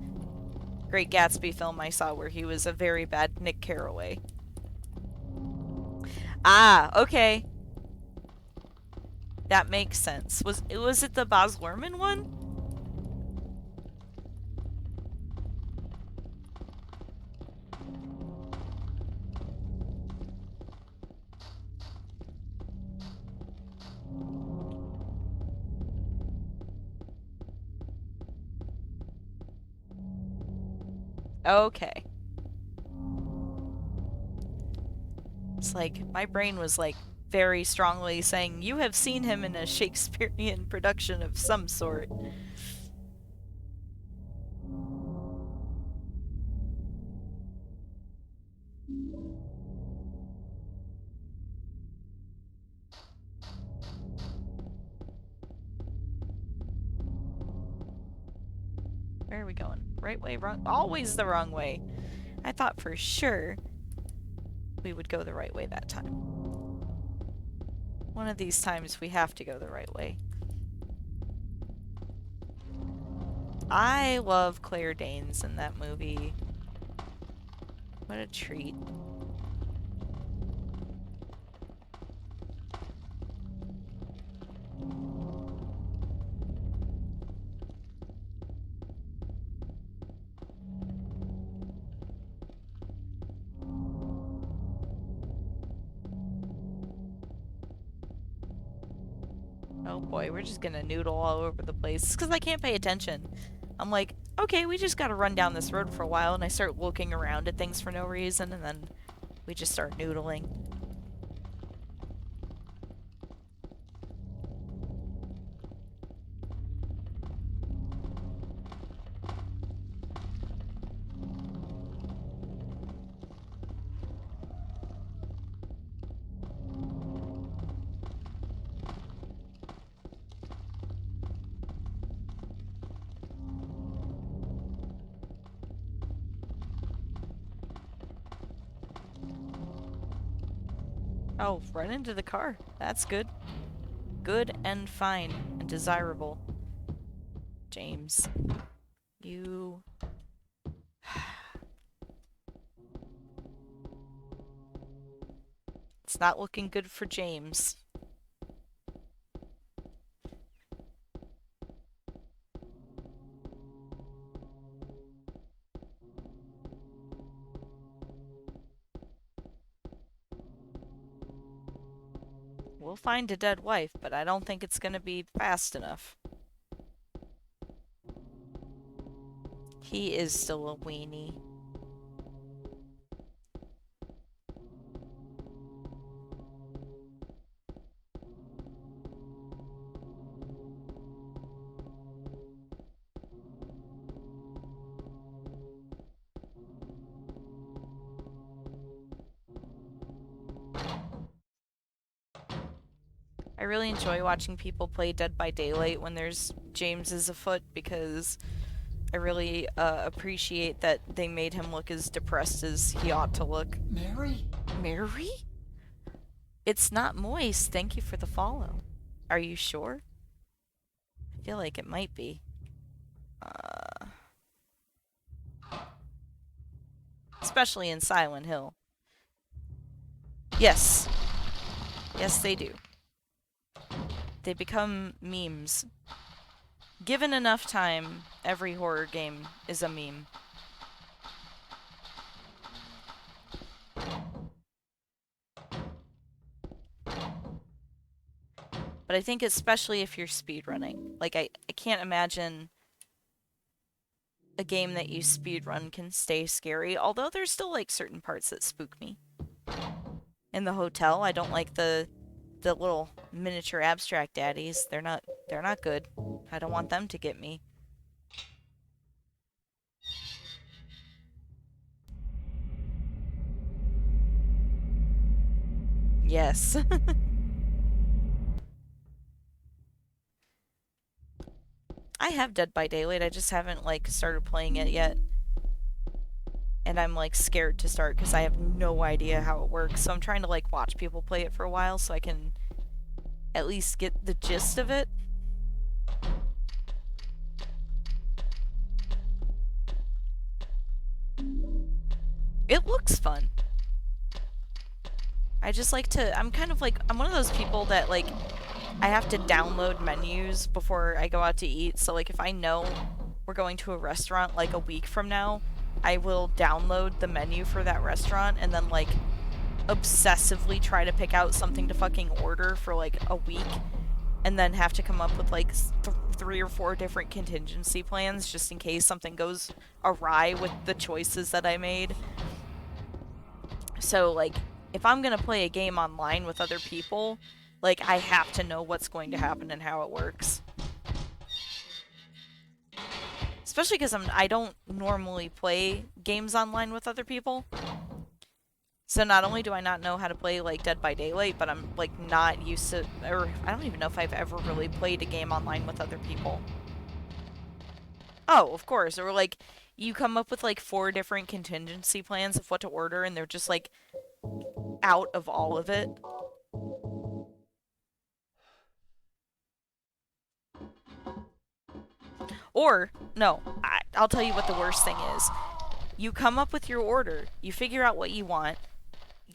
Great Gatsby film I saw where he was a very bad Nick Carraway. Ah, okay. That makes sense. Was it the Baz Luhrmann one? Okay. It's like, my brain was like very strongly saying, you have seen him in a Shakespearean production of some sort. Where are we going? Right way, wrong? Always the wrong way. I thought for sure we would go the right way that time. One of these times we have to go the right way. I love Claire Danes in that movie. What a treat. Oh boy, we're just gonna noodle all over the place. Because I can't pay attention. I'm like, okay, we just gotta run down this road for a while, and I start looking around at things for no reason, and then we just start noodling. Oh, run into the car. That's good. Good and fine and desirable. James. You... It's not looking good for James. We'll find a dead wife, but I don't think it's gonna be fast enough. He is still a weenie. I really enjoy watching people play Dead by Daylight when there's James afoot because I really appreciate that they made him look as depressed as he ought to look. Mary? Mary? It's not moist. Thank you for the follow. Are you sure? I feel like it might be. Especially in Silent Hill. Yes. Yes, they do. They become memes. Given enough time, every horror game is a meme. But I think especially if you're speedrunning. Like, I can't imagine a game that you speedrun can stay scary, although there's still, like, certain parts that spook me. In the hotel, I don't like the little miniature abstract daddies. They're not good. I don't want them to get me. Yes. I have Dead by Daylight, I just haven't, like, started playing it yet. And I'm, like, scared to start because I have no idea how it works. So I'm trying to, like, watch people play it for a while so I can at least get the gist of it. It looks fun. I just like to... I'm kind of like... I'm one of those people that, like... I have to download menus before I go out to eat. So, like, if I know we're going to a restaurant, like, a week from now, I will download the menu for that restaurant and then, like, obsessively try to pick out something to fucking order for, like, a week. And then have to come up with, like, 3 or 4 different contingency plans just in case something goes awry with the choices that I made. So, like, if I'm gonna play a game online with other people, like, I have to know what's going to happen and how it works. Especially because I don't normally play games online with other people. So not only do I not know how to play, like, Dead by Daylight, but I'm, like, not used to... Or, I don't even know if I've ever really played a game online with other people. Oh, of course. Or, like, you come up with, like, 4 different contingency plans of what to order, and they're just, like, out of all of it. Or, no, I'll tell you what the worst thing is. You come up with your order, you figure out what you want,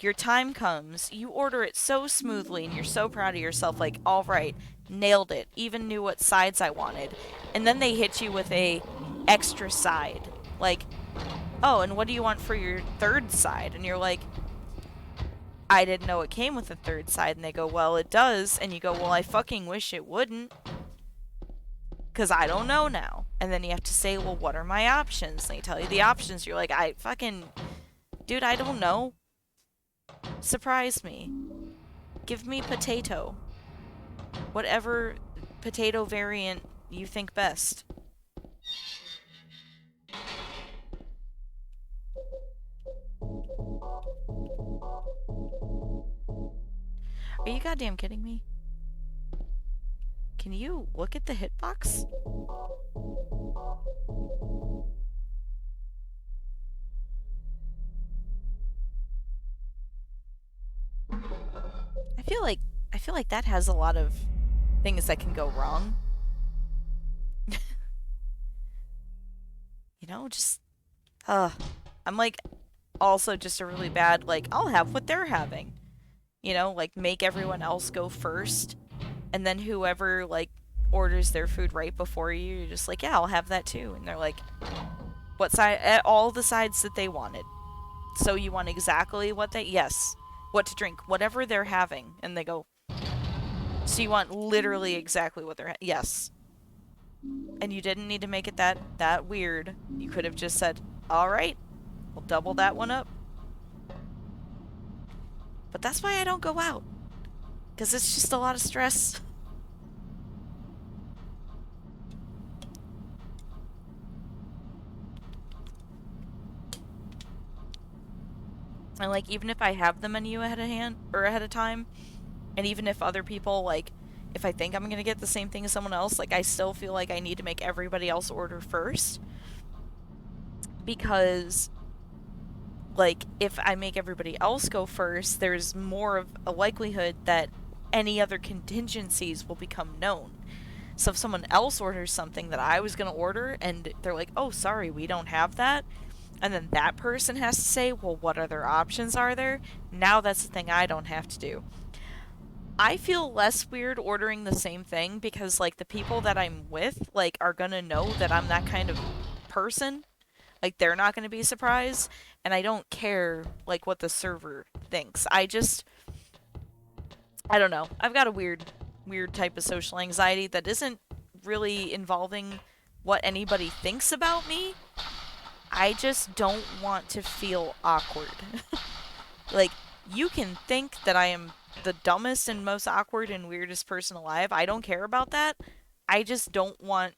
your time comes, you order it so smoothly, and you're so proud of yourself, like, alright, nailed it, even knew what sides I wanted. And then they hit you with a extra side. Like, oh, and what do you want for your third side? And you're like, I didn't know it came with a third side. And they go, well, it does. And you go, well, I fucking wish it wouldn't. Because I don't know now. And then you have to say, well, what are my options? And they tell you the options. You're like, dude, I don't know. Surprise me. Give me potato. Whatever potato variant you think best. Are you goddamn kidding me? Can you look at the hitbox? I feel like that has a lot of things that can go wrong. You know, just, I'm like, also just a really bad, like, I'll have what they're having. You know, like, make everyone else go first, and then whoever, like, orders their food right before you, you're just like, yeah, I'll have that too. And they're like, what side? All the sides that they wanted. So you want exactly what they, yes, what to drink, whatever they're having. And they go, so you want literally exactly what they're, yes. And you didn't need to make it that weird. You could have just said, all right, we'll double that one up. But that's why I don't go out. Because it's just a lot of stress. And like, even if I have the menu ahead of time, and even if other people, like, if I think I'm gonna get the same thing as someone else, like, I still feel like I need to make everybody else order first. Because, like, if I make everybody else go first, there's more of a likelihood that any other contingencies will become known. So if someone else orders something that I was gonna order, and they're like, oh, sorry, we don't have that, and then that person has to say, well, what other options are there? Now that's the thing I don't have to do. I feel less weird ordering the same thing because, like, the people that I'm with, like, are gonna know that I'm that kind of person. Like, they're not gonna be surprised, and I don't care, like, what the server thinks. I don't know. I've got a weird type of social anxiety that isn't really involving what anybody thinks about me. I just don't want to feel awkward. Like, you can think that I am the dumbest and most awkward and weirdest person alive. I don't care about that. I just don't want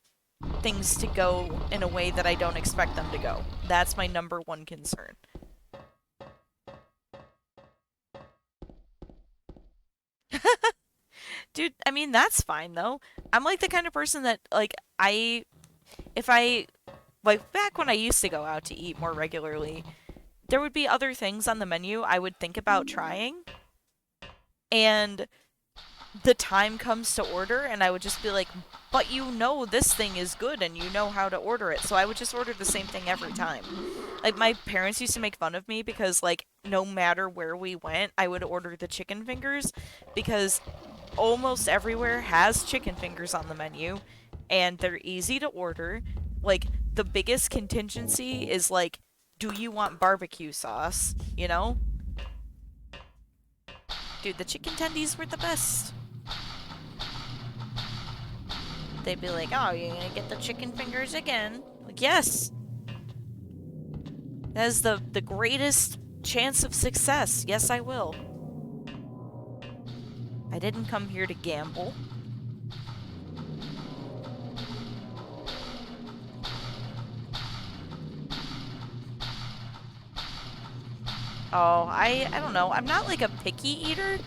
things to go in a way that I don't expect them to go. That's my number one concern. Dude, I mean, that's fine, though. I'm, like, the kind of person that, like, like, back when I used to go out to eat more regularly, there would be other things on the menu I would think about trying, and the time comes to order, and I would just be like, but you know this thing is good, and you know how to order it, so I would just order the same thing every time. Like, my parents used to make fun of me because, like, no matter where we went, I would order the chicken fingers, because almost everywhere has chicken fingers on the menu, and they're easy to order. Like, the biggest contingency is, like, do you want barbecue sauce? You know? Dude, the chicken tendies were the best. They'd be like, oh, you're gonna get the chicken fingers again? Like, yes! That is the greatest chance of success. Yes, I will. I didn't come here to gamble. Oh, I don't know. I'm not, like, a picky eater.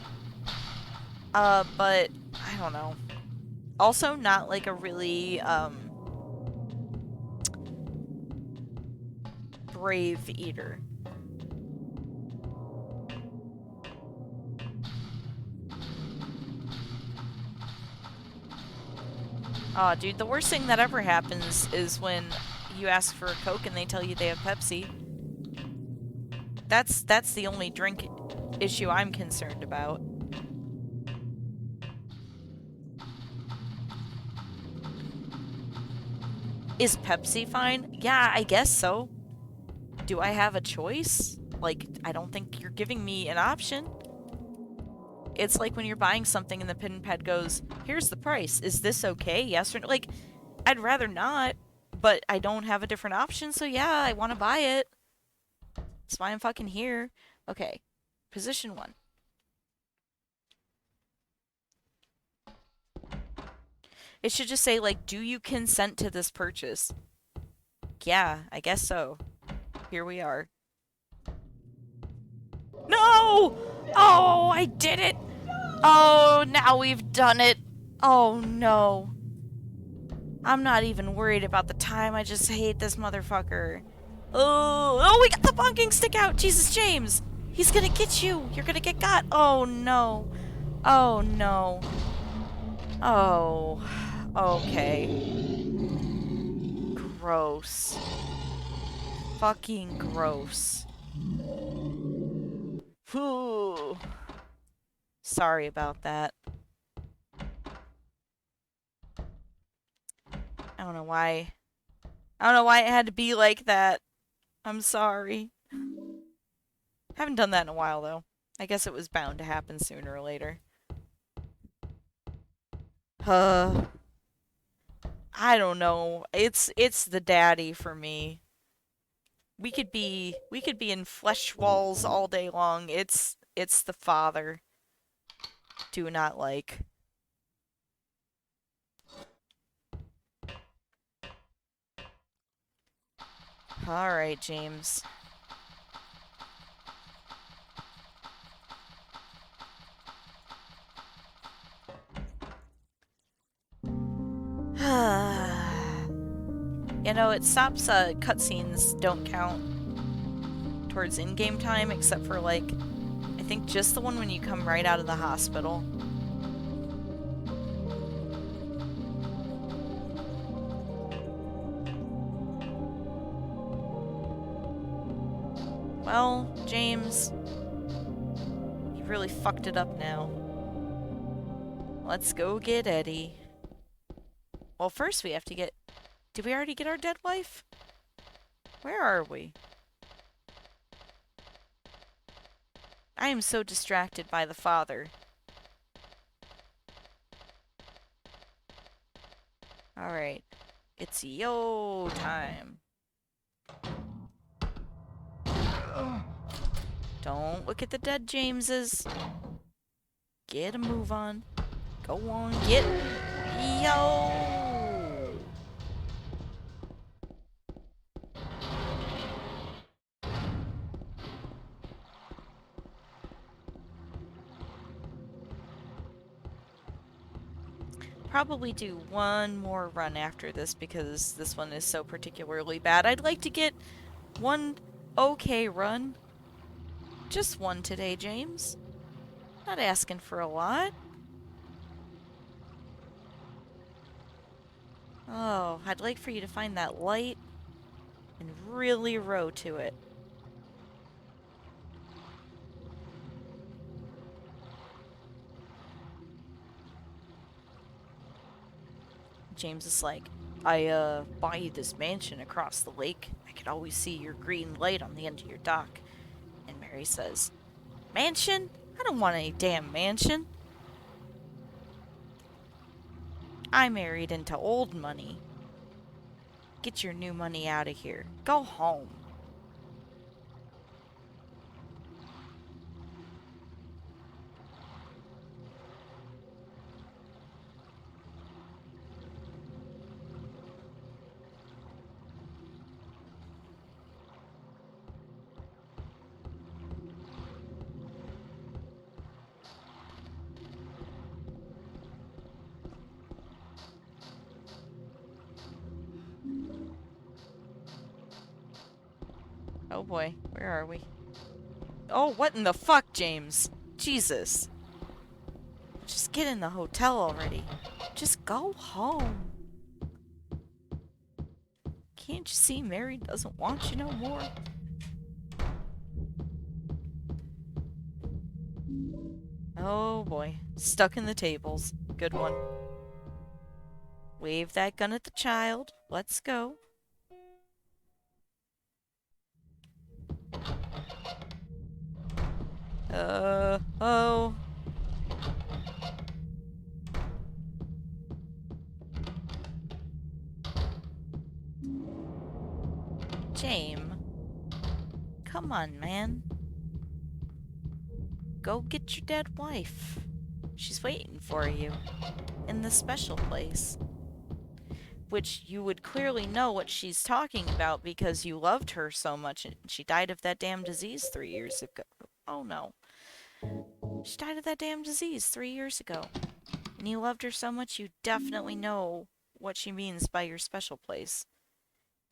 But I don't know. Also not, like, a really, brave eater. Aw, dude, the worst thing that ever happens is when you ask for a Coke and they tell you they have Pepsi. That's the only drink issue I'm concerned about. Is Pepsi fine? Yeah, I guess so. Do I have a choice? Like, I don't think you're giving me an option. It's like when you're buying something and the pin pad goes, here's the price. Is this okay? Yes or no? Like, I'd rather not, but I don't have a different option, so yeah, I want to buy it. That's why I'm fucking here. Okay. Position 1. It should just say, like, do you consent to this purchase? Yeah, I guess so. Here we are. No! Oh, I did it! Oh, now we've done it. Oh, no. I'm not even worried about the time. I just hate this motherfucker. Oh, we got the bonking stick out! Jesus, James! He's gonna get you! You're gonna get got! Oh, no. Oh, no. Oh. Okay. Gross. fucking gross. Whew. Sorry about that. I don't know why. I don't know why it had to be like that. I'm sorry. Haven't done that in a while, though. I guess it was bound to happen sooner or later. I don't know. It's the daddy for me. We could be in flesh walls all day long. It's the father. Do not like. All right, James. You know, it stops cutscenes don't count towards in-game time, except for, like, I think just the one when you come right out of the hospital. Well, James, you really fucked it up now. Let's go get Eddie. Well, first we have to get... Did we already get our dead wife? Where are we? I am so distracted by the father. Alright. It's yo time. Don't look at the dead Jameses. Get a move on. Go on, get... Yo! Probably do one more run after this because this one is so particularly bad. I'd like to get one okay run. Just one today, James. Not asking for a lot. Oh, I'd like for you to find that light and really row to it. James is like, I bought you this mansion across the lake. I could always see your green light on the end of your dock. And Mary says, mansion? I don't want any damn mansion. I married into old money. Get your new money out of here. Go home. Oh boy, where are we? Oh, what in the fuck, James? Jesus. Just get in the hotel already. Just go home. Can't you see Mary doesn't want you no more? Oh boy. Stuck in the tables. Good one. Wave that gun at the child. Let's go. Oh. James. Come on, man. Go get your dead wife. She's waiting for you. In the special place. Which you would clearly know what she's talking about because you loved her so much and she died of that damn disease 3 years ago. Oh no. She died of that damn disease 3 years ago. And you loved her so much you definitely know what she means by your special place.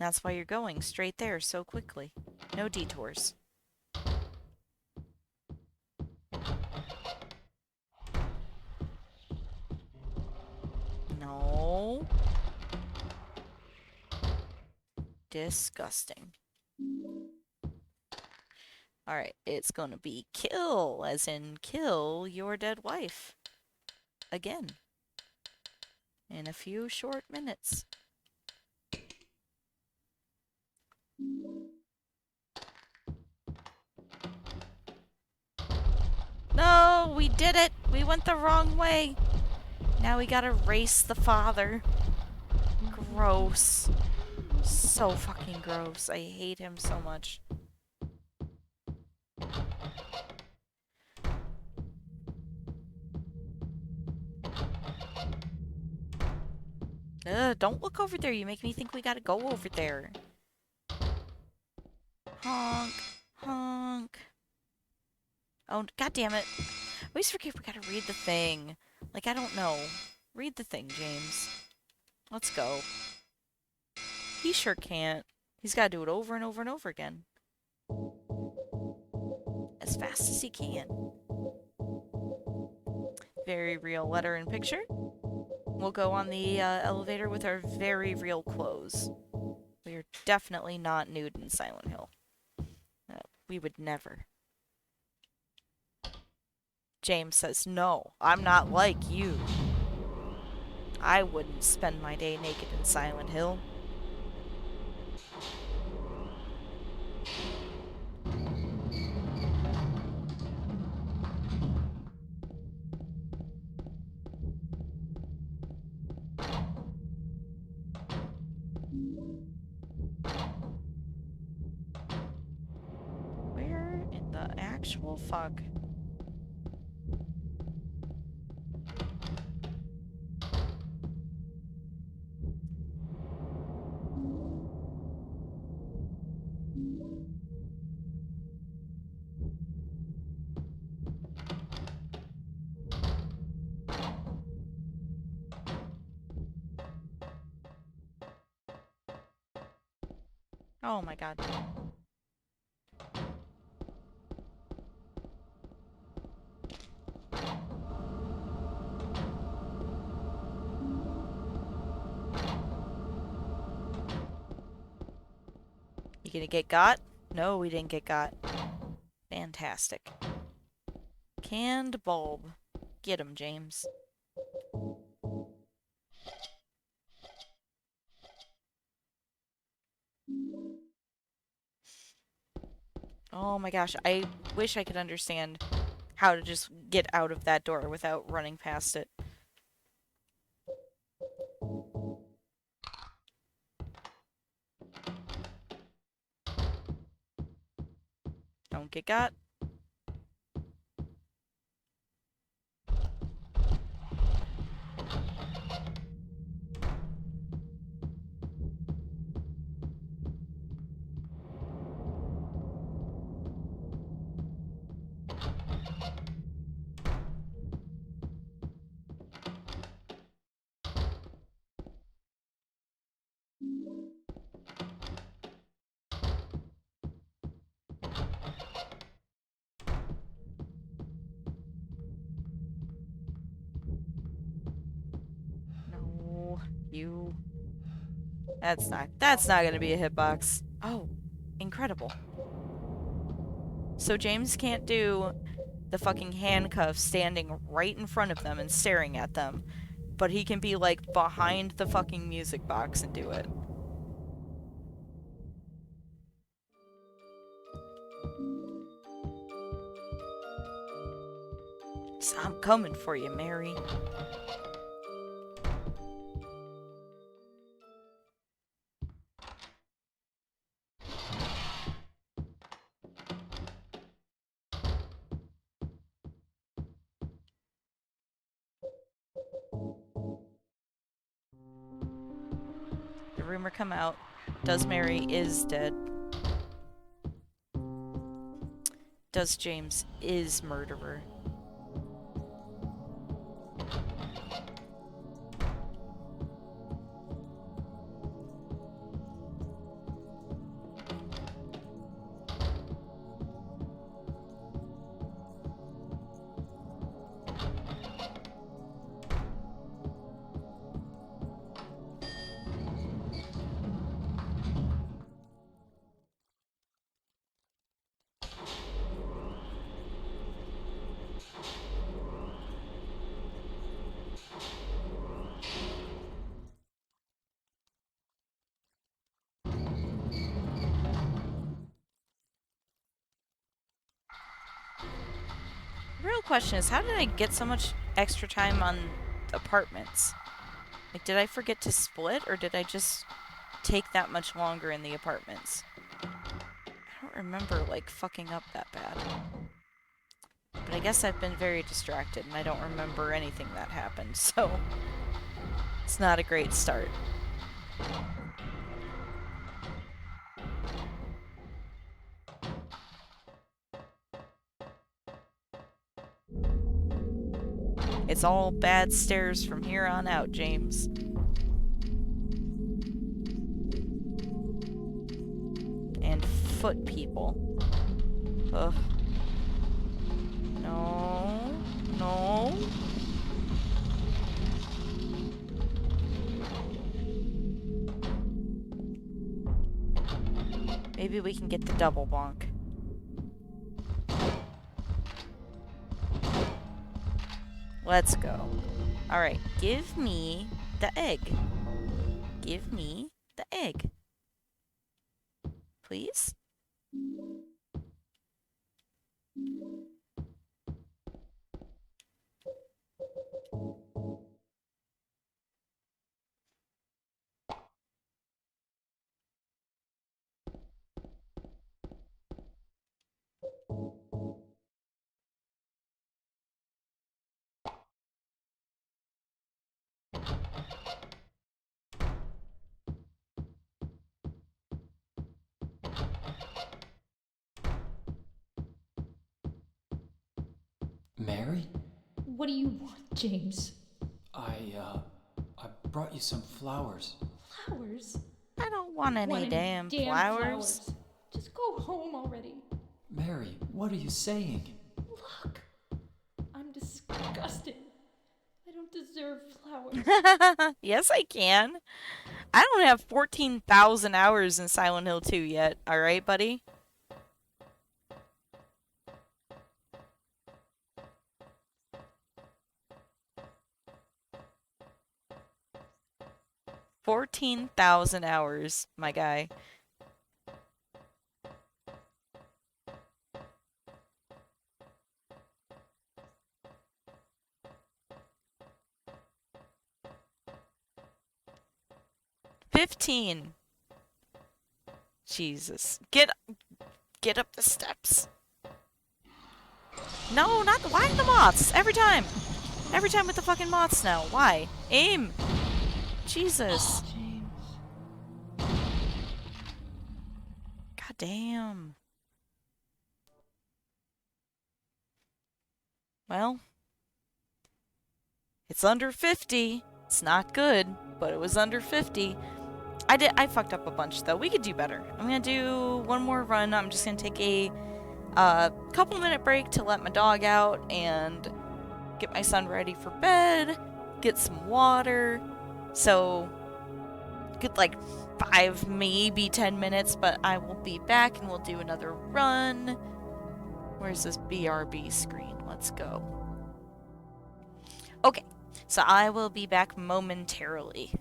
That's why you're going straight there so quickly. No detours. No. Disgusting. Alright, it's gonna be kill, as in kill your dead wife. Again. In a few short minutes. No, we did it! We went the wrong way! Now we gotta race the father. Gross. So fucking gross. I hate him so much. Ugh, don't look over there. You make me think we gotta go over there. Honk. Honk. Oh, god damn it. I always forget we gotta read the thing. Like, I don't know. Read the thing, James. Let's go. He sure can't. He's gotta do it over and over and over again. As fast as he can. Very real letter and picture. We'll go on the elevator with our very real clothes. We are definitely not nude in Silent Hill. We would never. James says, no, I'm not like you. I wouldn't spend my day naked in Silent Hill. Where in the actual fuck? Oh my god. You gonna get got? No, we didn't get got. Fantastic. Canned bulb. Get him, James. Oh my gosh, I wish I could understand how to just get out of that door without running past it. Don't get got. No, you. That's not gonna be a hitbox. Oh, incredible. So James can't do the fucking handcuffs standing right in front of them and staring at them, but he can be like behind the fucking music box and do it. So I'm coming for you, Mary. The rumor come out. Does Mary is dead. Does James is murderer. The real question is, how did I get so much extra time on apartments? Like, did I forget to split, or did I just take that much longer in the apartments? I don't remember, like, fucking up that bad. But I guess I've been very distracted, and I don't remember anything that happened, so it's not a great start. It's all bad stairs from here on out, James. And foot people. Ugh. No. No. Maybe we can get the double bonk. Let's go. Alright, give me the egg. Give me the egg. Please? Mary? What do you want, James? I brought you some flowers. Flowers? I don't want any Want damn flowers. Just go home already. Mary, what are you saying? Look, I'm disgusted. I don't deserve flowers. Yes, I can. I don't have 14,000 hours in Silent Hill 2 yet. Alright, buddy? $14,000 my guy. $15. Jesus. Get up the steps. No, not the, why the moths? Every time. Every time with the fucking moths now. Why? Aim. Jesus. James. God damn. Well, it's under 50. It's not good, but it was under 50. I fucked up a bunch though. We could do better. I'm gonna do one more run. I'm just gonna take a couple minute break to let my dog out and get my son ready for bed, get some water. So, good like 5, maybe 10 minutes, but I will be back and we'll do another run. Where's this BRB screen? Let's go. Okay, so I will be back momentarily.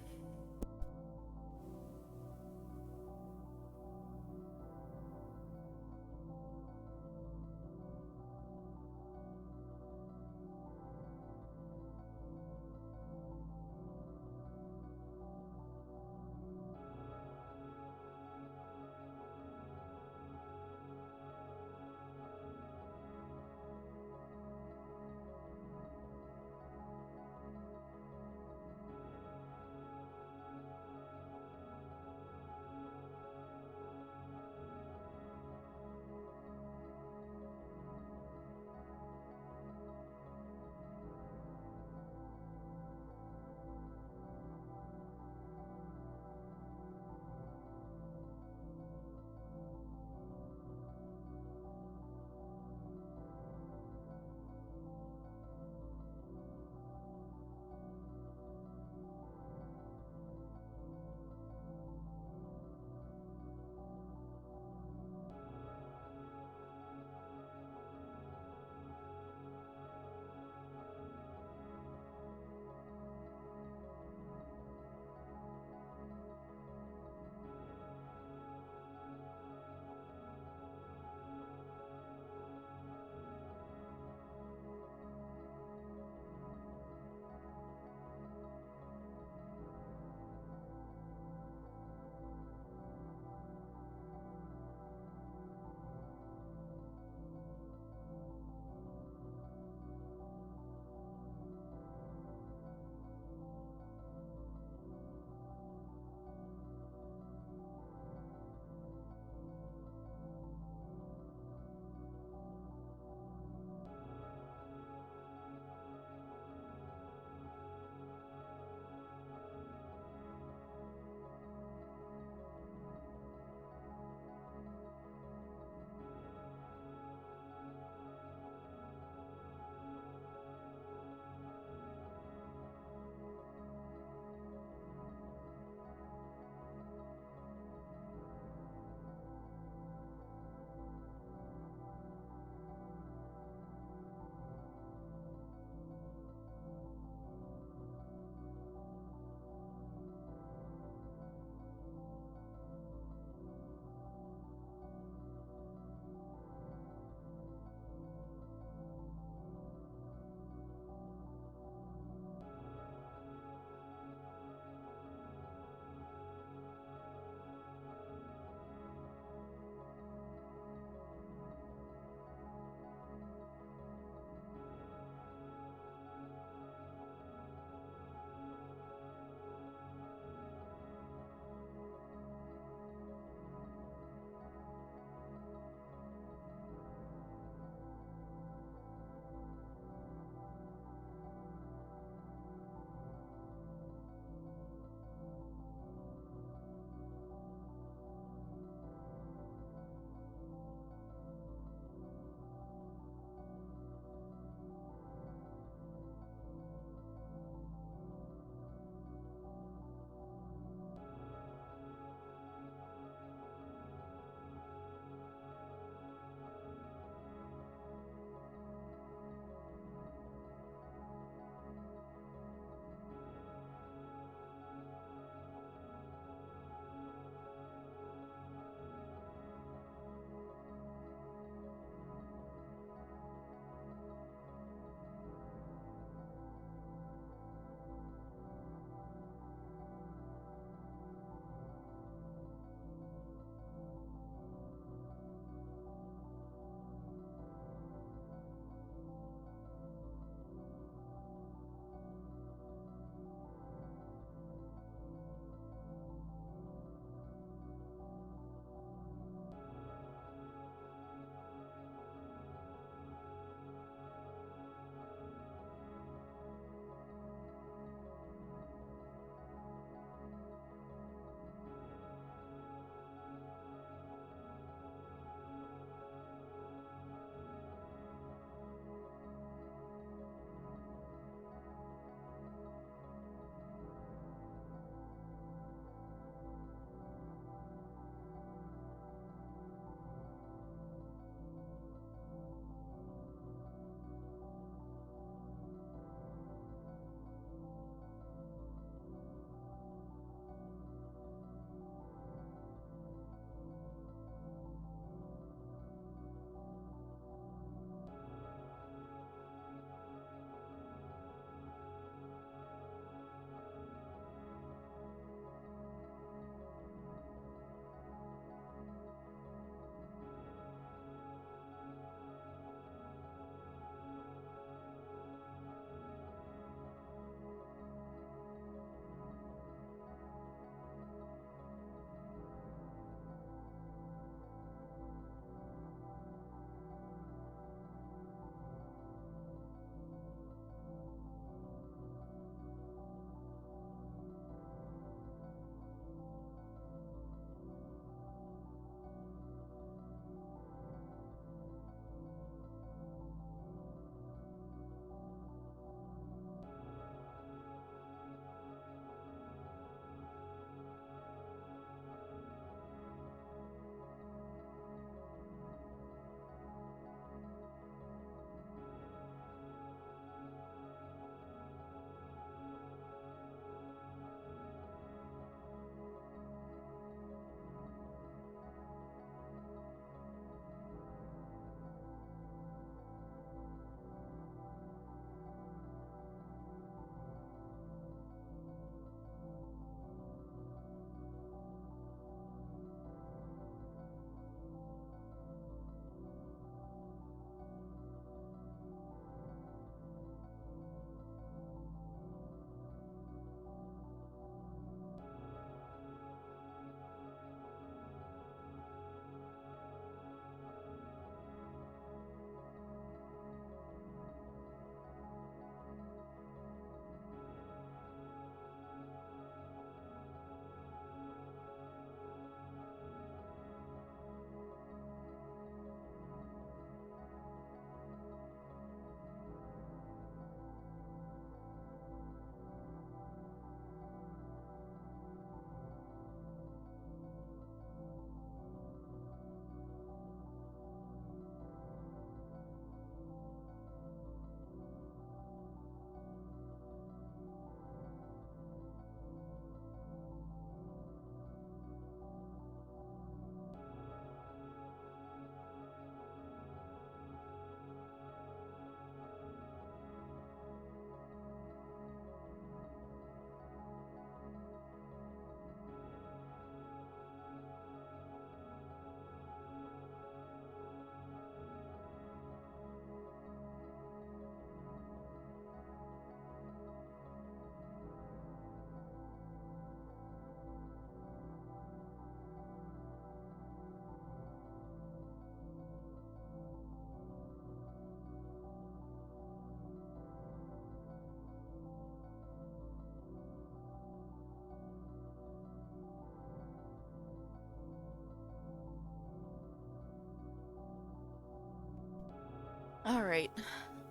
Alright,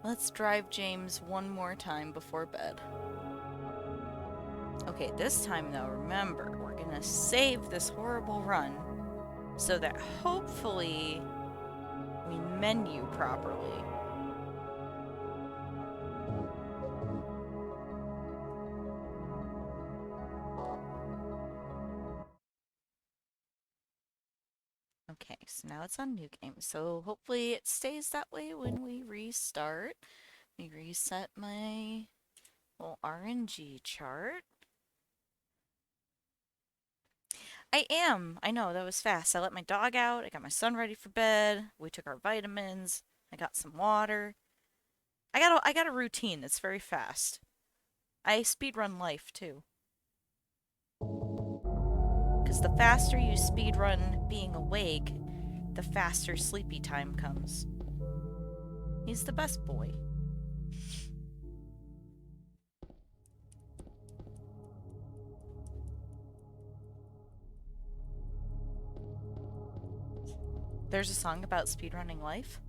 let's drive James one more time before bed. Okay, this time though, remember, we're gonna save this horrible run so that hopefully we menu properly. Okay, so now it's on new game. So hopefully it stays that way when we restart. Let me reset my little RNG chart. I am. I know, that was fast. I let my dog out. I got my son ready for bed. We took our vitamins. I got some water. I got a routine. It's very fast. I speedrun life too. Because the faster you speedrun being awake, the faster sleepy time comes. He's the best boy. There's a song about speedrunning life?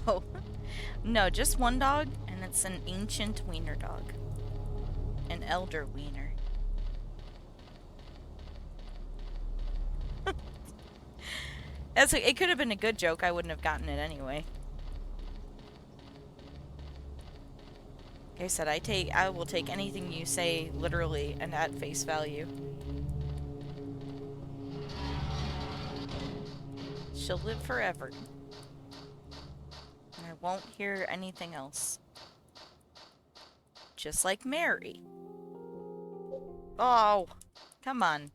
Oh, no, just one dog, and it's an ancient wiener dog. An elder wiener. It could have been a good joke, I wouldn't have gotten it anyway. Like I said, I will take anything you say literally and at face value. She'll live forever. And I won't hear anything else. Just like Mary. Oh, come on.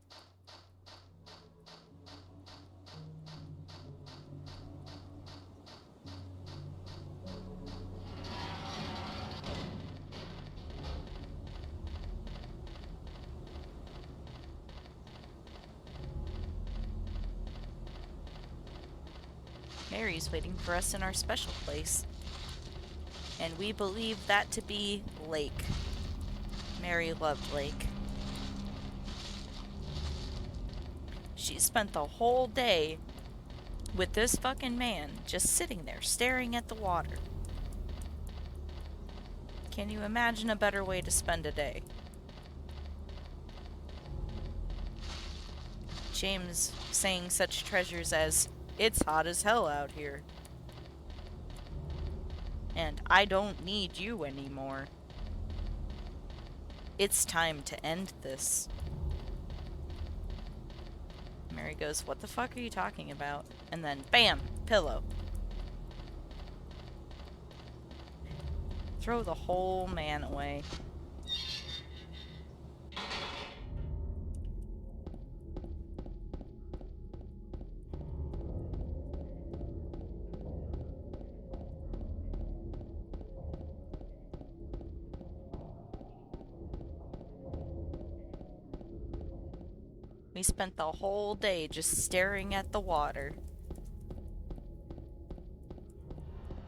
Mary's waiting for us in our special place. And we believe that to be Lake. Mary loved Lake. She spent the whole day with this fucking man just sitting there staring at the water. Can you imagine a better way to spend a day? James saying such treasures as, "It's hot as hell out here." And "I don't need you anymore. It's time to end this." Mary goes, "What the fuck are you talking about?" And then, bam! Pillow. Throw the whole man away. We spent the whole day just staring at the water.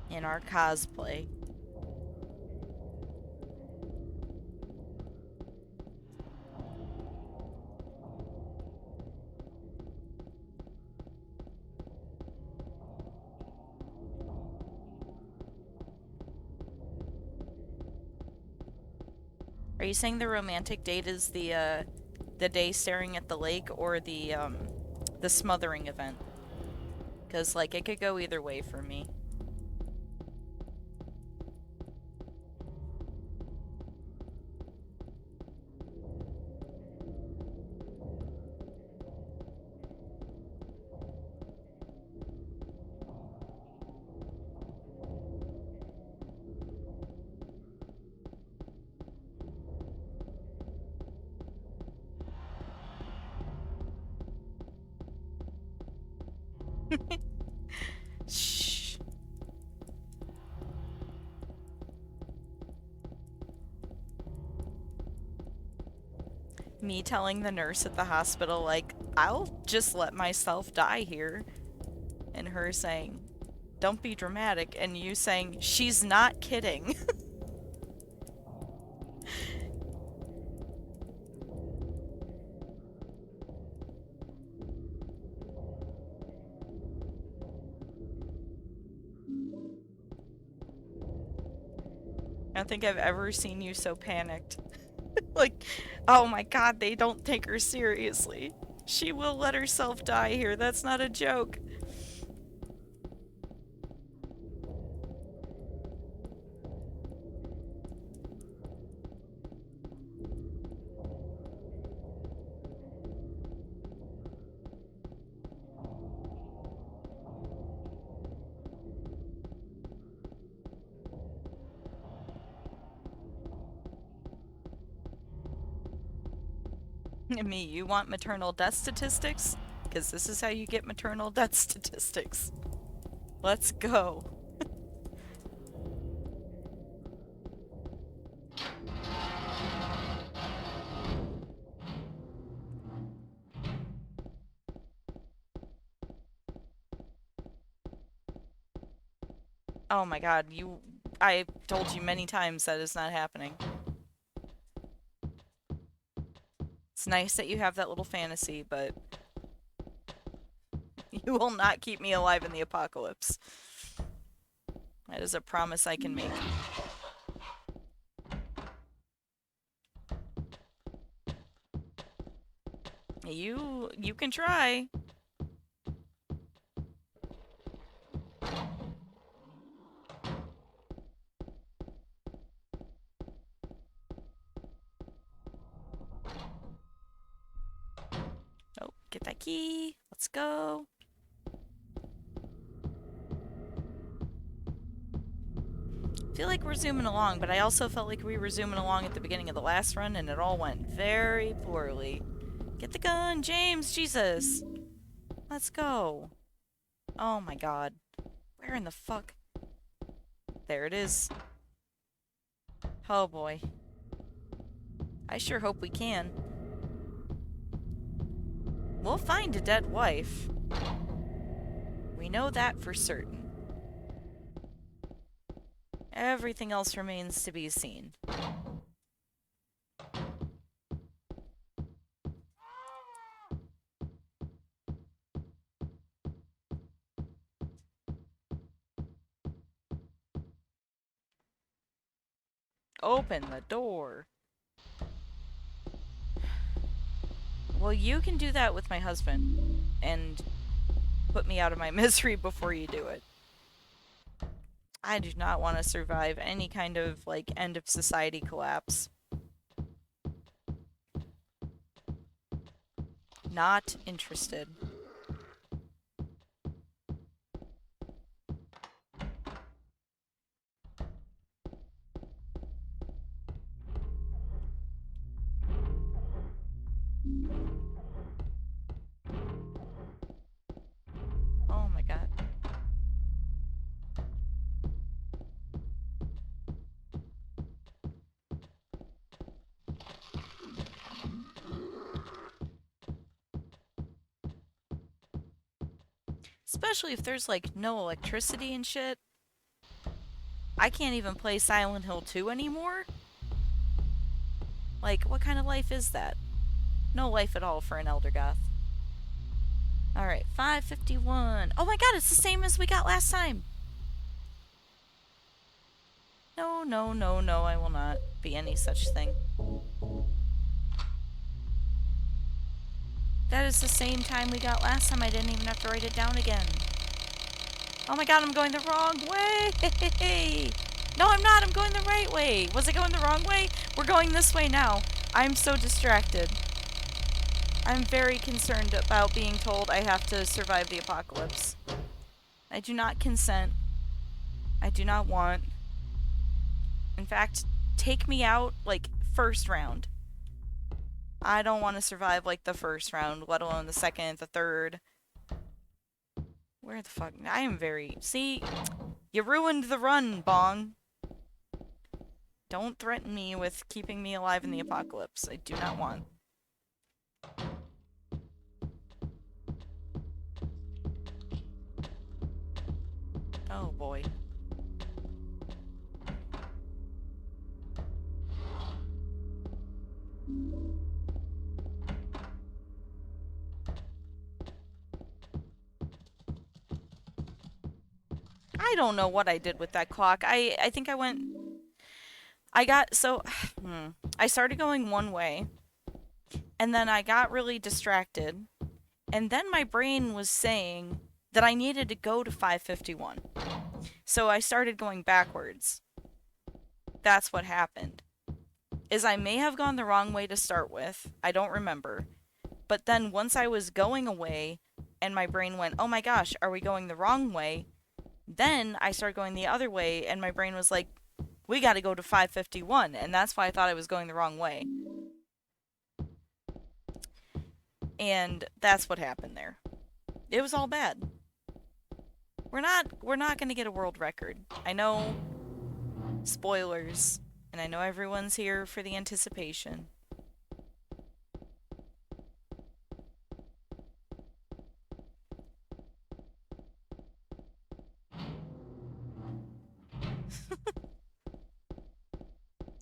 In our cosplay. Are you saying the romantic date is the day staring at the lake, or the smothering event? Because, like, it could go either way for me. Shh. Me telling the nurse at the hospital, like, I'll just let myself die here. And her saying, don't be dramatic. And you saying, she's not kidding. I don't think I've ever seen you so panicked. Like, oh my god, they don't take her seriously. She will let herself die here. That's not a joke. Me, you want maternal death statistics? Because this is how you get maternal death statistics. Let's go. Oh my god, I told you many times that is not happening. It's nice that you have that little fantasy, but you will not keep me alive in the apocalypse. That is a promise I can make. You can try. Oh, get that key. Let's go. I feel like we're zooming along, but I also felt like we were zooming along at the beginning of the last run, and it all went very poorly. Get the gun, James! Jesus! Let's go. Oh my god. Where in the fuck? There it is. Oh boy. I sure hope we can. We'll find a dead wife. We know that for certain. Everything else remains to be seen. Open the door. Well, you can do that with my husband and put me out of my misery before you do it. I do not want to survive any kind of, like, end of society collapse. Not interested. Oh my god. Especially if there's, like, no electricity and shit. I can't even play Silent Hill 2 anymore. Like, what kind of life is that? No life at all for an Eldergoth. Alright, 551. Oh my god, it's the same as we got last time! No, no, no, no, I will not be any such thing. That is the same time we got last time. I didn't even have to write it down again. Oh my god, I'm going the wrong way! No, I'm not! I'm going the right way! Was I going the wrong way? We're going this way now. I'm so distracted. I'm very concerned about being told I have to survive the apocalypse. I do not consent. I do not want. In fact, take me out, like, first round. I don't want to survive, like, the first round, let alone the second, the third. Where the fuck? I am very... See? You ruined the run, Bong. Don't threaten me with keeping me alive in the apocalypse. I do not want. I don't know what I did with that clock. I think I went... I got... So... I started going one way, and then I got really distracted, and then my brain was saying that I needed to go to 5:51. So I started going backwards. That's what happened. Is I may have gone the wrong way to start with. I don't remember. But then once I was going away and my brain went, "Oh my gosh, are we going the wrong way?" Then I started going the other way and my brain was like, "We got to go to 5:51." And that's why I thought I was going the wrong way. And that's what happened there. It was all bad. We're not going to get a world record. I know, spoilers, and I know everyone's here for the anticipation.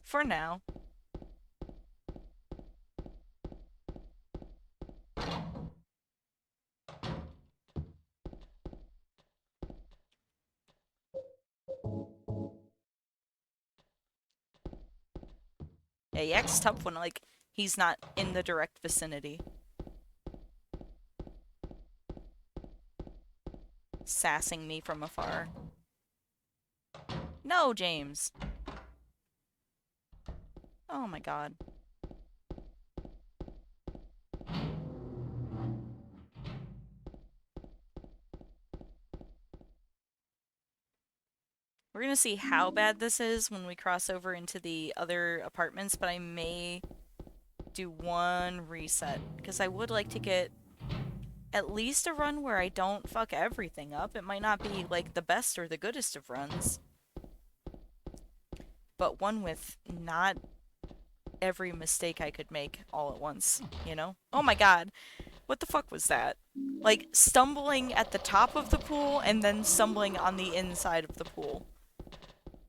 For now. Yeah, Yak's tough when, like, he's not in the direct vicinity. Sassing me from afar. No, James! Oh my god. We're gonna see how bad this is when we cross over into the other apartments, but I may do one reset, because I would like to get at least a run where I don't fuck everything up. It might not be, like, the best or the goodest of runs, but one with not every mistake I could make all at once, you know? Oh my god, what the fuck was that? Like, stumbling at the top of the pool and then stumbling on the inside of the pool.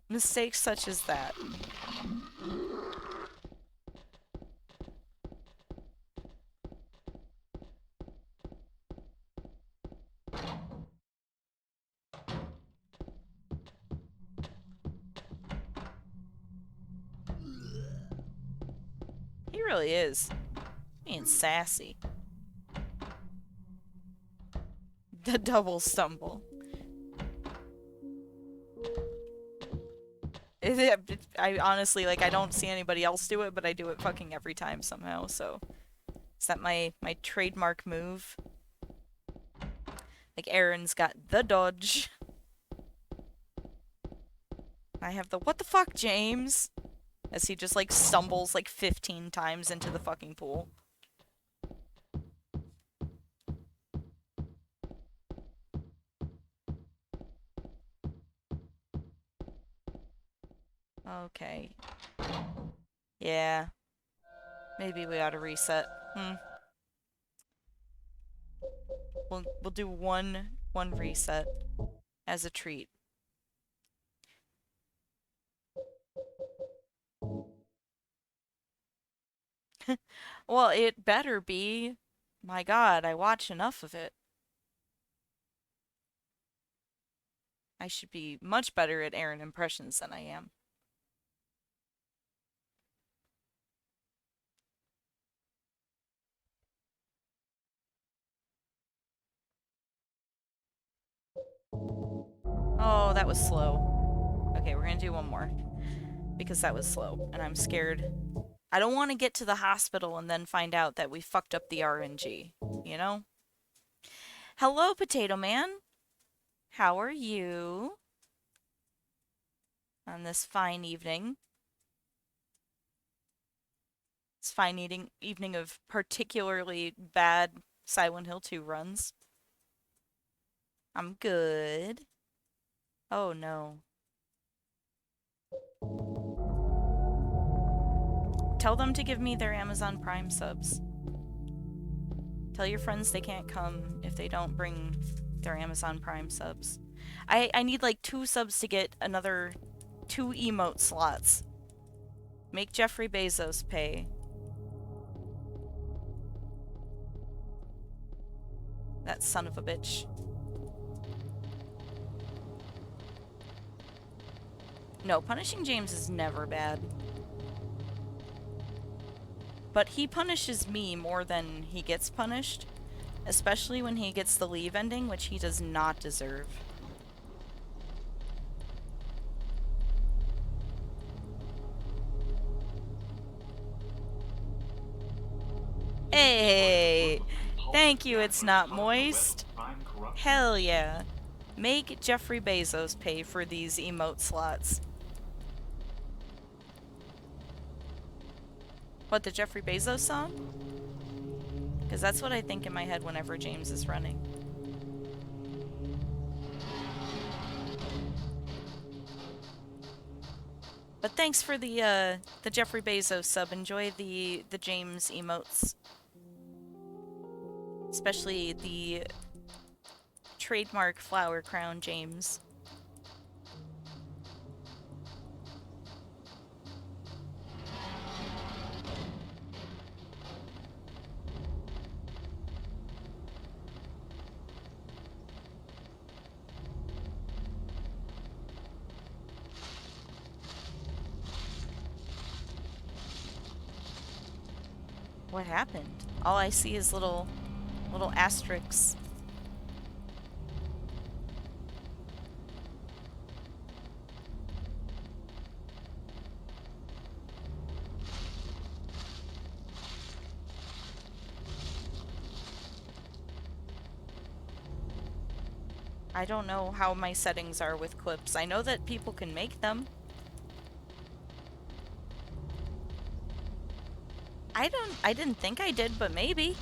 Mistakes such as that. He really is. Being sassy. The double stumble. I honestly, like, I don't see anybody else do it, but I do it fucking every time somehow, so... Is that my trademark move? Like, Aaron's got the dodge. I have the what the fuck, James? As he just, like, stumbles, like, 15 times into the fucking pool. Okay. Yeah. Maybe we ought to reset. We'll do one reset as a treat. Well, it better be. My god, I watch enough of it. I should be much better at Aaron impressions than I am. Oh, that was slow. Okay, we're gonna do one more. Because that was slow, and I'm scared. I don't want to get to the hospital and then find out that we fucked up the RNG, you know? Hello, Potato Man! How are you? On this fine evening. This fine evening of particularly bad Silent Hill 2 runs. I'm good. Oh no. Tell them to give me their Amazon Prime subs. Tell your friends they can't come if they don't bring their Amazon Prime subs. I need like 2 subs to get another 2 emote slots. Make Jeffrey Bezos pay. That son of a bitch. No, punishing James is never bad. But he punishes me more than he gets punished. Especially when he gets the leave ending, which he does not deserve. Hey! Thank you, it's not moist. Hell yeah. Make Jeffrey Bezos pay for these emote slots. What, the Jeffrey Bezos song? Because that's what I think in my head whenever James is running. But thanks for the Jeffrey Bezos sub. Enjoy the James emotes. Especially the trademark flower crown James. What happened? All I see is little asterisks. I don't know how my settings are with clips. I know that people can make them. I didn't think I did, but maybe.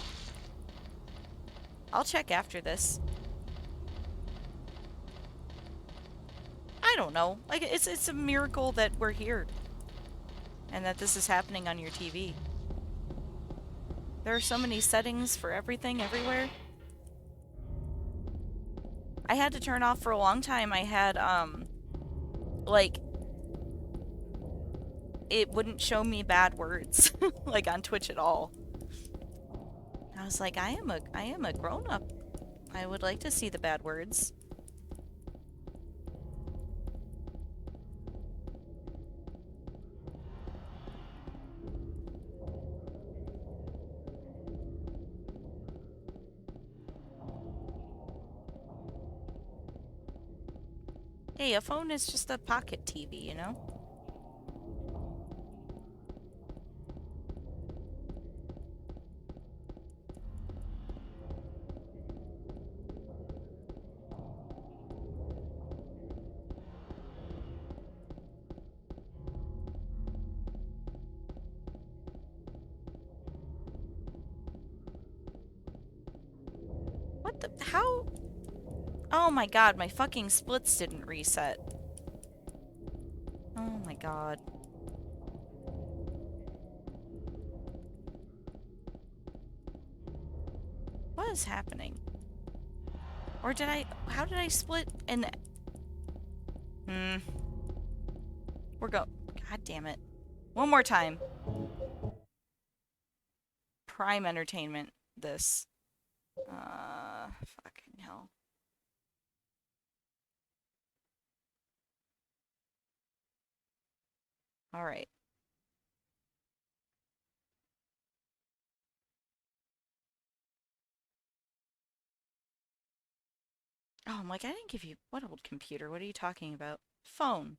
I'll check after this. I don't know. Like, it's a miracle that we're here. And that this is happening on your TV. There are so many settings for everything, everywhere. I had to turn off for a long time. I had, like, it wouldn't show me bad words, like, on Twitch at all. I was like, I am a grown-up. I would like to see the bad words. Hey, a phone is just a pocket TV, you know? What the? How? Oh my god, my fucking splits didn't reset. Oh my god. What is happening? Or did I... How did I split and... We're go... God damn it. One more time. Prime Entertainment, this. Fucking hell. Alright. Oh, I'm like, I didn't give you... What old computer? What are you talking about? Phone.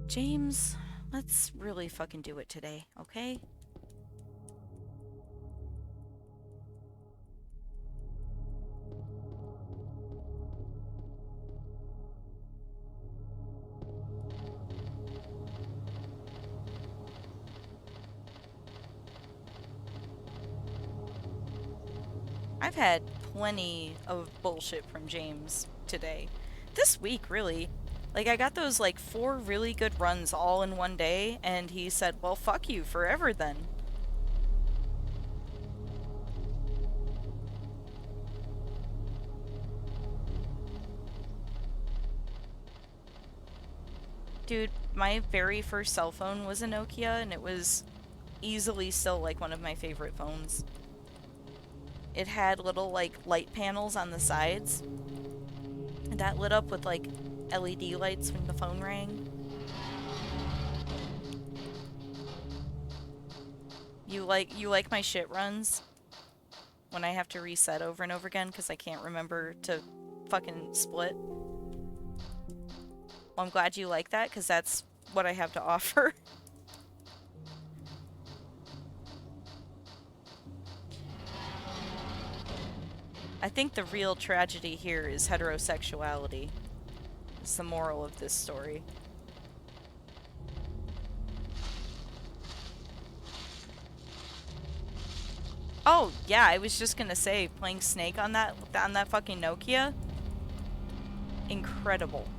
James, let's really fucking do it today, okay? I've had plenty of bullshit from James today. This week, really. Like, I got those, like, 4 really good runs all in one day, and he said, well, fuck you forever then. Dude, my very first cell phone was a Nokia, and it was easily still like one of my favorite phones. It had little like light panels on the sides that lit up with like LED lights when the phone rang. You like my shit runs when I have to reset over and over again because I can't remember to fucking split. Well, I'm glad you like that because that's what I have to offer. I think the real tragedy here is heterosexuality. It's the moral of this story. Oh, yeah, I was just gonna say, playing Snake on that fucking Nokia, incredible.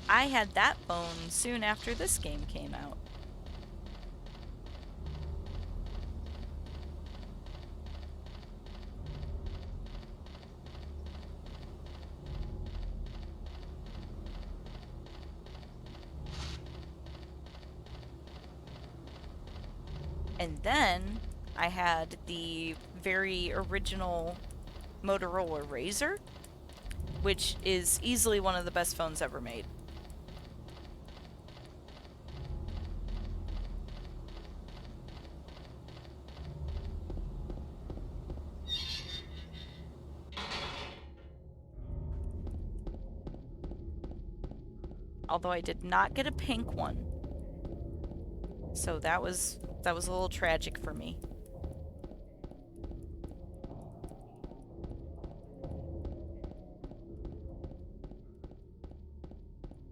I had that phone soon after this game came out. And then I had the very original Motorola Razr, which is easily one of the best phones ever made. Although I did not get a pink one. So that was a little tragic for me.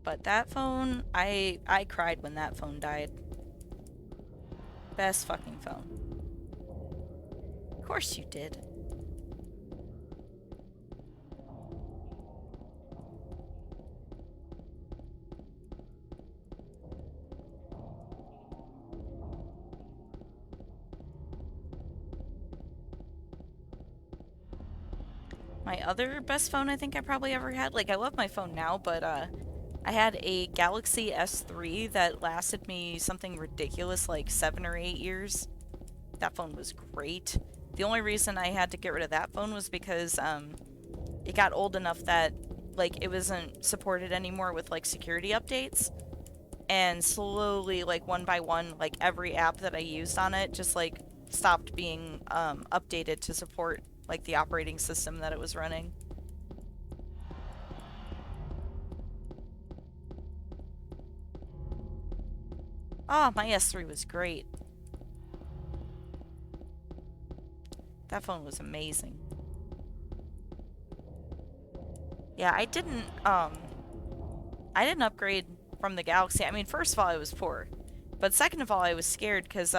But that phone, I cried when that phone died. Best fucking phone. Of course you did. My other best phone I think I probably ever had, like I love my phone now, but I had a Galaxy S3 that lasted me something ridiculous like 7 or 8 years. That phone was great. The only reason I had to get rid of that phone was because it got old enough that like it wasn't supported anymore with like security updates. And slowly, like one by one, like every app that I used on it just like stopped being updated to support like the operating system that it was running. Oh, my S3 was great. That phone was amazing. Yeah, I didn't upgrade from the Galaxy. I mean, first of all, I was poor. But second of all, I was scared because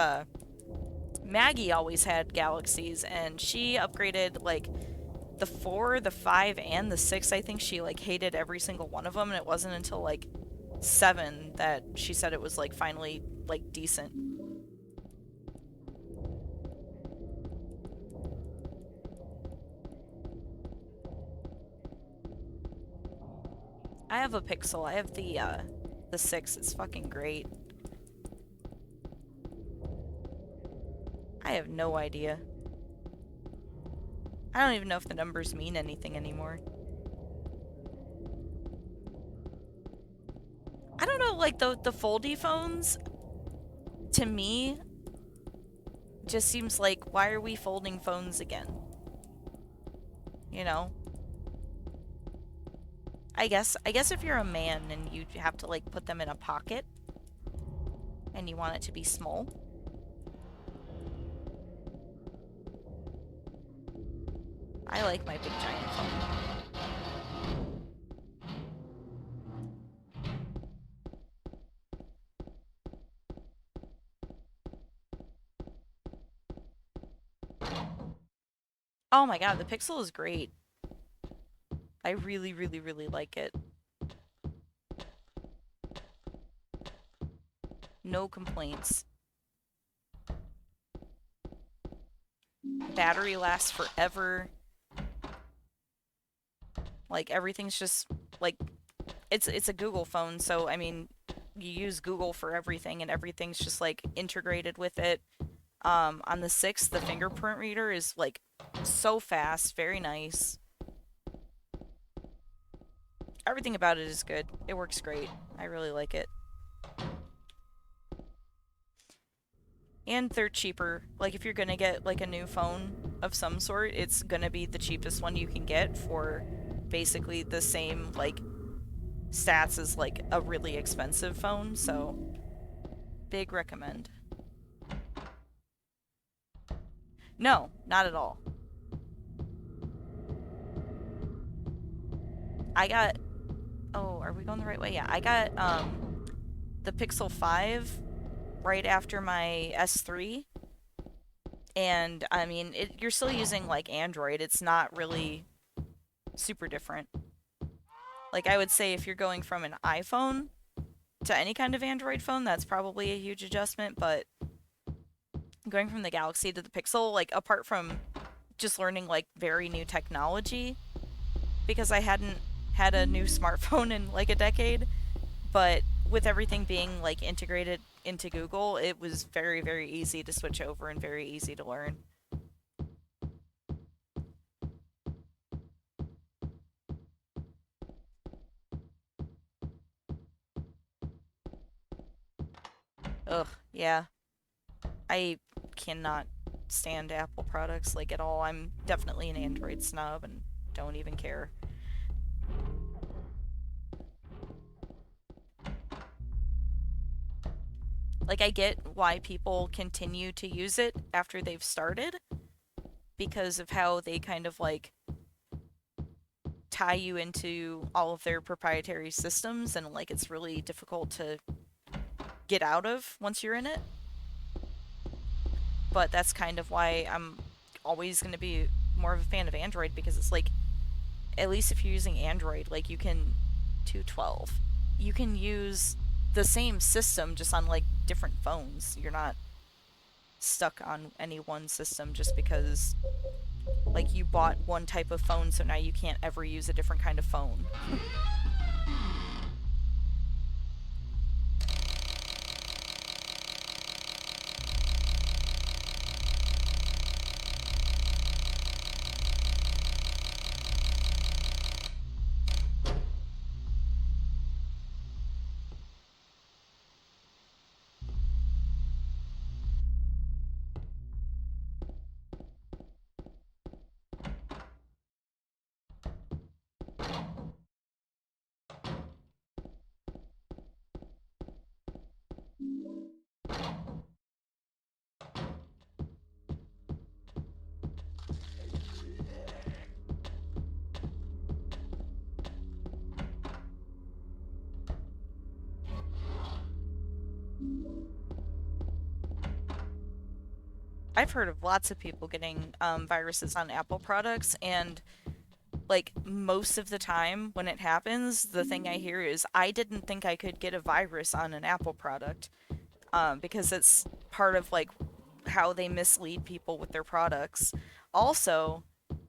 Maggie always had Galaxies, and she upgraded like the 4, the 5, and the 6. I think she like hated every single one of them, and it wasn't until like 7 that she said it was like finally like decent. I have a Pixel. I have the 6. It's fucking great. I have no idea. I don't even know if the numbers mean anything anymore. I don't know, like the foldy phones, to me, just seems like, why are we folding phones again? You know? I guess if you're a man and you have to like put them in a pocket and you want it to be small. I like my big giant phone. Oh my god, the Pixel is great. I really, really, really like it. No complaints. Battery lasts forever. Like, everything's just, like, it's a Google phone, so I mean, you use Google for everything, and everything's just like integrated with it. On the 6th, the fingerprint reader is like so fast, very nice. Everything about it is good. It works great. I really like it. And they're cheaper. Like if you're gonna get like a new phone of some sort, it's gonna be the cheapest one you can get for basically the same like stats as like a really expensive phone, so big recommend. No, not at all. I got Oh, are we going the right way? Yeah, I got the Pixel 5 right after my S3, and I mean, you're still using like Android. It's not really super different. Like I would say if you're going from an iPhone to any kind of Android phone, that's probably a huge adjustment, but going from the Galaxy to the Pixel, like apart from just learning like very new technology, because I hadn't had a new smartphone in like a decade, but with everything being like integrated into Google, it was very, very easy to switch over and very easy to learn. Ugh, yeah. I cannot stand Apple products like at all. I'm definitely an Android snob and don't even care. Like I get why people continue to use it after they've started because of how they kind of like tie you into all of their proprietary systems, and like it's really difficult to get out of once you're in it. But that's kind of why I'm always going to be more of a fan of Android, because it's like, at least if you're using Android, like you can 212. You can use the same system just on like different phones. You're not stuck on any one system just because like you bought one type of phone, so now you can't ever use a different kind of phone. I've heard of lots of people getting viruses on Apple products, and like most of the time when it happens, the thing I hear is I didn't think I could get a virus on an Apple product, because it's part of like how they mislead people with their products. Also,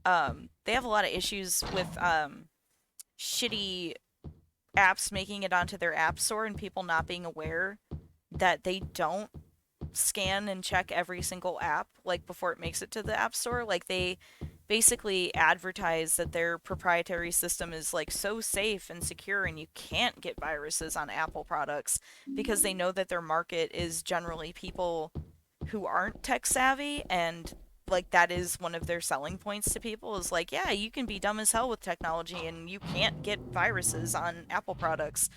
they have a lot of issues with shitty apps making it onto their app store and people not being aware that they don't scan and check every single app like before it makes it to the app store. Like they basically advertise that their proprietary system is like so safe and secure and you can't get viruses on Apple products because they know that their market is generally people who aren't tech savvy, and like that is one of their selling points to people is like, yeah, you can be dumb as hell with technology and you can't get viruses on Apple products.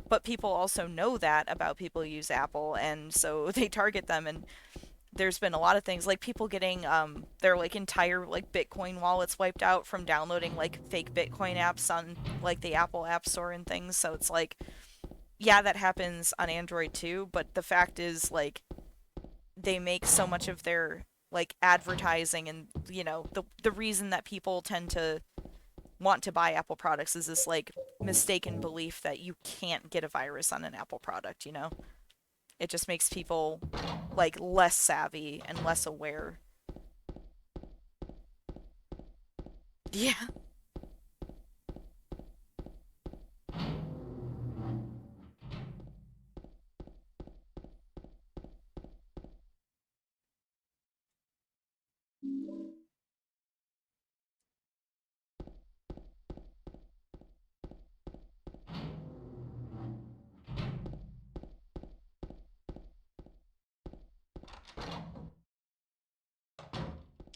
But people also know that about people who use Apple, and so they target them. And there's been a lot of things like people getting their like entire like Bitcoin wallets wiped out from downloading like fake Bitcoin apps on like the Apple App Store and things. So it's like, yeah, that happens on Android too, but the fact is like they make so much of their like advertising and the reason that people tend to want to buy Apple products is this like mistaken belief that you can't get a virus on an Apple product, you know? It just makes people like less savvy and less aware. Yeah.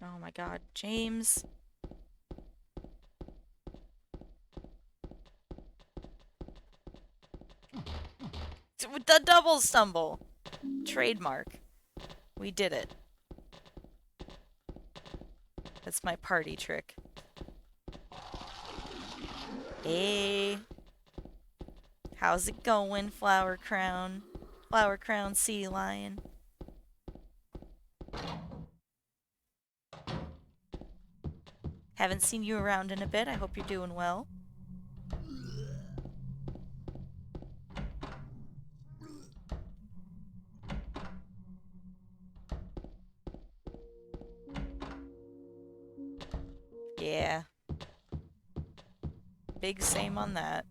Oh my god, James. The double stumble. Trademark. We did it. That's my party trick. Hey. How's it going, Flower Crown? Flower Crown Sea Lion. Haven't seen you around in a bit. I hope you're doing well. Yeah. Big same on that.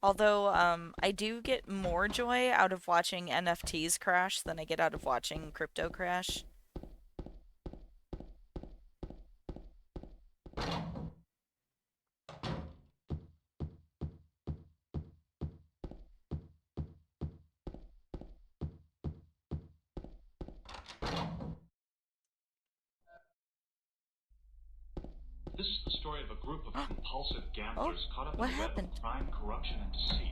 Although, I do get more joy out of watching NFTs crash than I get out of watching crypto crash. This is the story of a group of compulsive gamblers caught up what in the web happened? of crime, corruption, and deceit.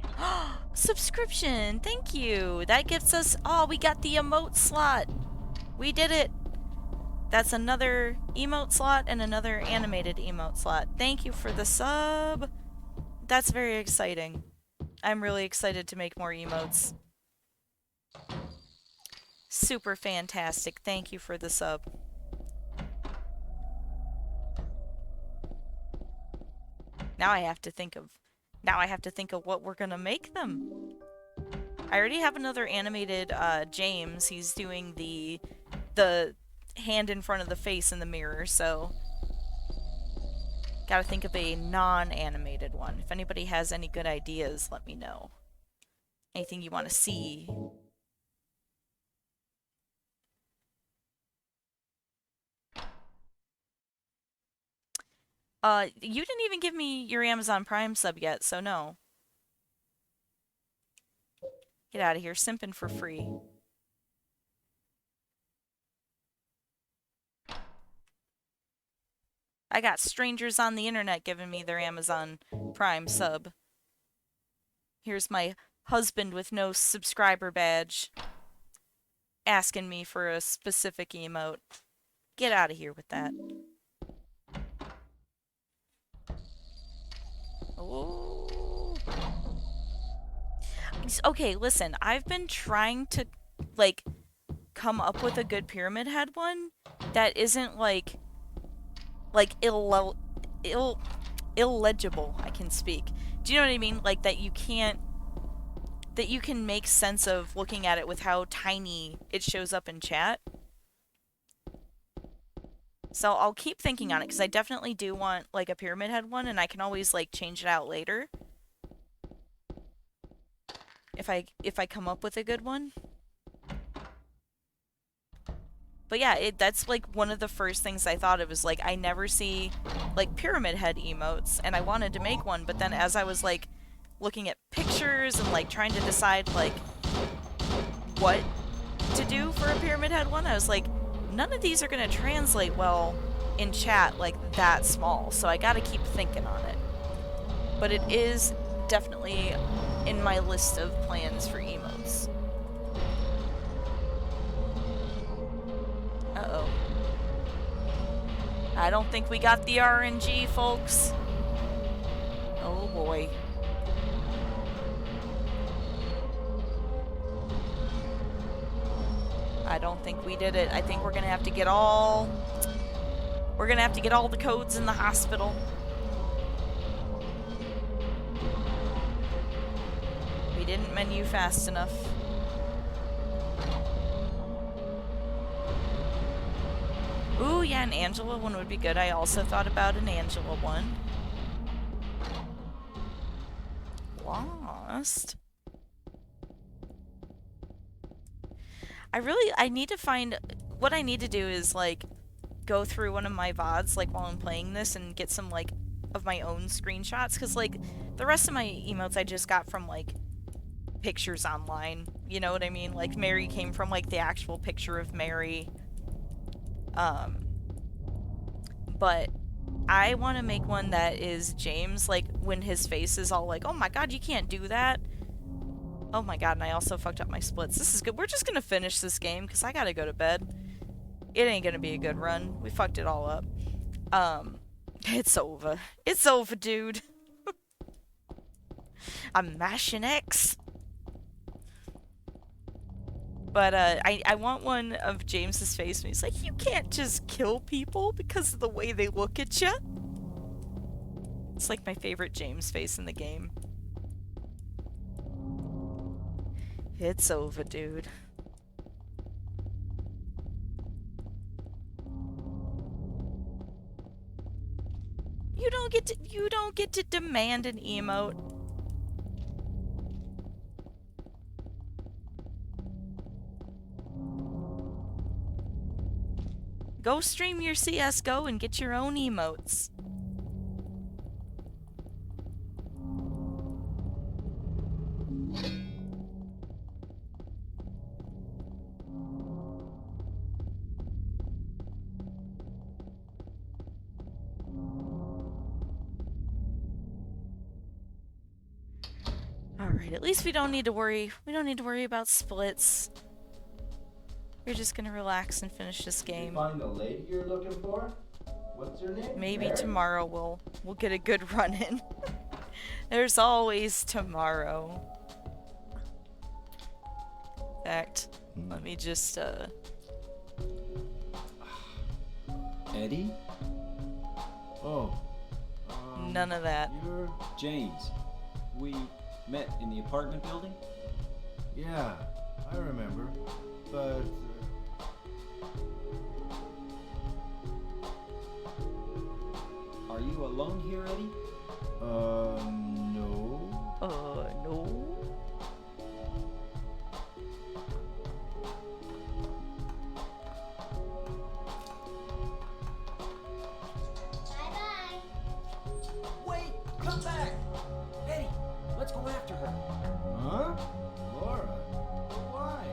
Subscription! Thank you! That gets us... Oh, we got the emote slot! We did it! That's another emote slot and another animated emote slot. Thank you for the sub! That's very exciting. I'm really excited to make more emotes. Super fantastic. Thank you for the sub. Now I have to think of what we're gonna make them. I already have another animated James. He's doing the hand in front of the face in the mirror, so gotta think of a non-animated one. If anybody has any good ideas, let me know. Anything you want to see. You didn't even give me your Amazon Prime sub yet, so no. Get out of here, simping for free. I got strangers on the internet giving me their Amazon Prime sub. Here's my husband with no subscriber badge asking me for a specific emote. Get out of here with that. Oh. Okay, listen, I've been trying to, like, come up with a good Pyramid Head one that isn't, like illegible, I can speak. Do you know what I mean? Like, that you can make sense of looking at it with how tiny it shows up in chat. So I'll keep thinking on it, because I definitely do want, like, a Pyramid Head one, and I can always, like, change it out later. If I come up with a good one. But yeah, that's, like, one of the first things I thought of was, like, I never see, like, Pyramid Head emotes, and I wanted to make one, but then as I was, like, looking at pictures and, like, trying to decide, like, what to do for a Pyramid Head one, I was like, none of these are gonna translate well in chat, like, that small, so I gotta keep thinking on it. But it is definitely in my list of plans for emotes. Uh-oh. I don't think we got the RNG, folks. Oh boy. I don't think we did it. I think we're gonna have to get all the codes in the hospital. We didn't menu fast enough. Ooh, yeah, an Angela one would be good. I also thought about an Angela one. Lost. I need to find, what I need to do is, like, go through one of my VODs, like, while I'm playing this and get some, like, of my own screenshots, because, like, the rest of my emotes I just got from, like, pictures online. You know what I mean? Like Mary came from like the actual picture of Mary. But I want to make one that is James, like when his face is all like, oh my god, you can't do that. Oh my god, and I also fucked up my splits. This is good. We're just gonna finish this game because I gotta go to bed. It ain't gonna be a good run. We fucked it all up. It's over. It's over, dude. I'm mashing X. But I want one of James's face when he's like, you can't just kill people because of the way they look at you. It's like my favorite James face in the game. It's over, dude. You don't get to demand an emote. Go stream your CS:GO and get your own emotes. Alright, at least we don't need to worry about splits. We're just gonna relax and finish this Did you game. find the lady you're looking for? What's her name? Maybe Mary? tomorrow we'll get a good run in. There's always tomorrow. In fact, let me just Eddie? Oh. none of that. You're... James. We met in the apartment building? Yeah, I remember. But... Are you alone here, Eddie? no. No. Wait! Come back! Eddie, let's go after her. Huh? Laura? Why?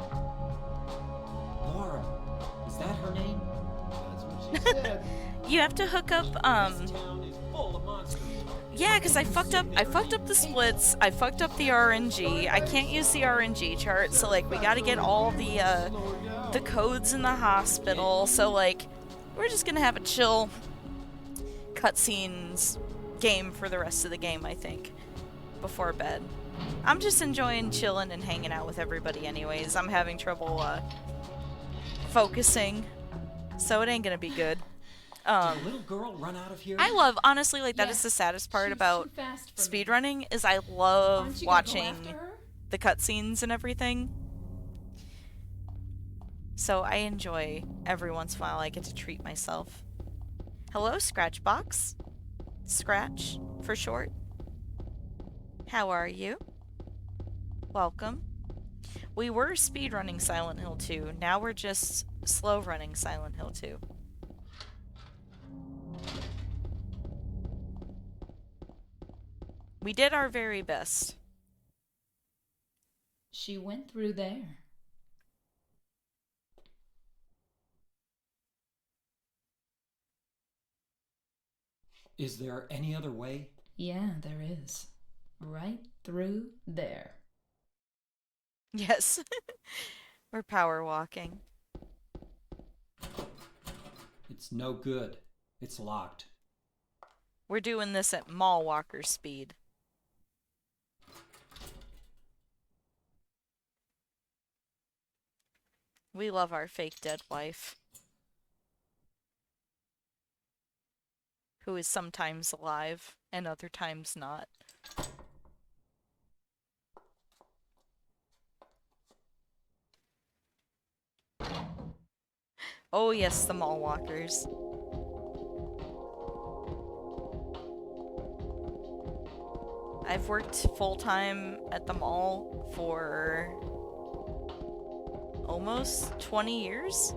Laura. Is that her name? That's what she said. You have to hook up This town is full of monsters. yeah, because I fucked up the splits, I fucked up the RNG. I can't use the RNG chart, so like we gotta get all the codes in the hospital. So like we're just gonna have a chill cutscenes game for the rest of the game, I think, before bed. I'm just enjoying chilling and hanging out with everybody anyways. I'm having trouble focusing, so it ain't gonna be good. Did the little girl run out of here? I love, honestly, like that is Yes, the saddest part she's about too fast for me. speedrunning is I Aren't love you gonna go watching after her? the cutscenes and everything. So I enjoy every once in a while I get to treat myself. Hello, Scratchbox. Scratch, for short. How are you? Welcome. We were speedrunning Silent Hill 2, now we're just slow running Silent Hill 2. We did our very best. She went through there. Is there any other way? Yeah, there is. Right through there. Yes. We're power walking. It's no good. It's locked. We're doing this at mall walker speed. We love our fake dead wife. Who is sometimes alive and other times not. Oh yes, the mall walkers. I've worked full-time at the mall for almost 20 years.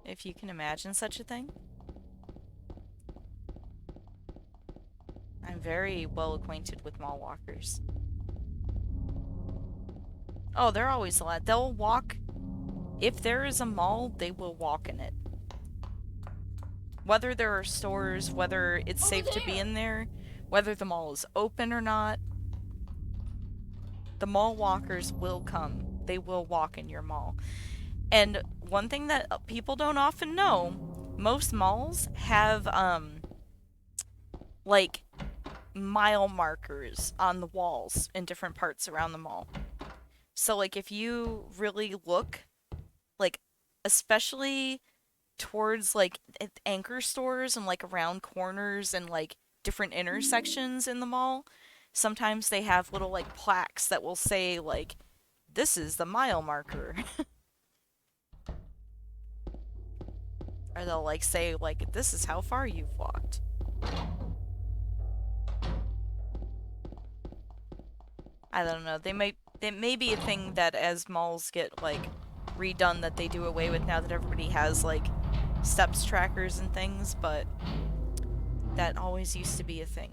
If you can imagine such a thing. I'm very well acquainted with mall walkers. Oh, they're always a lot. They'll walk. If there is a mall, they will walk in it. Whether there are stores, whether it's safe to be in there, whether the mall is open or not, the mall walkers will come. They will walk in your mall. And one thing that people don't often know, most malls have, like, mile markers on the walls in different parts around the mall. So, like, if you really look, like, especially towards, like, anchor stores and, like, around corners and, like, different intersections in the mall, sometimes they have little, like, plaques that will say, like, this is the mile marker. Or they'll, like, say, like, this is how far you've walked. I don't know. It may be a thing that as malls get, like, redone that they do away with now that everybody has, like, steps trackers and things, but that always used to be a thing.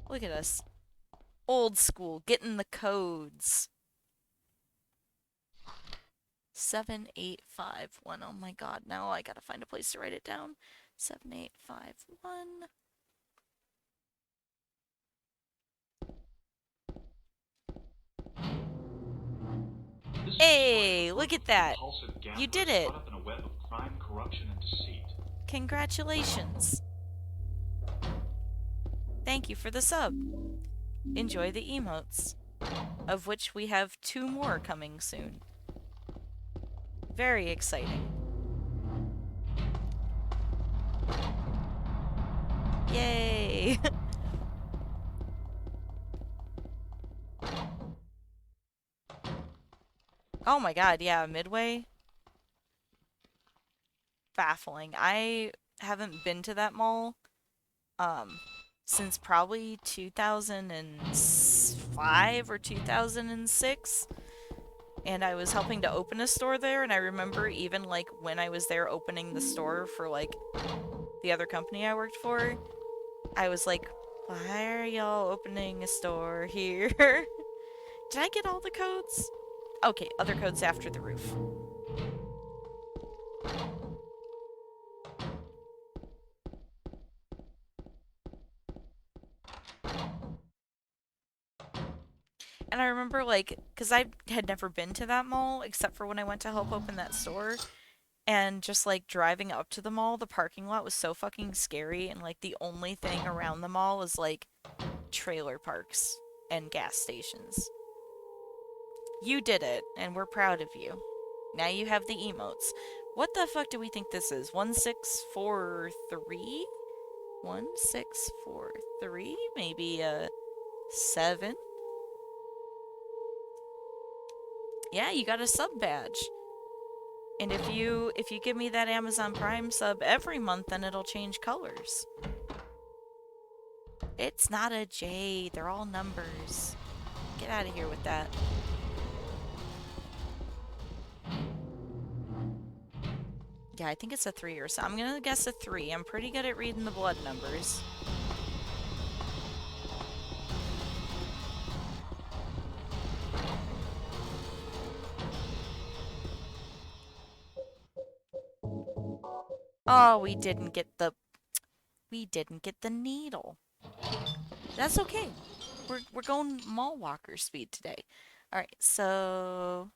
Look at us. Old school, getting the codes. 7851. Oh my god, now I gotta find a place to write it down. 7851. This Hey, is a look group at of that. compulsive You did gamblers it. caught up in a web of crime, corruption, and deceit. Congratulations. Thank you for the sub. Enjoy the emotes, of which we have 2 more coming soon. Very exciting. Yay! Oh my god, yeah, Midway. Baffling. I haven't been to that mall since probably 2005 or 2006. And I was helping to open a store there, and I remember even, like, when I was there opening the store for, like, the other company I worked for, I was like, why are y'all opening a store here? Did I get all the codes? Okay, other codes after the roof. And I remember, like, because I had never been to that mall except for when I went to help open that store. And just, like, driving up to the mall, the parking lot was so fucking scary. And, like, the only thing around the mall is, like, trailer parks and gas stations. You did it, and we're proud of you. Now you have the emotes. What the fuck do we think this is? 1643? 1643? Maybe a 7? Yeah, you got a sub badge. And if you give me that Amazon Prime sub every month, then it'll change colors. It's not a J, they're all numbers. Get out of here with that. Yeah, I think it's a 3 or so. I'm gonna guess a 3. I'm pretty good at reading the blood numbers. Oh, we didn't get the needle. That's okay. We're going mall walker speed today. All right, so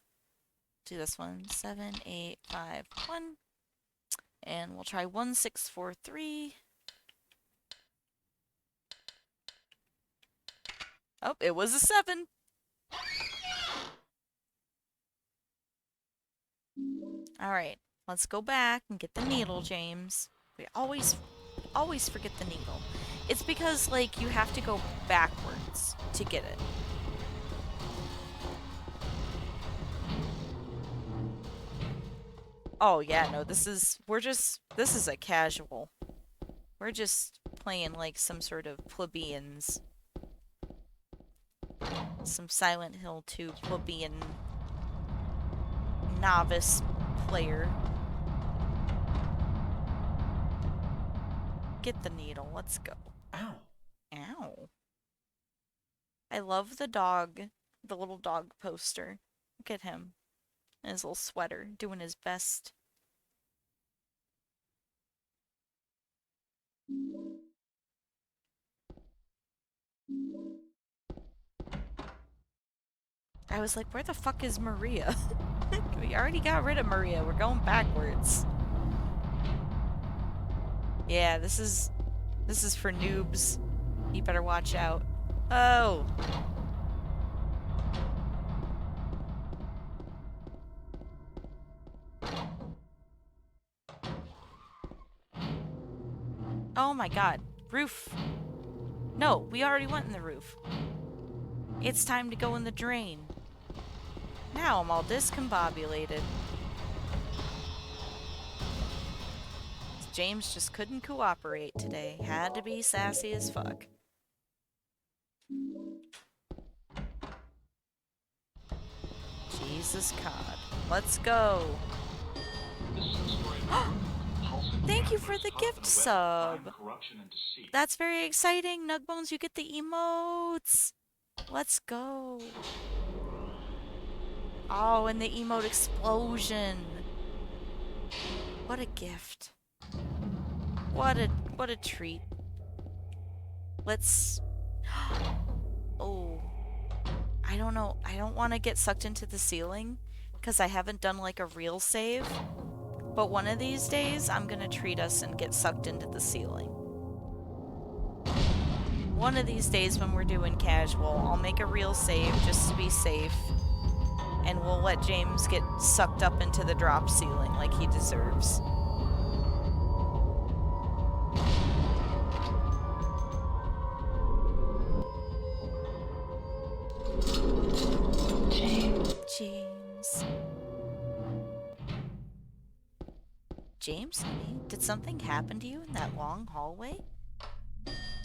do this one. 7851. And we'll try 1643. Oh, it was a 7. All right, let's go back and get the needle, James. We always forget the needle. It's because, like, you have to go backwards to get it. Oh, yeah, no, this is a casual. We're just playing like some sort of plebeians. Some Silent Hill 2 plebeian novice player. Get the needle, let's go. Ow. Ow. I love the dog, the little dog poster. Look at him in his little sweater, doing his best. I was like, where the fuck is Maria? We already got rid of Maria. We're going backwards. Yeah, this is for noobs. You better watch out. Oh. Oh my god. Roof. No, we already went in the roof. It's time to go in the drain. Now I'm all discombobulated. James just couldn't cooperate today. Had to be sassy as fuck. Jesus God. Let's go. This is the story of a group of compulsive Thank you for gamblers the caught gift in the web of sub. crime, corruption, and deceit. That's very exciting. Nugbones, you get the emotes. Let's go. Oh, and the emote explosion. What a gift. What a treat. Let's... Oh. I don't know. I don't want to get sucked into the ceiling because I haven't done like a real save. But one of these days, I'm gonna treat us and get sucked into the ceiling. One of these days when we're doing casual, I'll make a real save just to be safe. And we'll let James get sucked up into the drop ceiling like he deserves. James. James, honey, did something happen to you in that long hallway?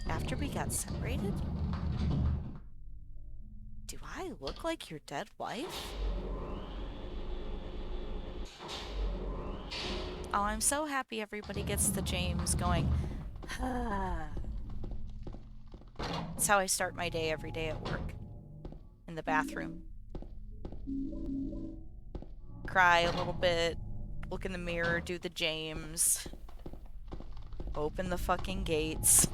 After we got separated? Do I look like your dead wife? Oh, I'm so happy everybody gets the James going. That's how I start my day every day at work. In the bathroom. Cry a little bit. Look in the mirror, do the James. Open the fucking gates.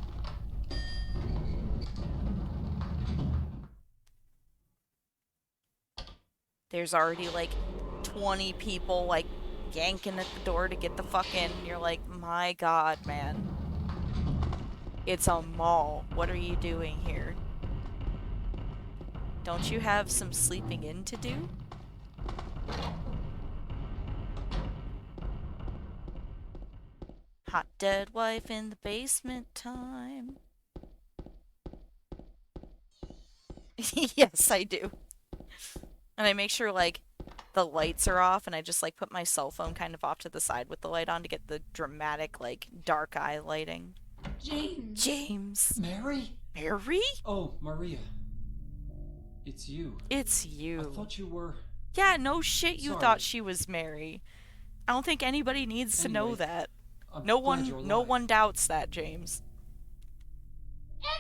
There's already like 20 people like yanking at the door to get the fuck in. And you're like, my god, man. It's a mall. What are you doing here? Don't you have some sleeping in to do? Hot dead wife in the basement time. Yes, I do. And I make sure, like, the lights are off, and I just, like, put my cell phone kind of off to the side with the light on to get the dramatic, like, dark eye lighting. James. James. Mary? Mary? Oh, Maria. It's you. It's I you. thought you were... Yeah, no shit you Sorry. thought she was Mary. I don't think anybody needs to know Anyway, that. I'm No glad you're one alive. doubts that, James.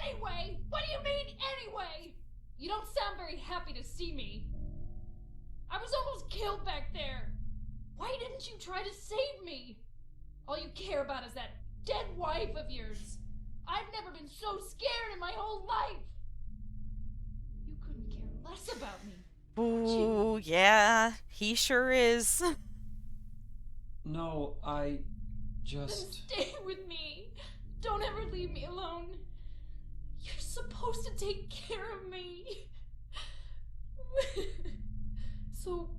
Anyway? What do you mean, anyway? You don't sound very happy to see me. I was almost killed back there. Why didn't you try to save me? All you care about is that dead wife of yours. I've never been so scared in my whole life. You couldn't care less about me. Ooh, yeah, he sure is. No, I Then just... stay with me. Don't ever leave me alone. You're supposed to take care of me. So,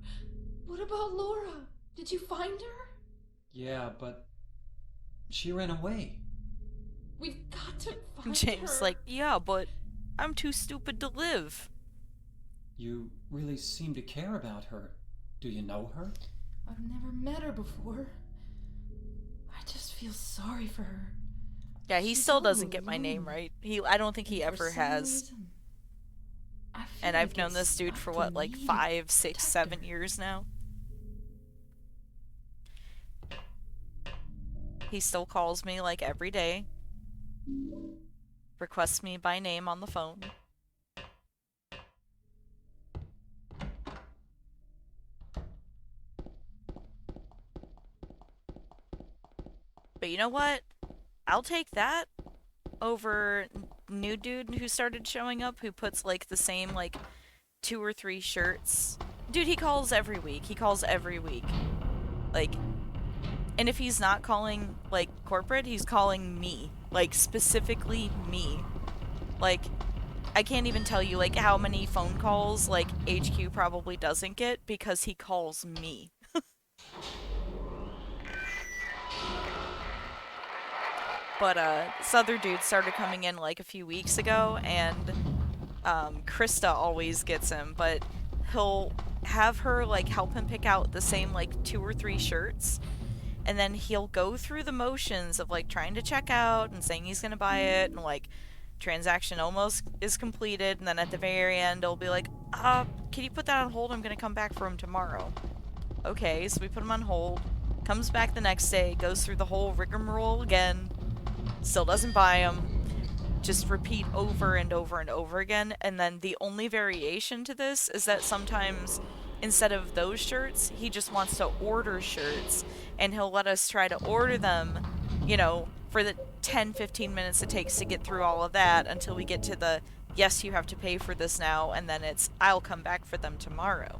what about Laura? Did you find her? Yeah, but... she ran away. We've got to find James her. like, yeah, but I'm too stupid to live. You really seem to care about her. Do you know her? I've never met her before. I just feel sorry for her. Yeah, he She's still all doesn't get my name alone. right. I don't think he And for ever some has. reason, I feel And like I've known it's this dude up for to what, like me to 5, 6, protect 7 her. years now. He still calls me like every day. requests me by name on the phone. But you know what? I'll take that over new dude who started showing up who puts like the same like 2 or 3 shirts. Dude, he calls every week. He calls every week. Like, and if he's not calling like corporate, he's calling me. Like specifically me. Like, I can't even tell you like how many phone calls like HQ probably doesn't get because he calls me. But this other dude started coming in like a few weeks ago, and Krista always gets him, but he'll have her like help him pick out the same like 2 or 3 shirts, and then he'll go through the motions of like trying to check out and saying he's gonna buy it, and like transaction almost is completed, and then at the very end he'll be like, can you put that on hold? I'm gonna come back for him tomorrow. Okay, so we put him on hold, comes back the next day, goes through the whole rigmarole again, still doesn't buy them, just repeat over and over and over again. And then the only variation to this is that sometimes instead of those shirts, he just wants to order shirts, and he'll let us try to order them, you know, for the 10-15 minutes it takes to get through all of that until we get to the yes, you have to pay for this now, and then it's I'll come back for them tomorrow.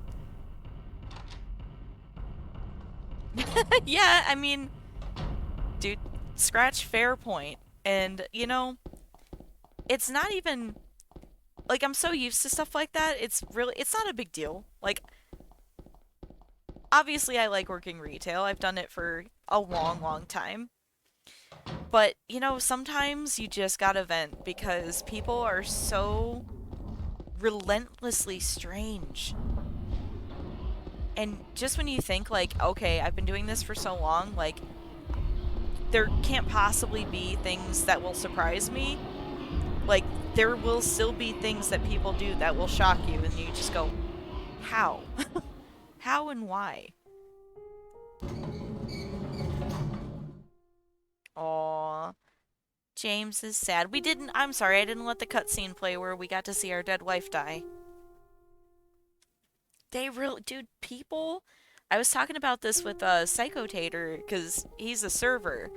Yeah, I mean, dude, scratch fair point. And, you know, it's not even, like, I'm so used to stuff like that, it's not a big deal. Like, obviously I like working retail, I've done it for a long time. But, you know, sometimes you just gotta vent because people are so relentlessly strange. And just when you think, like, okay, I've been doing this for so long, like, there can't possibly be things that will surprise me. Like, there will still be things that people do that will shock you, and you just go, how? How and why? Aww. James is sad. I'm sorry, I didn't let the cutscene play where we got to see our dead wife die. Dude, people... I was talking about this with Psychotator, because he's a server,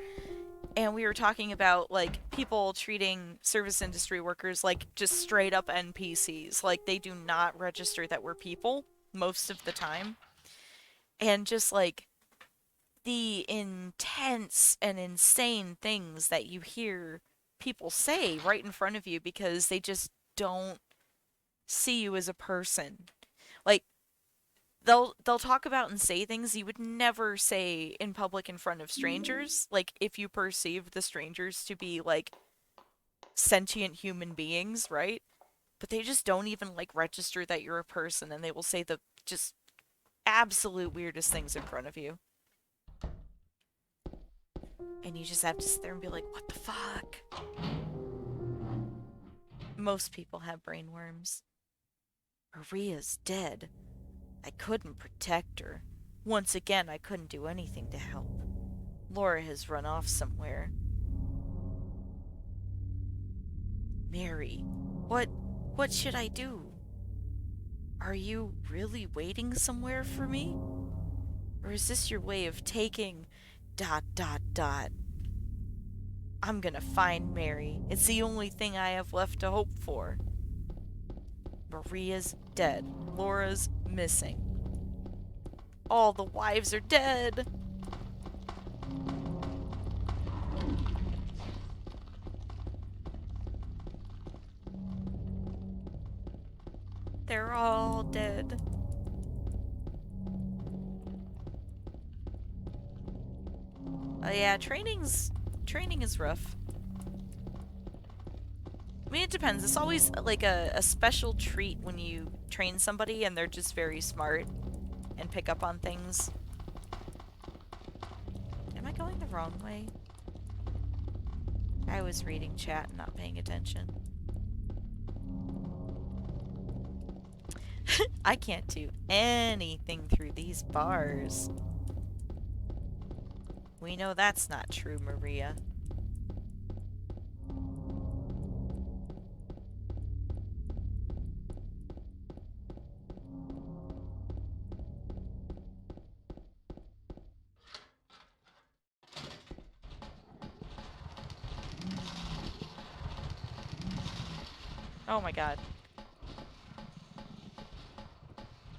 and we were talking about, like, people treating service industry workers like just straight up NPCs. Like, they do not register that we're people most of the time. And just, like, the intense and insane things that you hear people say right in front of you because they just don't see you as a person. Like, they'll talk about and say things you would never say in public in front of strangers. Like, if you perceive the strangers to be, like, sentient human beings, right? But they just don't even, like, register that you're a person, and they will say the just absolute weirdest things in front of you. And you just have to sit there and be like, what the fuck? Most people have brain worms. Maria's dead. I couldn't protect her. Once again, I couldn't do anything to help. Laura has run off somewhere. Mary, what should I do? Are you really waiting somewhere for me? Or is this your way of taking... ... I'm gonna find Mary. It's the only thing I have left to hope for. Maria's dead. Laura's missing. All the wives are dead. They're all dead. Yeah, training is rough. I mean, it depends. It's always like a special treat when you train somebody and they're just very smart and pick up on things. Am I going the wrong way? I was reading chat and not paying attention. I can't do anything through these bars. We know that's not true, Maria. Oh my god.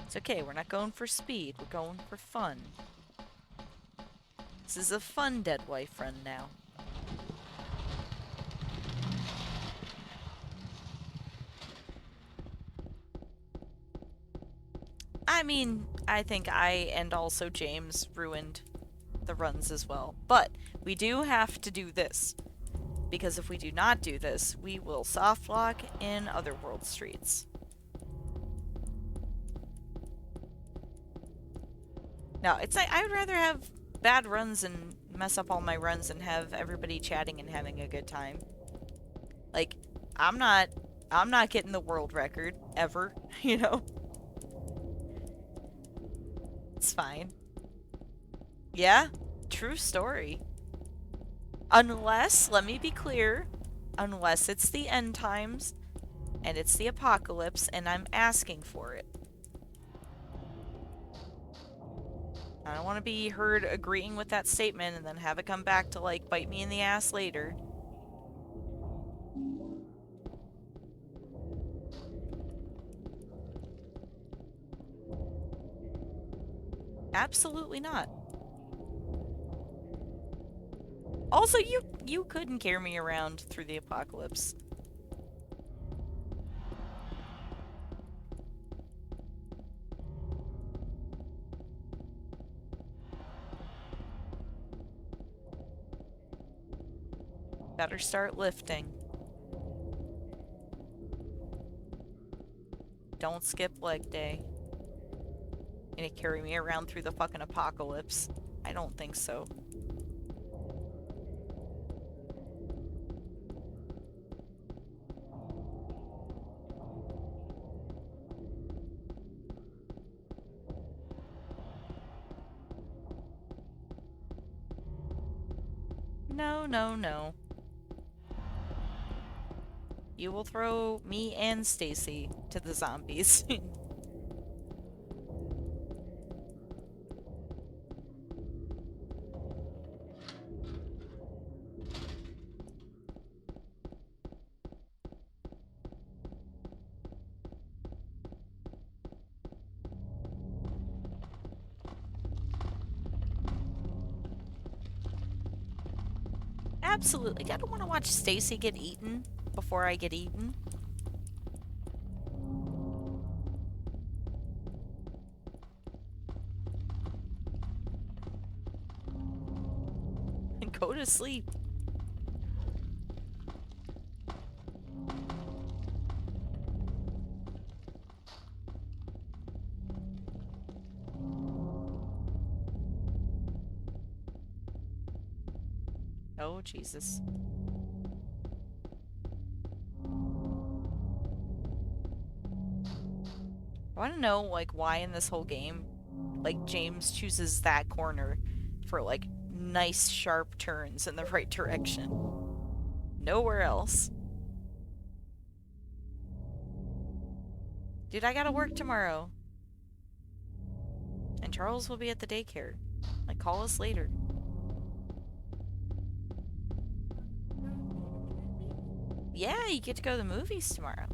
It's okay, we're not going for speed, we're going for fun. This is a fun dead wife run now. I mean, I think I and also James ruined the runs as well. But we do have to do this. Because if we do not do this, we will soft lock in Otherworld streets. No, it's like I would rather have bad runs and mess up all my runs and have everybody chatting and having a good time. Like, I'm not getting the world record ever, you know? It's fine. Yeah, true story. Unless, let me be clear, unless it's the end times and it's the apocalypse and I'm asking for it. I don't want to be heard agreeing with that statement and then have it come back to, like, bite me in the ass later. Absolutely not. Also, you couldn't carry me around through the apocalypse. Better start lifting. Don't skip leg day. Gonna carry me around through the fucking apocalypse? I don't think so. No, no, no. You will throw me and Stacy to the zombies. Absolutely. I don't want to watch Stacy get eaten before I get eaten. And go to sleep. Oh, Jesus. I want to know, like, why in this whole game, like, James chooses that corner for, like, nice sharp turns in the right direction. Nowhere else. Dude, I gotta work tomorrow. And Charles will be at the daycare. Like, call us later. Yeah, you get to go to the movies tomorrow.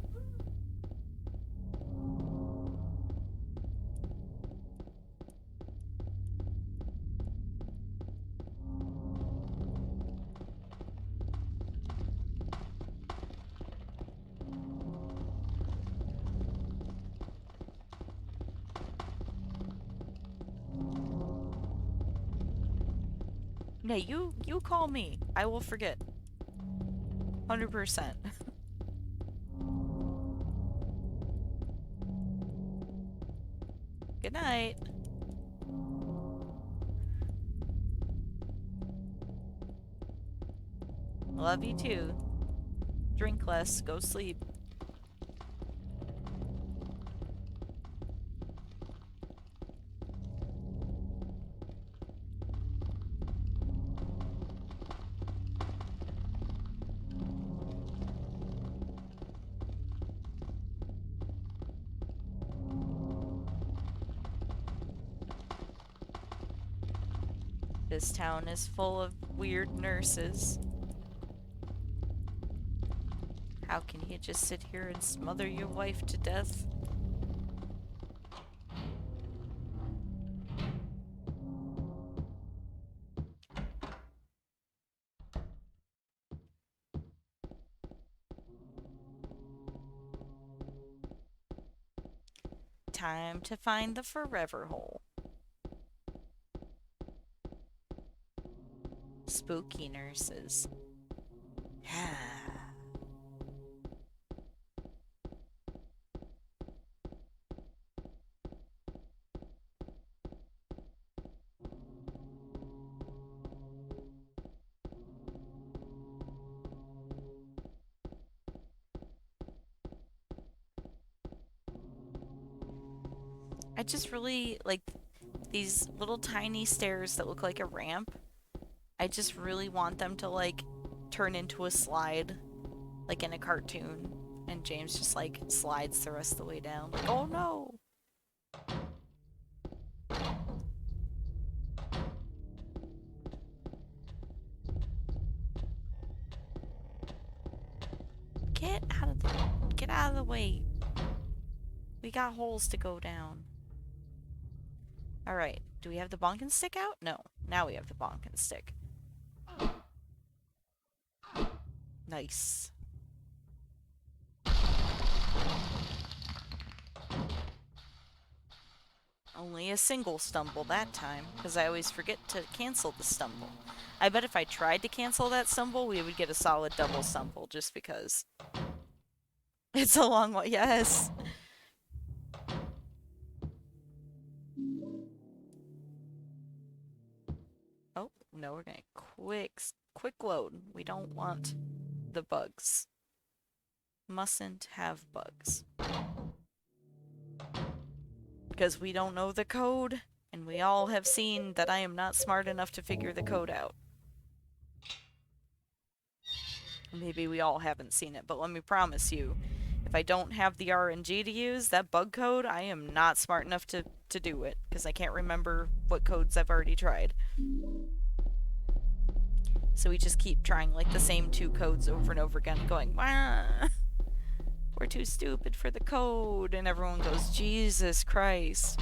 Yeah, you call me. I will forget. 100%. Good night. Love you too. Drink less, go sleep. This town is full of weird nurses. How can you just sit here and smother your wife to death? Time to find the forever hole. Spooky nurses. I just really like these little tiny stairs that look like a ramp. I just really want them to like turn into a slide, like in a cartoon, and James just like slides the rest of the way down. Like, oh no! Get out of the way. We got holes to go down. Alright, do we have the bonk and stick out? No. Now we have the bonk and stick. Nice. Only a single stumble that time, because I always forget to cancel the stumble. I bet if I tried to cancel that stumble, we would get a solid double stumble, just because. It's a long one, yes! Oh, no, we're gonna quick load. We don't want the bugs. Mustn't have bugs. Because we don't know the code, and we all have seen that I am not smart enough to figure the code out. Maybe we all haven't seen it, but let me promise you, if I don't have the RNG to use, that bug code, I am not smart enough to do it, because I can't remember what codes I've already tried. So we just keep trying like the same 2 codes over and over again, going, wah, we're too stupid for the code, and everyone goes, Jesus Christ.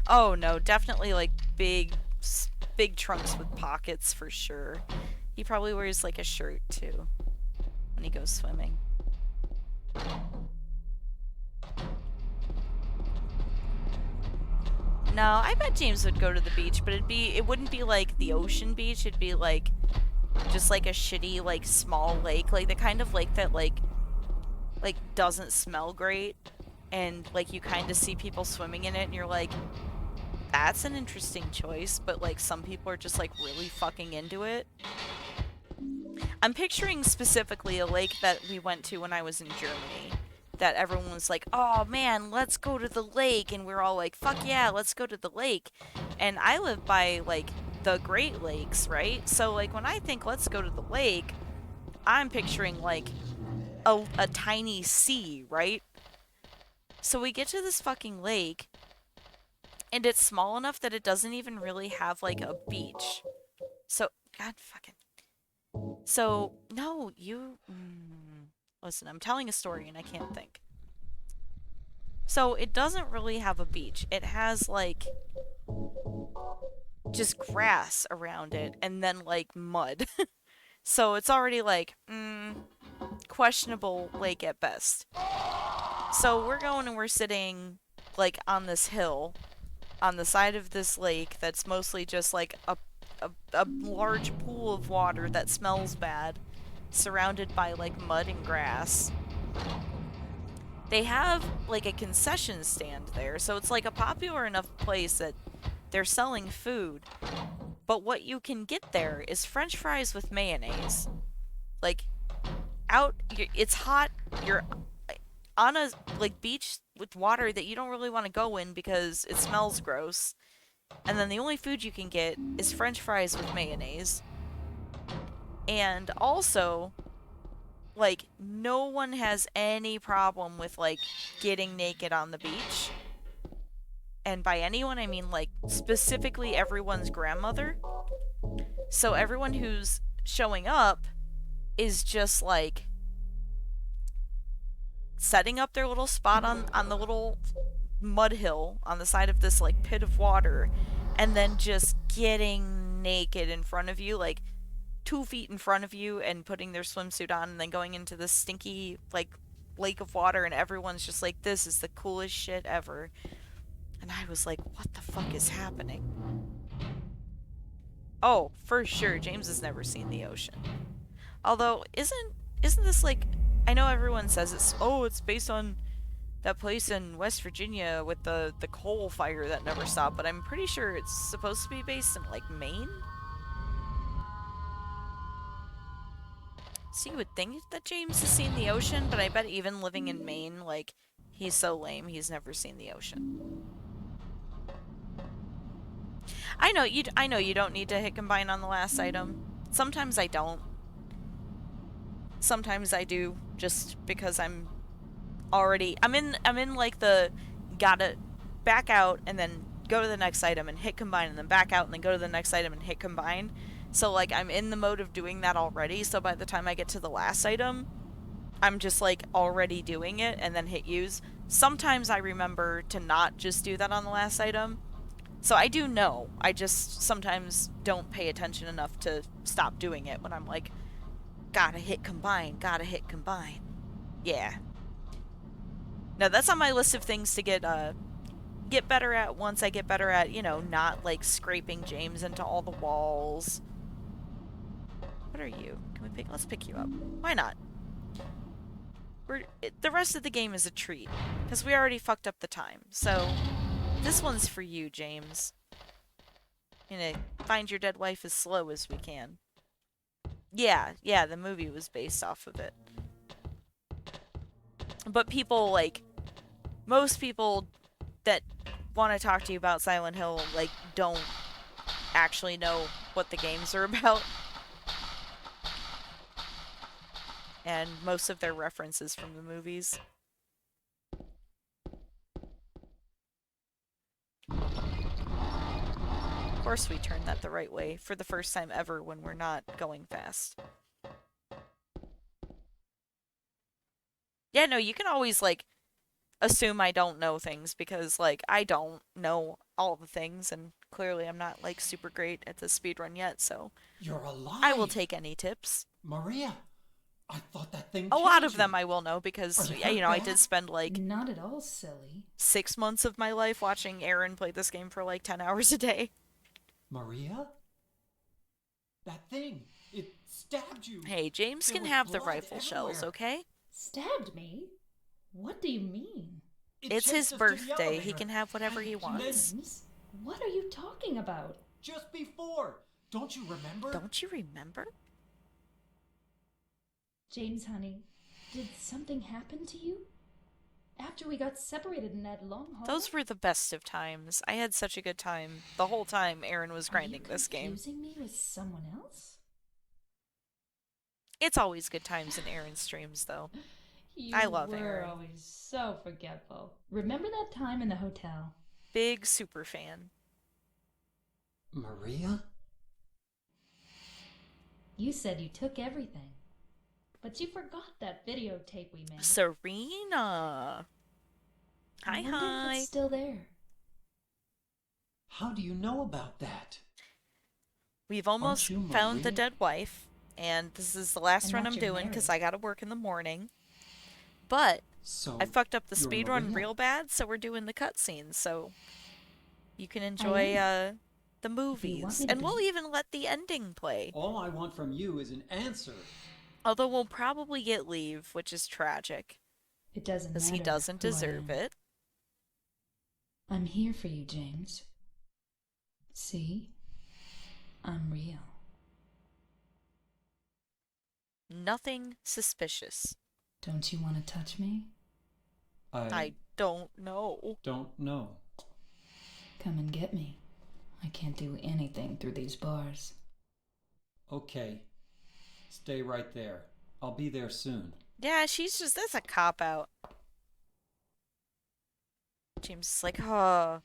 Oh no, definitely like big trunks with pockets for sure. He probably wears like a shirt too when he goes swimming. No, I bet James would go to the beach, but it wouldn't be like the ocean beach, it'd be like just like a shitty like small lake, like the kind of lake that like doesn't smell great, and like you kind of see people swimming in it and you're like, that's an interesting choice, but like some people are just like really fucking into it. I'm picturing specifically a lake that we went to when I was in Germany, that everyone was like, oh man, let's go to the lake, and we're all like, fuck yeah, let's go to the lake. And I live by like the Great Lakes, right? So like when I think let's go to the lake, I'm picturing like a tiny sea, right? So we get to this fucking lake, and it's small enough that it doesn't even really have like a beach. So, god fucking. So, no, you... Listen, I'm telling a story and I can't think. So, it doesn't really have a beach. It has like just grass around it and then like mud. So it's already like, questionable lake at best. So we're going and we're sitting like on this hill on the side of this lake that's mostly just like a large pool of water that smells bad, surrounded by like mud and grass. They have like a concession stand there, so it's like a popular enough place that they're selling food. But what you can get there is French fries with mayonnaise. Like, it's hot, you're on a like beach with water that you don't really want to go in because it smells gross. And then the only food you can get is French fries with mayonnaise. And also, like, no one has any problem with, like, getting naked on the beach. And by anyone, I mean, like, specifically everyone's grandmother. So everyone who's showing up is just, like, setting up their little spot on the little mud hill on the side of this, like, pit of water, and then just getting naked in front of you, like, 2 feet in front of you, and putting their swimsuit on, and then going into this stinky, like, lake of water, and everyone's just like, this is the coolest shit ever. And I was like, what the fuck is happening? Oh, for sure, James has never seen the ocean. Although, isn't this like, I know everyone says it's based on that place in West Virginia with the coal fire that never stopped, but I'm pretty sure it's supposed to be based in, like, Maine? So you would think that James has seen the ocean, but I bet even living in Maine, like, he's so lame he's never seen the ocean. I know you don't need to hit combine on the last item. Sometimes I don't. Sometimes I do, just because I'm in like the gotta back out and then go to the next item and hit combine and then back out and then go to the next item and hit combine. So, like, I'm in the mode of doing that already, so by the time I get to the last item, I'm just, like, already doing it and then hit use. Sometimes I remember to not just do that on the last item. So I do know. I just sometimes don't pay attention enough to stop doing it when I'm like, gotta hit combine, gotta hit combine. Yeah. Now, that's on my list of things to get better at once I get better at, you know, not, like, scraping James into all the walls. What are you? Let's pick you up. Why not? The rest of the game is a treat, because we already fucked up the time, so this one's for you, James. Gonna find your dead wife as slow as we can. Yeah, the movie was based off of it. But people, like, most people that want to talk to you about Silent Hill, like, don't actually know what the games are about. And most of their references from the movies. Of course we turned that the right way for the first time ever when we're not going fast. Yeah, no, you can always, like, assume I don't know things because, like, I don't know all the things, and clearly I'm not, like, super great at the speedrun yet, so You're alive. I will take any tips. Maria, I thought that thing A lot killed of them you. I will know because, Are you you know, I bad? did spend, like, Not at all silly. 6 months of my life watching Aaron play this game for, like, 10 hours a day. Maria? That thing, it stabbed you. Hey, James There can was have the blood rifle shells, everywhere. okay? Stabbed me? What do you mean? It It's chased his us to the birthday. He elevator. can have whatever he And wants. James, what are you talking about? Just before. Don't you remember? Don't you remember? James, honey, did something happen to you? After we got separated in that long hall? Those were the best of times. I had such a good time. The whole time Aaron was grinding this game. Are you confusing me with someone else? It's always good times in Aaron's streams, though. You I love were Aaron. always so forgetful. Remember that time in the hotel? Big super fan. Maria? You said you took everything. But you forgot that videotape we made. Serena! Hi, I wonder if hi. it's still there. How do you know about that? We've almost you found the Maria? dead wife, and this is the last And run that I'm you're doing because married. I gotta work in the morning. But So I fucked up the you're speedrun Maria? real bad, so we're doing the cutscenes, so you can enjoy the movies. me to And we'll be. even let the ending play. All I want from you is an answer. Although we'll probably get leave, which is tragic, It doesn't because matter. he doesn't who I deserve am. it. I'm here for you, James. See? I'm real. Nothing suspicious. Don't you want to touch me? I don't know. don't know. Come and get me. I can't do anything through these bars. Okay. Stay right there. I'll be there soon. Yeah, that's a cop out. James is like, oh,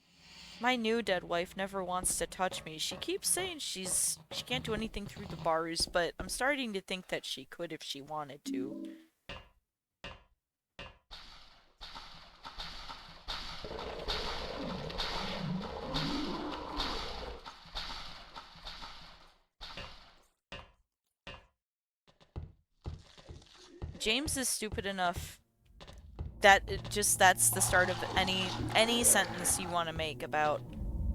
my new dead wife never wants to touch me. She keeps saying she can't do anything through the bars, but I'm starting to think that she could if she wanted to. James is stupid enough that that's the start of any sentence you want to make about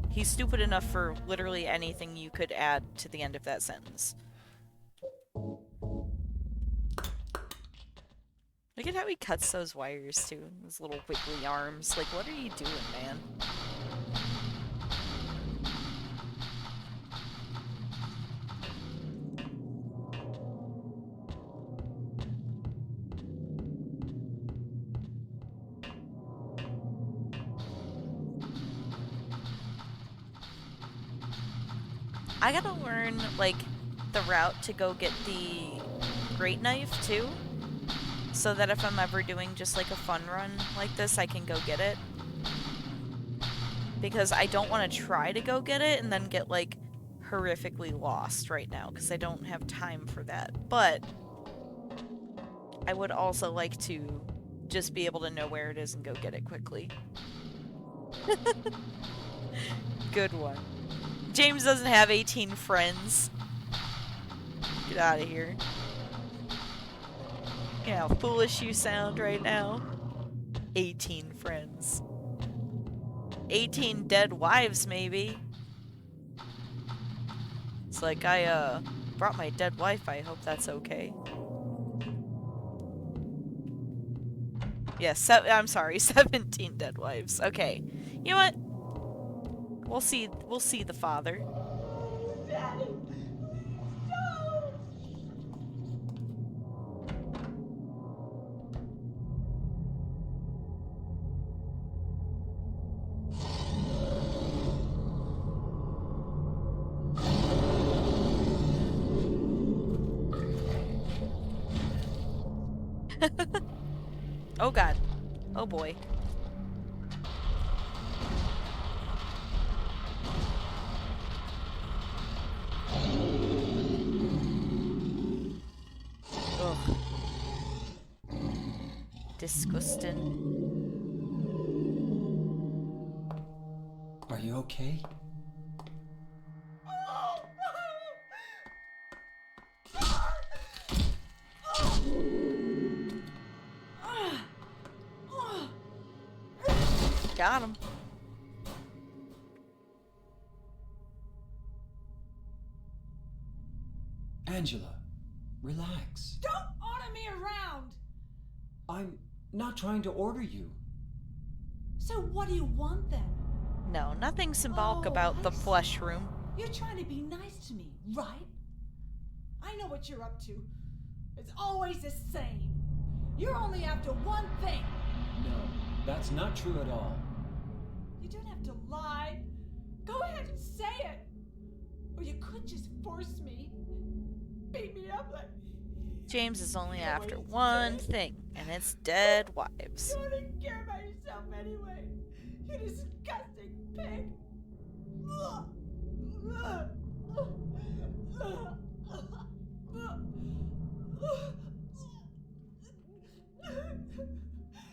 he's stupid enough for literally anything you could add to the end of that sentence. Look at how he cuts those wires too, his little wiggly arms. Like, what are you doing, man? I gotta learn, like, the route to go get the great knife, too. So that if I'm ever doing just, like, a fun run like this, I can go get it. Because I don't want to try to go get it and then get, like, horrifically lost right now. Because I don't have time for that. But I would also like to just be able to know where it is and go get it quickly. Good one. James doesn't have 18 friends. Get out of here. You know how foolish you sound right now. 18 friends. 18 dead wives, maybe. It's like, I, brought my dead wife. I hope that's okay. Yes, I'm sorry, 17 dead wives. Okay. You know what? We'll see the father. Daddy, no! Oh god. Oh boy. Ugh. Disgusting. Are you okay? Got him. Angela, relax. Don't order me around! I'm not trying to order you. So what do you want then? No, nothing symbolic about the I see. flesh room. You're trying to be nice to me, right? I know what you're up to. It's always the same. You're only after one thing. No, that's not true at all. You don't have to lie. Go ahead and say it. Or you could just force me. Beat me up like... James is only You know what after you one did? thing, and it's dead wives. You don't care about yourself anyway. You disgusting pig.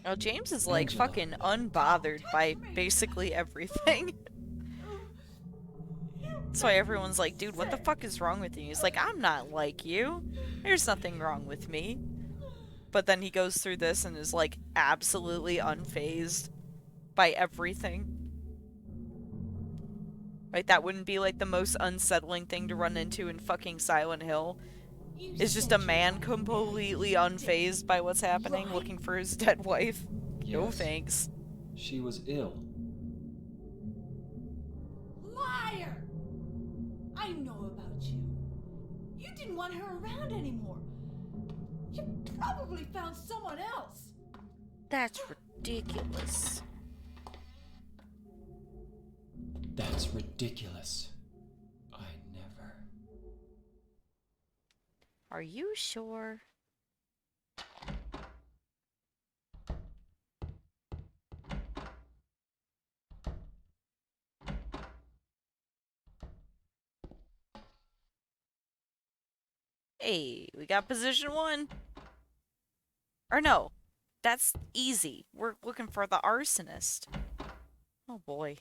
Oh, James is like Angela. fucking unbothered by basically everything. That's why everyone's like, dude, what the fuck is wrong with you? He's like, I'm not like you. There's nothing wrong with me. But then he goes through this and is like absolutely unfazed by everything. Right? That wouldn't be like the most unsettling thing to run into in fucking Silent Hill. It's just a man completely unfazed by what's happening, looking for his dead wife. No Yes. thanks. She was ill. Liar! I know about you. You didn't want her around anymore. You probably found someone else. That's ridiculous. That's ridiculous. I never. Are you sure? Hey, we got position 1. Or no, that's easy. We're looking for the arsonist. Oh boy.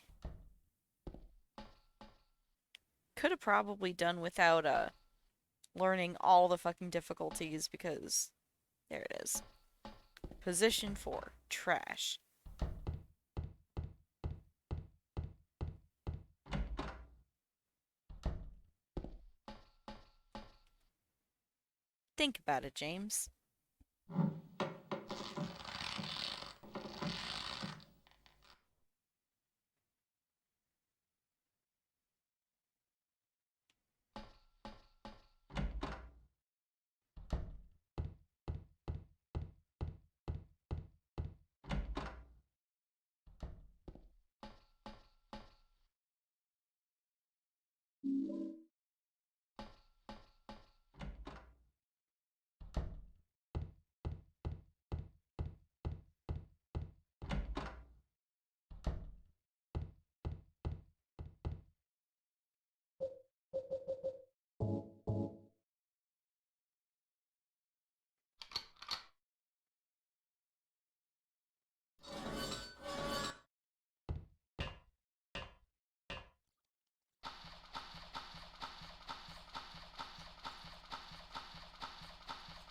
Could have probably done without learning all the fucking difficulties because there it is. Position 4, trash. Think about it, James.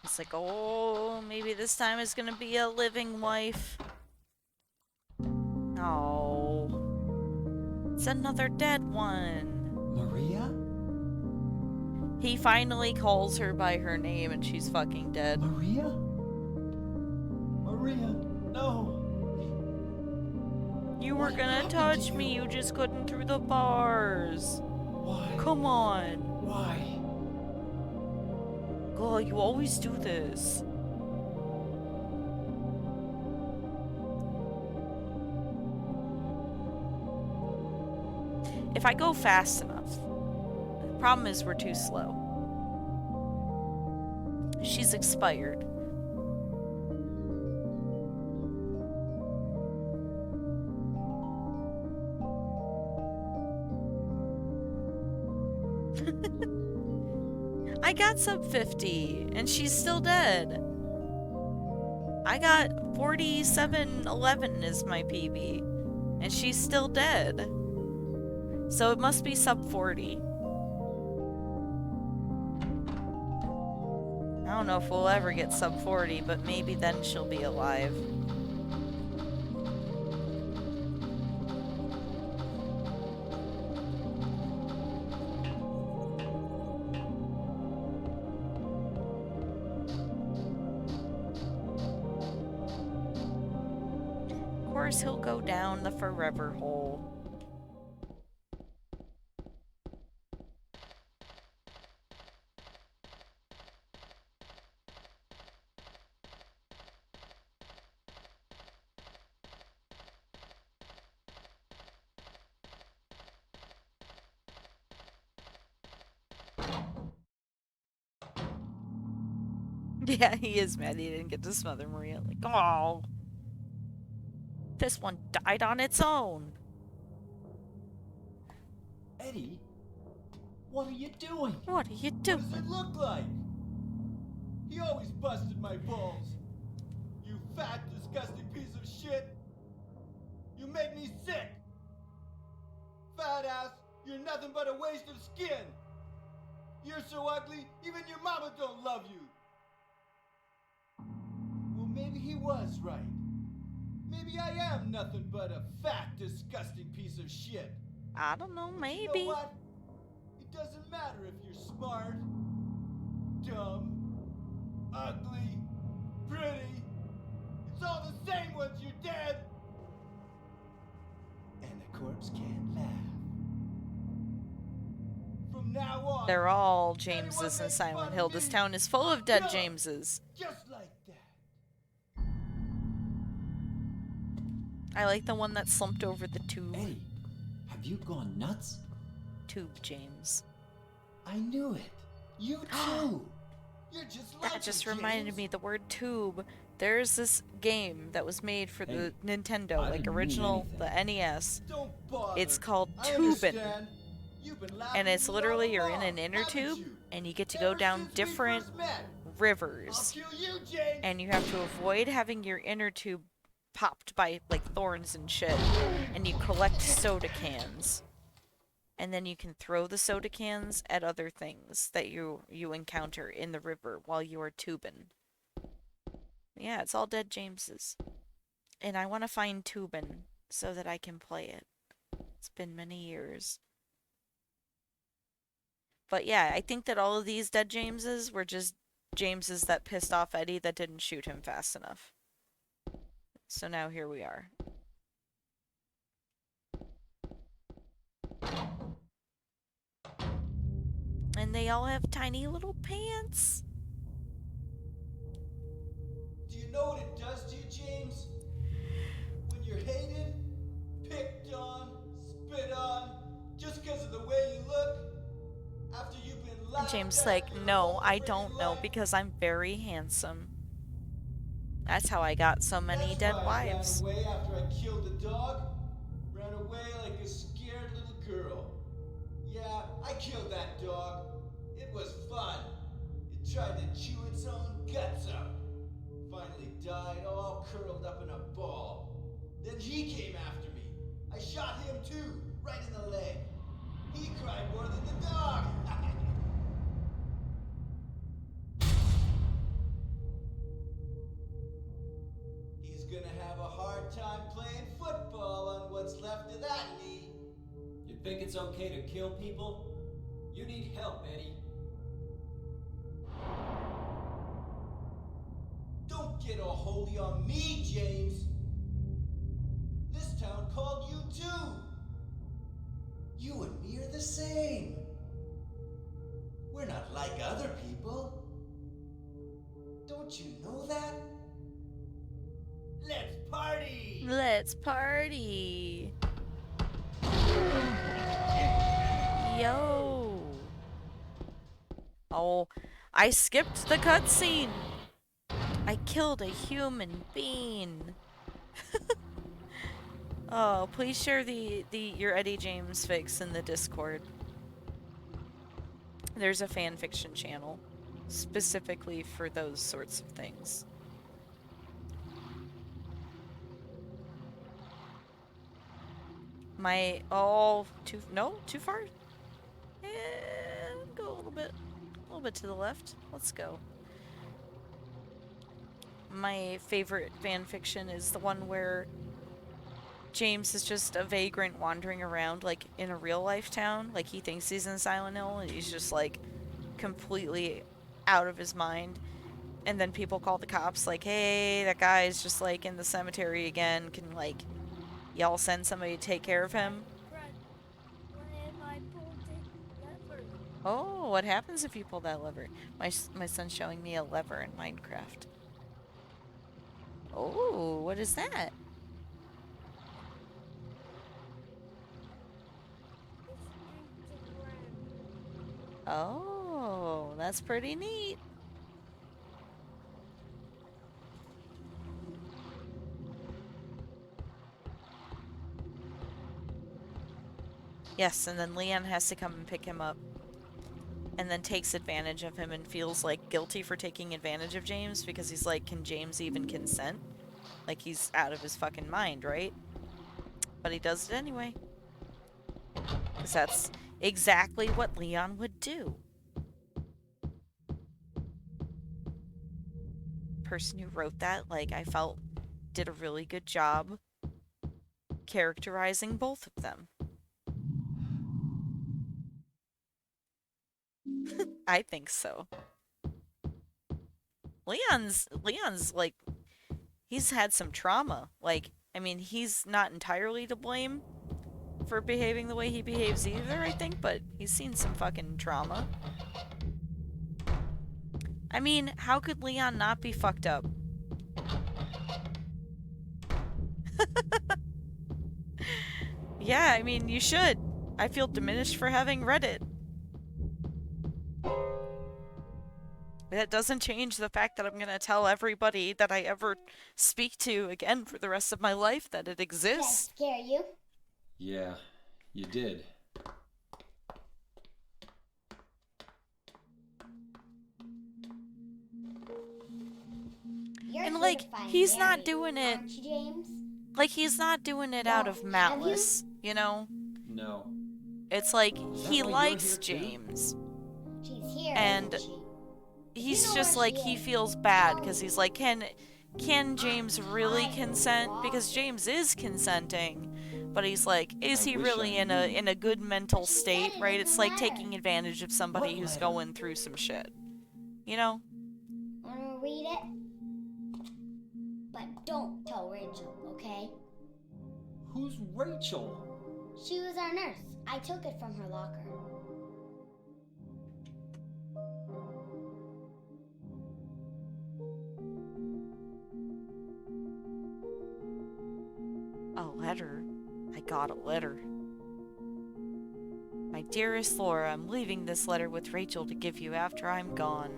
It's like, oh, maybe this time it's gonna be a living wife. Oh. It's another dead one. Maria? He finally calls her by her name and she's fucking dead. Maria? Maria, no. You were What gonna happened to touch you? me, you just couldn't through the bars. Why? Come on. Why? God, you always do this. If I go fast enough, the problem is we're too slow. She's expired. I got sub 50 and she's still dead. I got 4711 is my PB and she's still dead. So it must be sub 40. I don't know if we'll ever get sub 40, but maybe then she'll be alive. Of course he'll go down the forever hole. Yeah, he is mad he didn't get to smother Maria. Like, oh, this one died on its own. Eddie? What are you doing? What are you What doing? does it look like? He always busted my balls. You fat, disgusting piece of shit. You make me sick. Fat ass, you're nothing but a waste of skin. You're so ugly, even your mama don't love you. Well, maybe he was right. Maybe I am nothing but a fat, disgusting piece of shit. I don't know, You maybe. know what? It doesn't matter if you're smart, dumb, ugly, pretty. It's all the same once you're dead. And the corpse can't laugh. From now on, They're all anyone Jameses in makes fun Silent of Hill. me, This town is full of dead kill 'em. Jameses. Just like that. I like the one that slumped over the tube. Eddie, have you gone nuts? Tube James. I knew it. You too. You're just like That just him, reminded James. me the word tube. There's this game that was made for the Nintendo, I like didn't mean original, anything. the NES. Don't bother. It's called I Tubin'. understand. You've been laughing And it's at me literally all you're in along, an inner haven't tube, you? and you get to go Ever down since we different first met. I'll rivers. kill you, James. And you have to avoid having your inner tube popped by like thorns and shit. And you collect soda cans. And then you can throw the soda cans at other things that you encounter in the river while you are tubing. Yeah, it's all Dead James's. And I want to find Tubin so that I can play it. It's been many years. But yeah, I think that all of these Dead Jameses were just Jameses that pissed off Eddie that didn't shoot him fast enough. So now here we are. And they all have tiny little pants. Do you know what it does to you, James? When you're hated, picked on, spit on, just because of the way you look? After you've been And laughed James at like, your no, whole I freaking don't know life? because I'm very handsome. That's how I got so many That's dead why wives. I ran away after I killed the dog. Ran away like a scared little girl. Yeah, I killed that dog. It was fun. It tried to chew its own guts out. Finally died all curled up in a ball. Then he came after me. I shot him too, right in the leg. He cried more than the dog. He's gonna have a hard time playing football on what's left of that knee. You think it's okay to kill people? You need help, Eddie. Don't get all holy on me, James. This town called you too. You and me are the same. We're not like other people. Don't you know that? Let's party! Let's party. Yo. Oh, I skipped the cutscene. I killed a human being. Oh, please share your Eddie James fix in the Discord. There's a fan fiction channel specifically for those sorts of things. Too far? Go a little bit to the left. Let's go. My favorite fan fiction is the one where James is just a vagrant wandering around, like, in a real-life town. Like, he thinks he's in Silent Hill, and he's just, like, completely out of his mind. And then people call the cops, like, hey, that guy's just, like, in the cemetery again. Can, like, y'all send somebody to take care of him? Oh, what happens if you pull that lever? My son's showing me a lever in Minecraft. Oh, what is that? Oh, that's pretty neat. Yes, and then Leon has to come and pick him up. And then takes advantage of him and feels, like, guilty for taking advantage of James because he's like, can James even consent? Like, he's out of his fucking mind, right? But he does it anyway. Because that's exactly what Leon would do. Person who wrote that, like, I felt did a really good job characterizing both of them. I think so. Leon's like, he's had some trauma. Like, I mean, he's not entirely to blame for behaving the way he behaves either, I think, but he's seen some fucking trauma. I mean, how could Leon not be fucked up? Yeah, I mean, you should. I feel diminished for having read it. That doesn't change the fact that I'm gonna tell everybody that I ever speak to again for the rest of my life that it Did that exists. scare you? Yeah, you did. like, to find he's not Mary, doing it, aren't you, James? like, he's not doing it out of Well, have malice, you know? No. It's like, Is that he why you're likes here too? James. She's here, And isn't she? He's You know just where like, she he is. feels bad, Tell because me. he's like, can James really consent? Because Walk. James is consenting. But he's like, is I he wish really I in a good mental But she state, said it right? in It's her like letter. taking advantage of somebody What who's letter? going through some shit. You know? Wanna read it? But don't tell Rachel, okay? Who's Rachel? She was our nurse. I took it from her locker. A letter? I got a letter. My dearest Laura, I'm leaving this letter with Rachel to give you after I'm gone.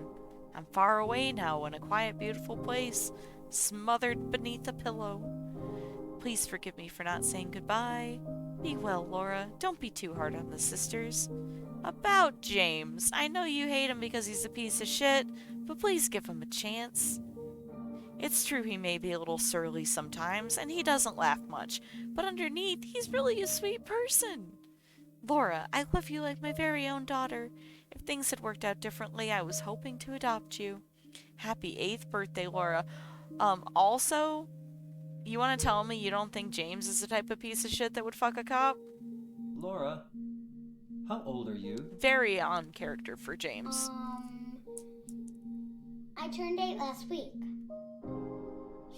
I'm far away now in a quiet, beautiful place, smothered beneath a pillow. Please forgive me for not saying goodbye. Be well, Laura. Don't be too hard on the sisters. About James. I know you hate him because he's a piece of shit, but please give him a chance. It's true he may be a little surly sometimes, and he doesn't laugh much, but underneath, he's really a sweet person. Laura, I love you like my very own daughter. If things had worked out differently, I was hoping to adopt you. Happy 8th birthday, Laura. Also, you want to tell me you don't think James is the type of piece of shit that would fuck a cop? Laura, how old are you? Very on character for James. I turned 8 last week.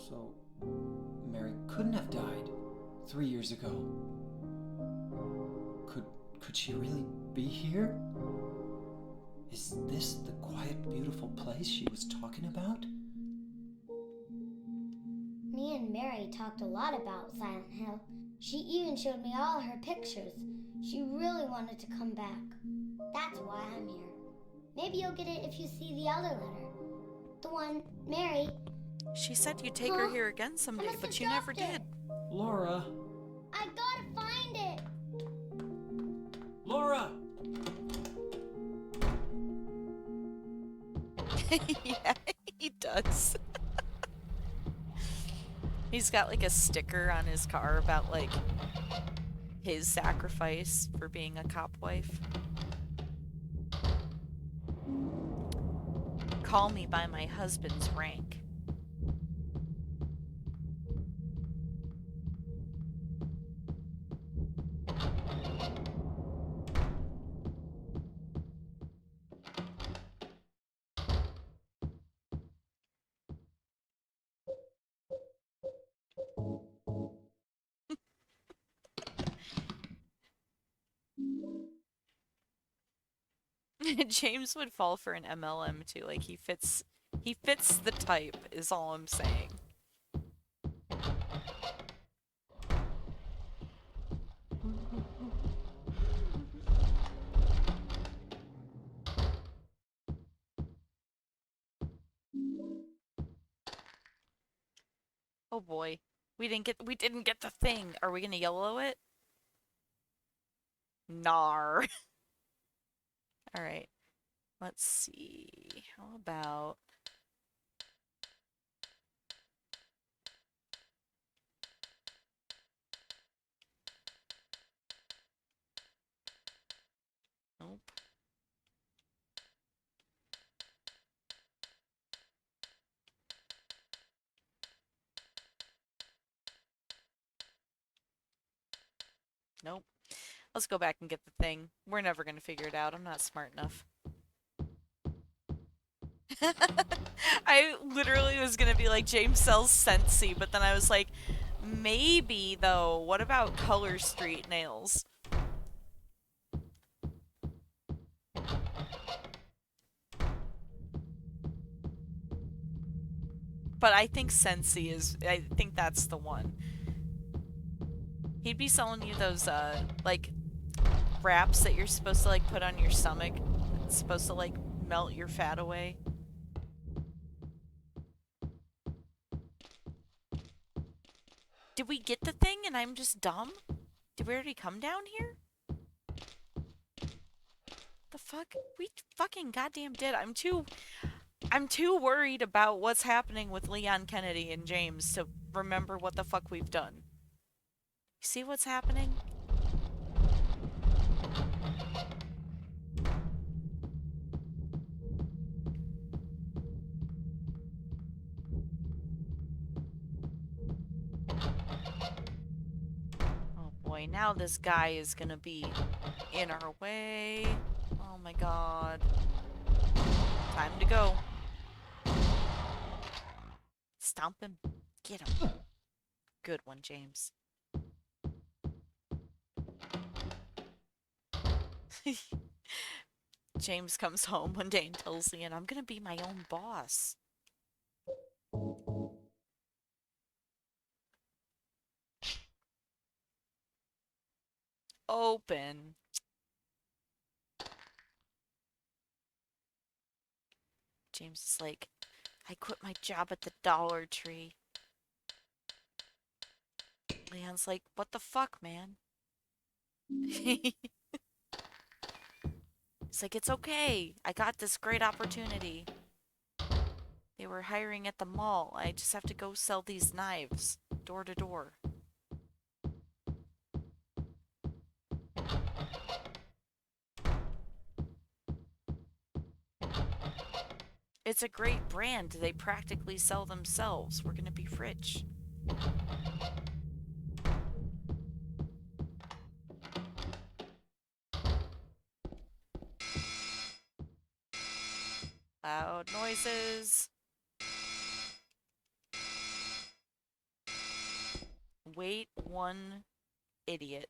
So, Mary couldn't have died 3 years ago. Could she really be here? Is this the quiet, beautiful place she was talking about? Me and Mary talked a lot about Silent Hill. She even showed me all her pictures. She really wanted to come back. That's why I'm here. Maybe you'll get it if you see the other letter. The one Mary... She said you'd take her Huh? here again I someday, must but have you never dropped did. it. Laura! I gotta find it! Laura! Yeah, he does. He's got like a sticker on his car about like his sacrifice for being a cop wife. Call me by my husband's rank. James would fall for an MLM too. Like he fits the type is all I'm saying. Oh boy. We didn't get the thing. Are we gonna yellow it? Nar. Alright. Let's see. How about... Nope. Nope. Let's go back and get the thing. We're never gonna figure it out. I'm not smart enough. I literally was gonna be like, James sells Scentsy, but then I was like, maybe though, what about Color Street nails? But I think Scentsy is, I think that's the one. He'd be selling you those, like, wraps that you're supposed to, like, put on your stomach. It's supposed to, like, melt your fat away. Did we get the thing and I'm just dumb? Did we already come down here? The fuck? We fucking goddamn did. I'm too I'm too worried about what's happening with Leon Kennedy and James to remember what the fuck we've done. You see what's happening? Oh boy, now this guy is gonna be in our way. Oh my god. Time to go. Stomp him. Get him. Good one, James. James comes home one day and tells Leon, I'm gonna be my own boss. Open. James is like, I quit my job at the Dollar Tree. Leon's like, what the fuck, man? He's like, it's okay. I got this great opportunity. They were hiring at the mall. I just have to go sell these knives door to door. It's a great brand. They practically sell themselves. We're gonna be rich. Loud noises. Wait one idiot.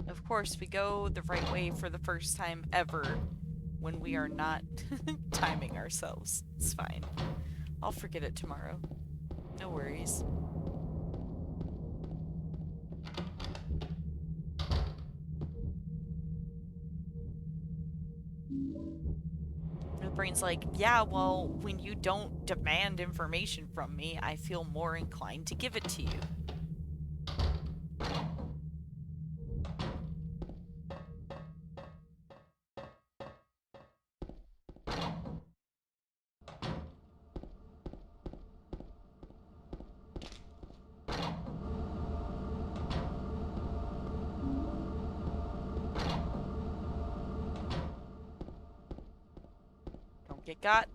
Of course, we go the right way for the first time ever when we are not timing ourselves. It's fine. I'll forget it tomorrow. No worries. The brain's like, yeah, well, when you don't demand information from me, I feel more inclined to give it to you. Don't get got.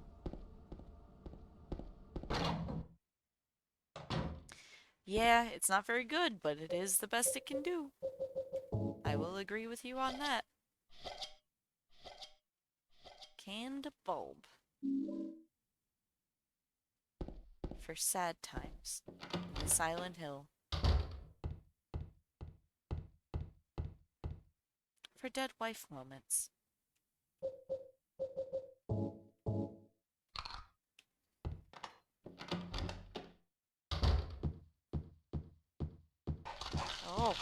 Yeah, it's not very good, but it is the best it can do. I will agree with you on that. Canned bulb. For sad times. In the Silent Hill. For dead wife moments. Oh.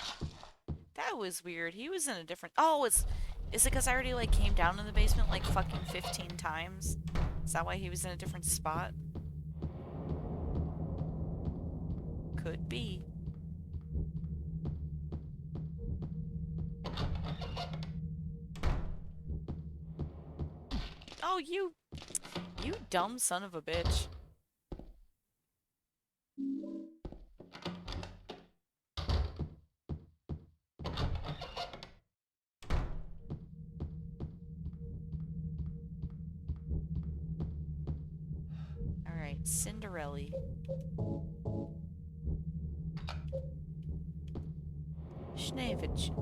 That was weird. He was in a different... Oh, is it because I already, like, came down in the basement, like, fucking 15 times? Is that why he was in a different spot? Could be. Oh, you dumb son of a bitch. Alright, Cinderella. Schneewittchen.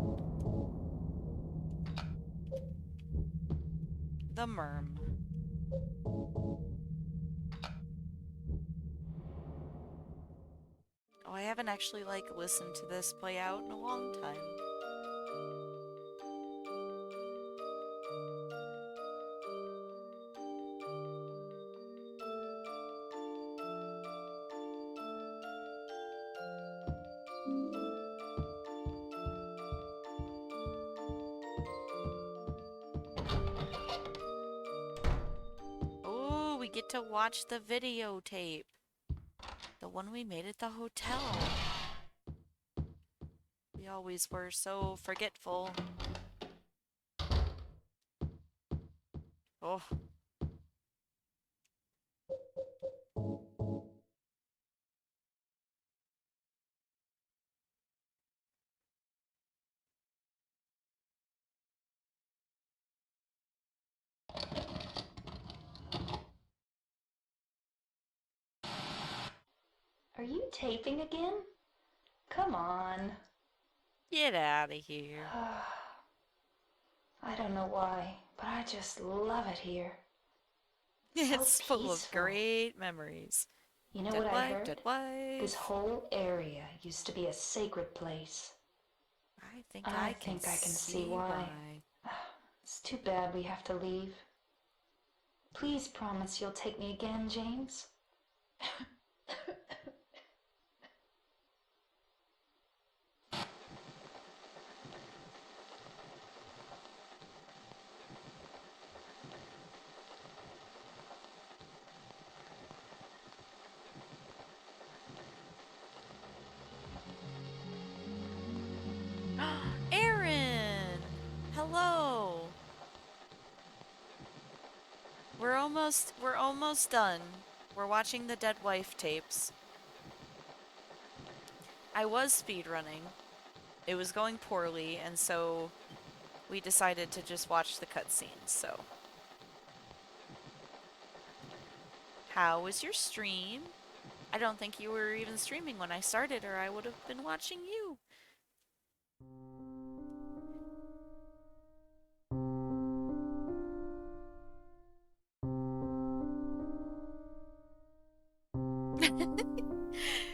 The Merm. Oh, I haven't actually, like, listened to this play out in a long time. Oh, we get to watch the videotape. The one we made at the hotel. We always were so forgetful. Oh. Are you taping again? Come on. Get out of here. I don't know why, but I just love it here. It's full of peaceful. great memories. You know Dead what I wife, heard? dead wife. This whole area used to be a sacred place. I think I I can see why. It's too bad we have to leave. Please promise you'll take me again, James. Aaron! Hello! We're almost done. We're watching the Dead Wife tapes. I was speedrunning. It was going poorly, and so we decided to just watch the cutscenes, so. How was your stream? I don't think you were even streaming when I started, or I would have been watching you.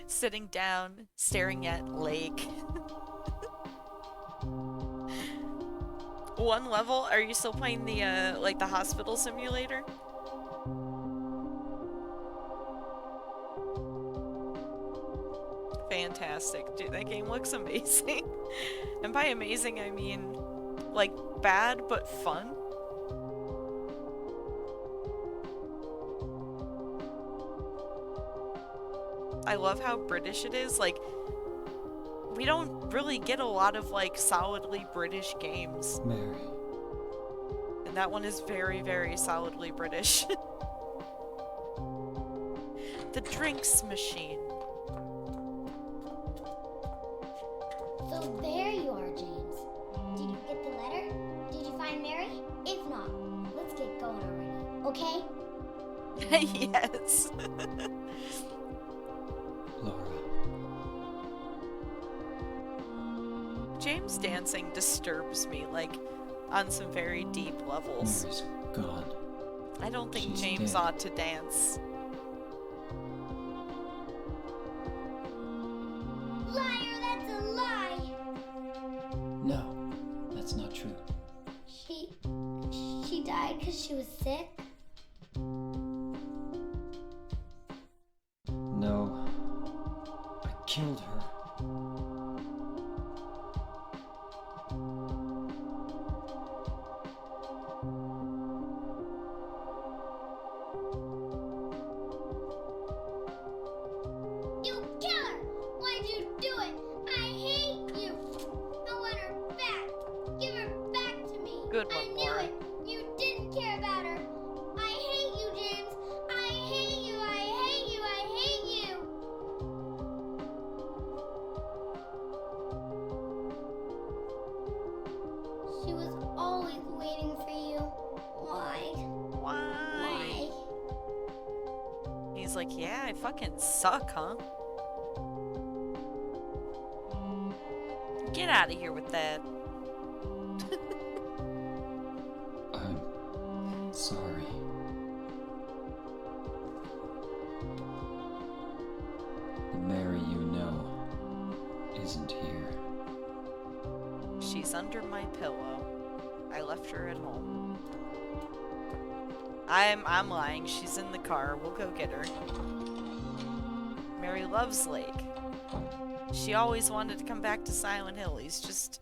Sitting down, staring at lake. One level? Are you still playing the, like the hospital simulator? Fantastic. Dude, that game looks amazing. And by amazing, I mean, like, bad but fun. I love how British it is. Like, we don't really get a lot of, like, solidly British games. Mary. And that one is very, very solidly British. The drinks machine. So there you are, James. Did you get the letter? Did you find Mary? If not, let's get going already, okay? Yes. Laura. James dancing disturbs me, like, on some very deep levels. Mary's gone. I don't think She's James dead. ought to dance. Liar, that's a lie! No, that's not true. She died because she was sick? No, I killed her. You killer! Why'd you do it? I hate you! I want her back! Give her back to me! Good I one, knew Laura. it! You didn't care about her! I hate you, James! I hate you! I hate you! I hate you! She was always waiting for you. Why? Why? He's like, yeah, I fucking suck, huh? Get out of here with that. I'm sorry. The Mary you know isn't here. She's under my pillow. I left her at home. I'm lying. She's in the car. We'll go get her. Mary loves Lake. She always wanted to come back to Silent Hill. He's just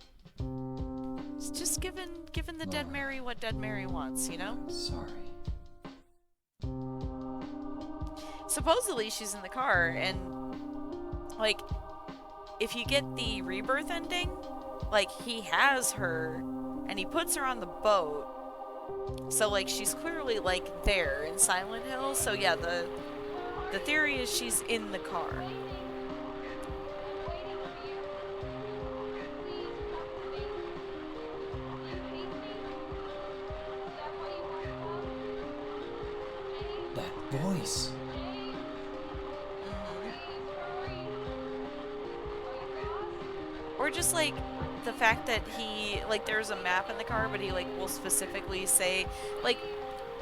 giving the dead Mary what dead Mary wants, you know? Sorry. Supposedly she's in the car, and like, if you get the Rebirth ending, like, he has her and he puts her on the boat, so like she's clearly like there in Silent Hill. So yeah, the theory is she's in the car. That voice. Or just like the fact that he, like, there's a map in the car, but he like will specifically say, like,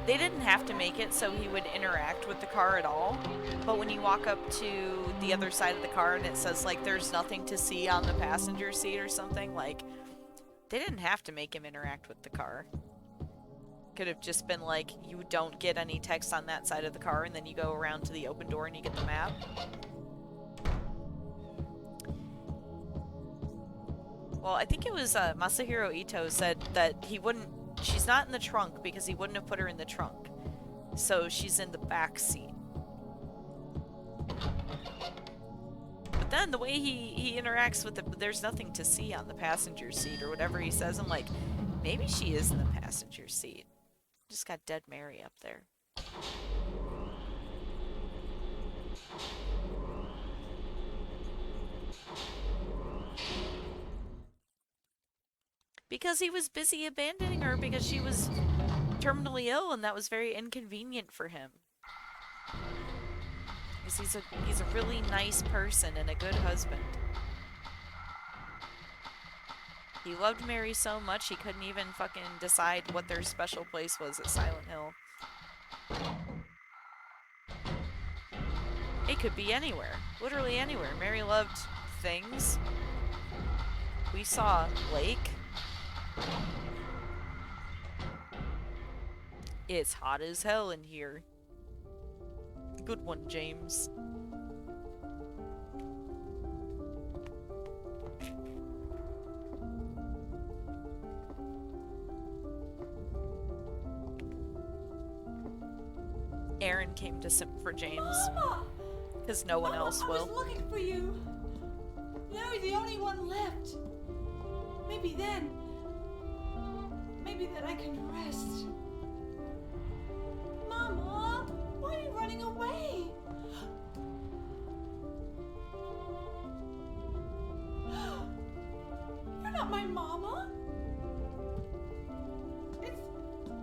they didn't have to make it so he would interact with the car at all, but when you walk up to the other side of the car and it says like there's nothing to see on the passenger seat or something, like, they didn't have to make him interact with the car. Could have just been like, you don't get any text on that side of the car, and then you go around to the open door and you get the map. Well, I think it was Masahiro Ito said that he wouldn't, she's not in the trunk because he wouldn't have put her in the trunk. So she's in the back seat. But then the way he interacts with it, there's nothing to see on the passenger seat or whatever he says. I'm like, maybe she is in the passenger seat. Just got dead Mary up there. Because he was busy abandoning her because she was terminally ill, and that was very inconvenient for him. Because he's a really nice person and a good husband. He loved Mary so much he couldn't even fucking decide what their special place was at Silent Hill. It could be anywhere. Literally anywhere. Mary loved things. We saw Lake. It's hot as hell in here. Good one, James. Aaron came to simp for James. Mama! Because no one else I will. was looking for you. Now you're the only one left. Maybe then I can rest. Mama, why are you running away? You're not my mama.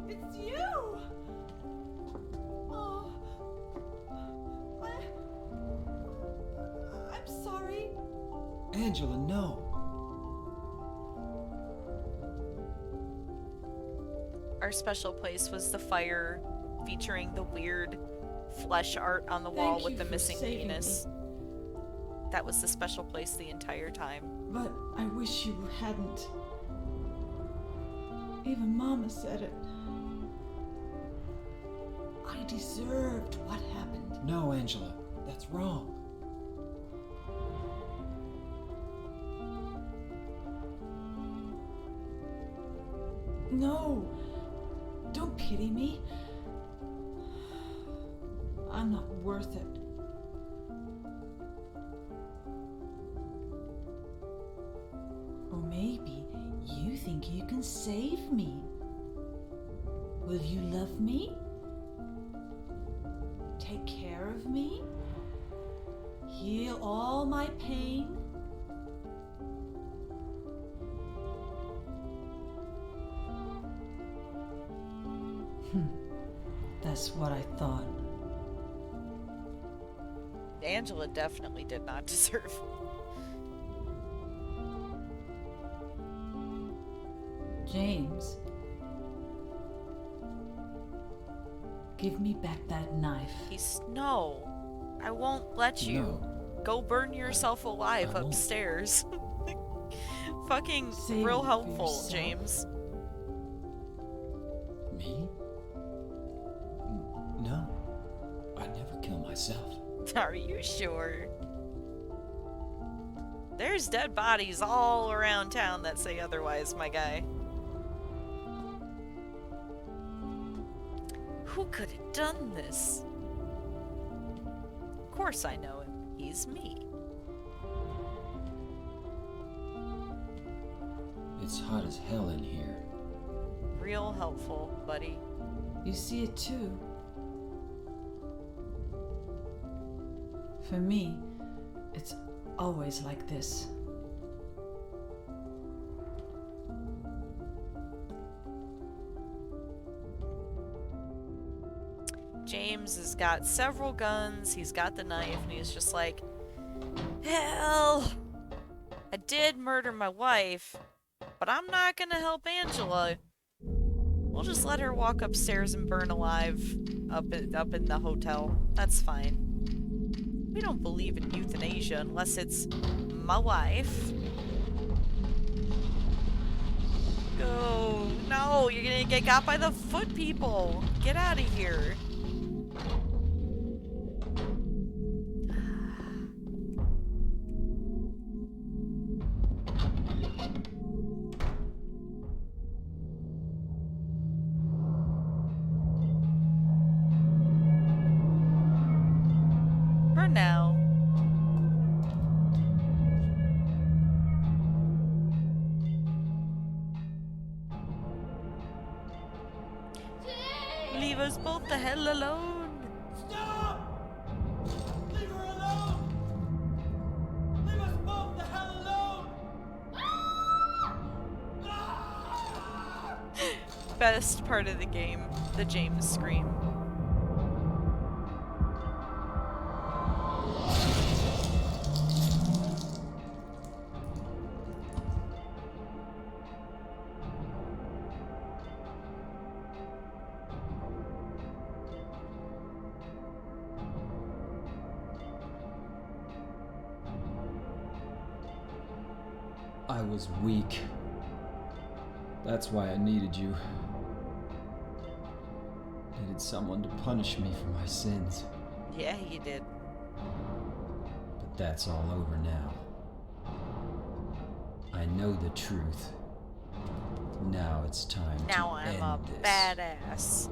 It's you. Oh, I'm sorry. Angela, no. Our special place was the fire featuring the weird flesh art on the wall Thank with you the for missing saving penis. That was the special place the entire time. But I wish you hadn't. Even Mama said it. I deserved what happened. No, Angela, that's wrong. No, don't pity me. I'm not worth it. Or maybe you think you can save me. Will you love me? Take care of me? Heal all my pain? That's what I thought. Angela definitely did not deserve. James, give me back that knife. No, I won't let you. No. go burn yourself alive I won't. upstairs. Fucking Save real it for helpful, yourself. James. Me? No. I'd never kill myself. Are you sure? There's dead bodies all around town that say otherwise, my guy. Who could have done this? Of course I know him. He's me. It's hot as hell in here. Real helpful, buddy. You see it too. For me, it's always like this. James has got several guns, he's got the knife, and he's just like, hell, I did murder my wife, but I'm not gonna help Angela. We'll just let her walk upstairs and burn alive up in the hotel. That's fine. We don't believe in euthanasia unless it's my wife. Oh, no, you're gonna get got by the foot people. Get out of here. For now. Leave us both the hell alone. Stop! Leave her alone! Leave us both the hell alone! Ah! Best part of the game, the James scream. I was weak. That's why I needed you. Needed someone to punish me for my sins. Yeah, you did. But that's all over now. I know the truth. Now it's time Now to I'm end a this. badass.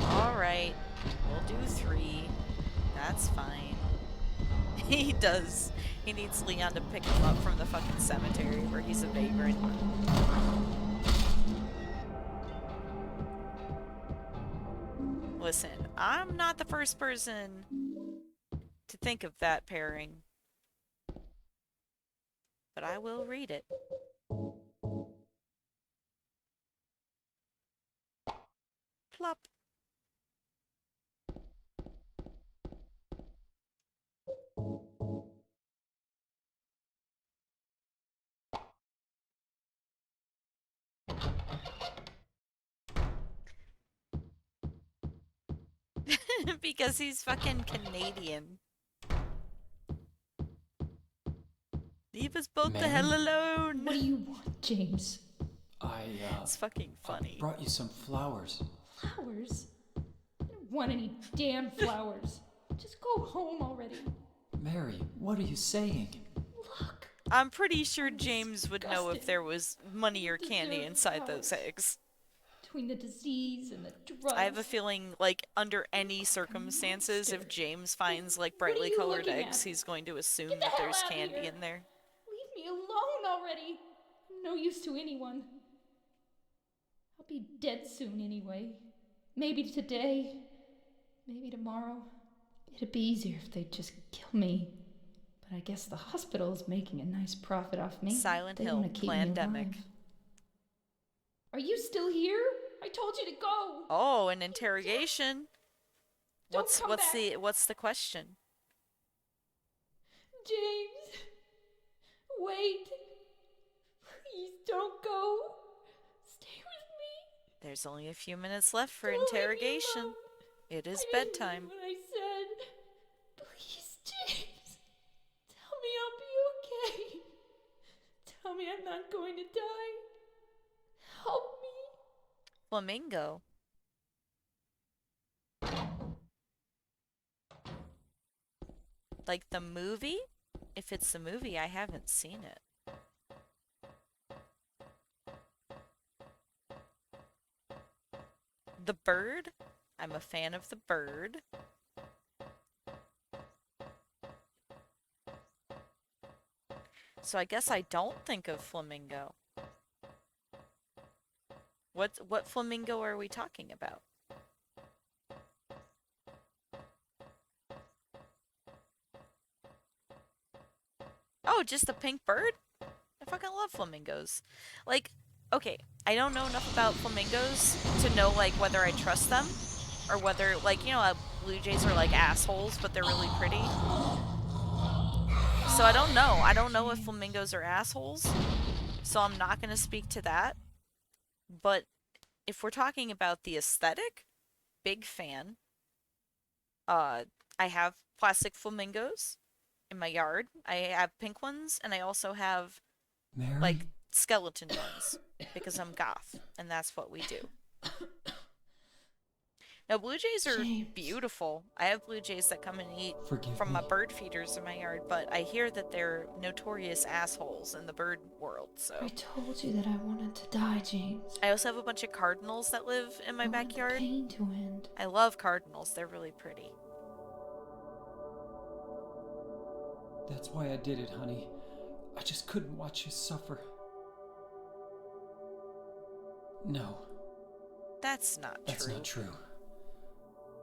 Alright, we'll do 3. That's fine. He does. He needs Leon to pick him up from the fucking cemetery where he's a vagrant. Listen, I'm not the first person to think of that pairing. But I will read it. Plop. Because he's fucking Canadian. Leave us both the hell Ma'am? alone. What do you want, James? It's fucking funny. brought you some flowers. Flowers? I don't want any damn flowers. Just go home already. Mary, what are you saying? Look. I'm pretty sure James would know if disgusting. there was money or candy Deserve inside those flowers. eggs. Between the disease and the drugs. I have a feeling, like, under any circumstances, if monster. James finds, like, What are brightly you colored looking eggs, at? he's going to assume Get the that hell there's out of candy here. in there. Leave me alone already. I'm no use to anyone. I'll be dead soon anyway. Maybe today. Maybe tomorrow. It'd be easier if they'd just kill me. But I guess the hospital is making a nice profit off me. Silent They Hill, wanna keep me Plandemic. alive. Are you still here? I told you to go. Oh, an interrogation. Don't come back. What's the question? James, wait. Please don't go. Stay with me. There's only a few minutes left for Don't leave me interrogation. alone. It is I didn't bedtime. mean what I said. Please, James. Tell me I'll be okay. Tell me I'm not going to die. Help me. Flamingo. Like the movie? If it's the movie, I haven't seen it. The Bird? I'm a fan of The Bird. So I guess I don't think of Flamingo. What flamingo are we talking about? Oh, just a pink bird? I fucking love flamingos. Like, okay, I don't know enough about flamingos to know, like, whether I trust them or whether, like, you know, blue jays are like assholes, but they're really pretty. So I don't know. I don't know if flamingos are assholes, so I'm not going to speak to that. But if we're talking about the aesthetic, big fan. I have plastic flamingos in my yard. I have pink ones, and I also have Mary? like skeleton ones because I'm goth, and that's what we do. Now, blue jays are James. beautiful. I have blue jays that come and eat Forgive from me. my bird feeders in my yard, but I hear that they're notorious assholes in the bird world, so. I told you that I wanted to die, James. I also have a bunch of cardinals that live in my I wanted backyard. the pain to end. I love cardinals. They're really pretty. That's why I did it, honey. I just couldn't watch you suffer. No, That's not that's true. not true.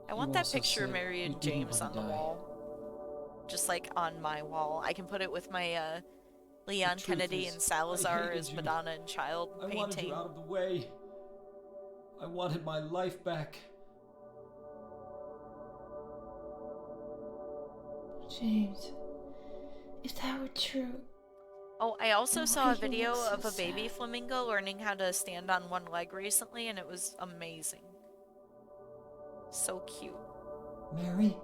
I want You that also picture of said Mary you and didn't James on wanna the die. wall. Just like on my wall. I can put it with my Leon The truth Kennedy is, and I Salazar hated as you. Madonna and Child I wanted painting. you out of the way. I wanted my life back. James, if that were true, Oh, I also Why saw a you video look so of a baby sad? flamingo learning how to stand on one leg recently, and it was amazing. So cute. Mary?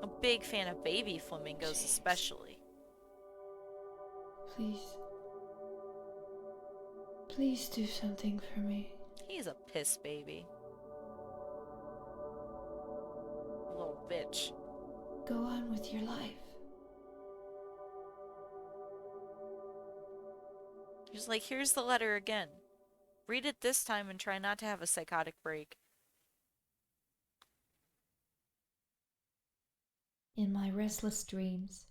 A big fan of baby flamingos, James. especially. please. Please do something for me. He's a piss baby. Little bitch. Go on with your life. He's like, here's the letter again. Read it this time and try not to have a psychotic break. In my restless dreams,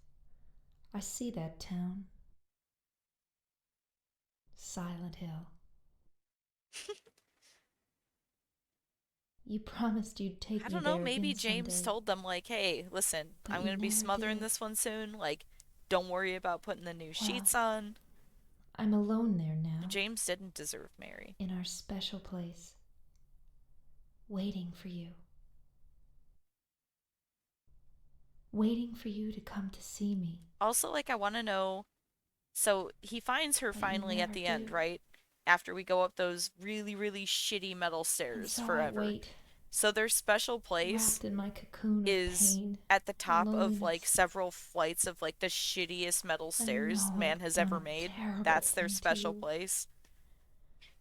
I see that town. Silent Hill. You promised you'd take I me don't know, there maybe again James someday. told them, like, hey, listen, But I'm you gonna be never smothering did. this one soon. Like, don't worry about putting the new sheets on. I'm alone there now, James didn't deserve Mary. in our special place, waiting for you. Waiting for you to come to see me. Also, like, I want to know. So he finds her But you finally at never the end, do. right? After we go up those really, really shitty metal And stairs so forever. I wait, So their special place wrapped in my cocoon is of pain. at the top of like loneliness. several flights of like the shittiest metal I stairs know man I've has done ever a made. terrible That's their thing to special you. place.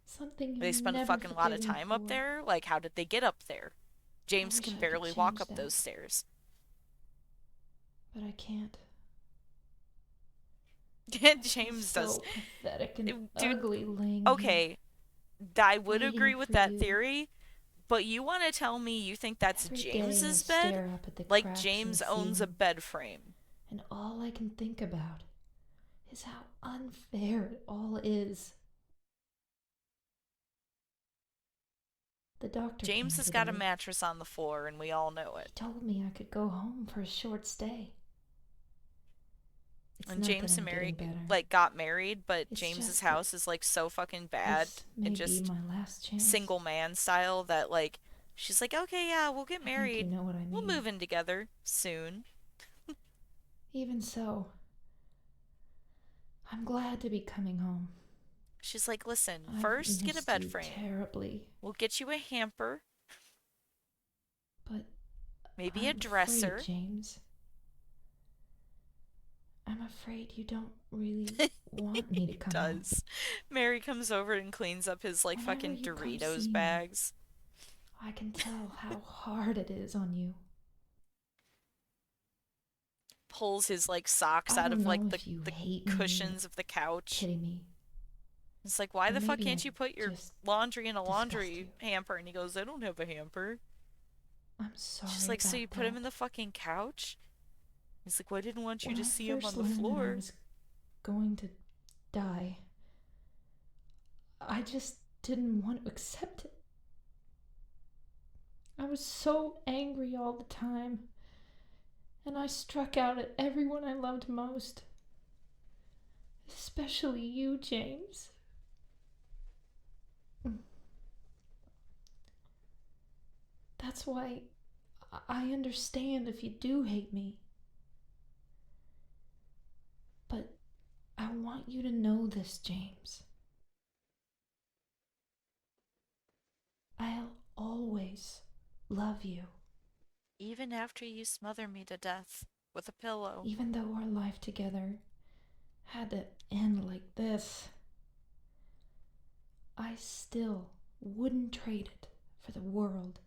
Something They you'll spend a never fucking lot of forgive me time up for. there. Like, how did they get up there? James wish can I could barely walk change up that. those stairs. But I can't. James so does. pathetic and Dude, ugly laying here, Okay, I would waiting agree with for that you. theory, but you want to tell me you think that's Every day I James's bed? stare up at the Like cracks in James the owns a ceiling, bed frame. and all I can think about is how unfair it all is. The doctor James came has got a today. mattress on the floor, and we all know He it. told me I could go home for a short stay. It's And not James that and I'm Mary getting better. like got married, but It's James's just house is like so fucking bad This may and be just my last chance. single man style that like she's like, okay, yeah, we'll get I think married. you know what I mean. We'll move in together soon. Even so, I'm glad to be coming home. She's like, listen, I've first get a missed bed you frame. terribly, We'll get you a hamper, but maybe a I'm dresser. afraid, James. I'm afraid you don't really want me to He come out. does. Mary comes over and cleans up his like Whenever fucking you come see Doritos me, bags. I can tell how hard it is on you. Pulls his like socks I out don't of like know the, if you the hate me cushions or of the couch. pity me. It's like, why Or the fuck maybe can't I you put your just laundry in a disgust laundry you. hamper? And he goes, I don't have a hamper. I'm sorry She's like, so about you put him that. in the fucking couch? He's like, well, I didn't want you When to I see him first on the learned that I floor. was going to die, I just didn't want to accept it. I was so angry all the time, and I struck out at everyone I loved most. Especially you, James. That's why I understand if you do hate me. But I want you to know this, James. I'll always love you. Even after you smother me to death with a pillow. Even though our life together had to end like this, I still wouldn't trade it for the world.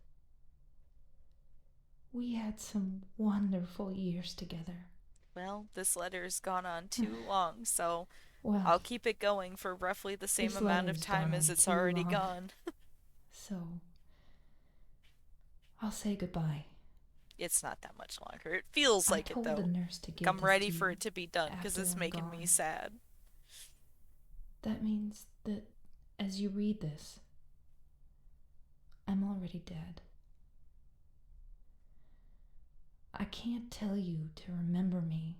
We had some wonderful years together. Well, this letter's gone on too long, so Well, I'll keep it going for roughly the same this amount of letter's time gone as on it's too already long. gone. So, I'll say goodbye. It's not that much longer. It feels like I it told though. the nurse to give I'm this ready to for you it to be done because after it's I'm making me gone. sad. That means that as you read this, I'm already dead. I can't tell you to remember me,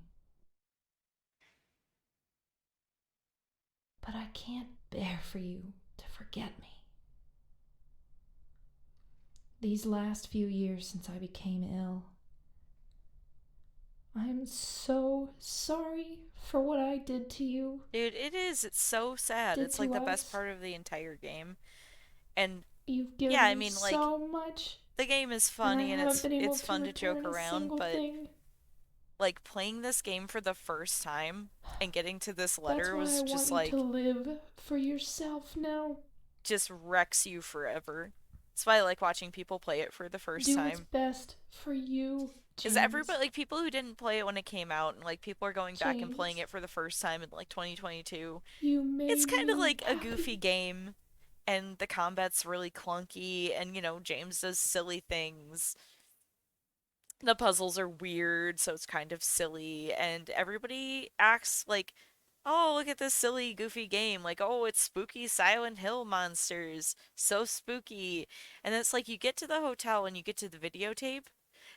but I can't bear for you to forget me. These last few years since I became ill, I'm so sorry for what I did to you. Dude, it is. It's so sad. Did It's like to the best us. part of the entire game. And You've given yeah, I me mean, like, so much, the game is and funny I and haven't been able it's to fun to joke return a around, single but thing. like playing this game for the first time and getting to this That's letter why was I just want you like to live for yourself now. just wrecks you forever. That's why I like watching people play it for the first Do what's time. best for you, Because James. everybody, like people who didn't play it when it came out, and like people are going back and playing James. it for the first time in like 2022. You made It's kind of me like a happy. goofy game, and the combat's really clunky, and you know, James does silly things. The puzzles are weird, so it's kind of silly, and everybody acts like, oh, look at this silly, goofy game. Like, oh, it's spooky Silent Hill monsters. So spooky. And then it's like you get to the hotel and you get to the videotape.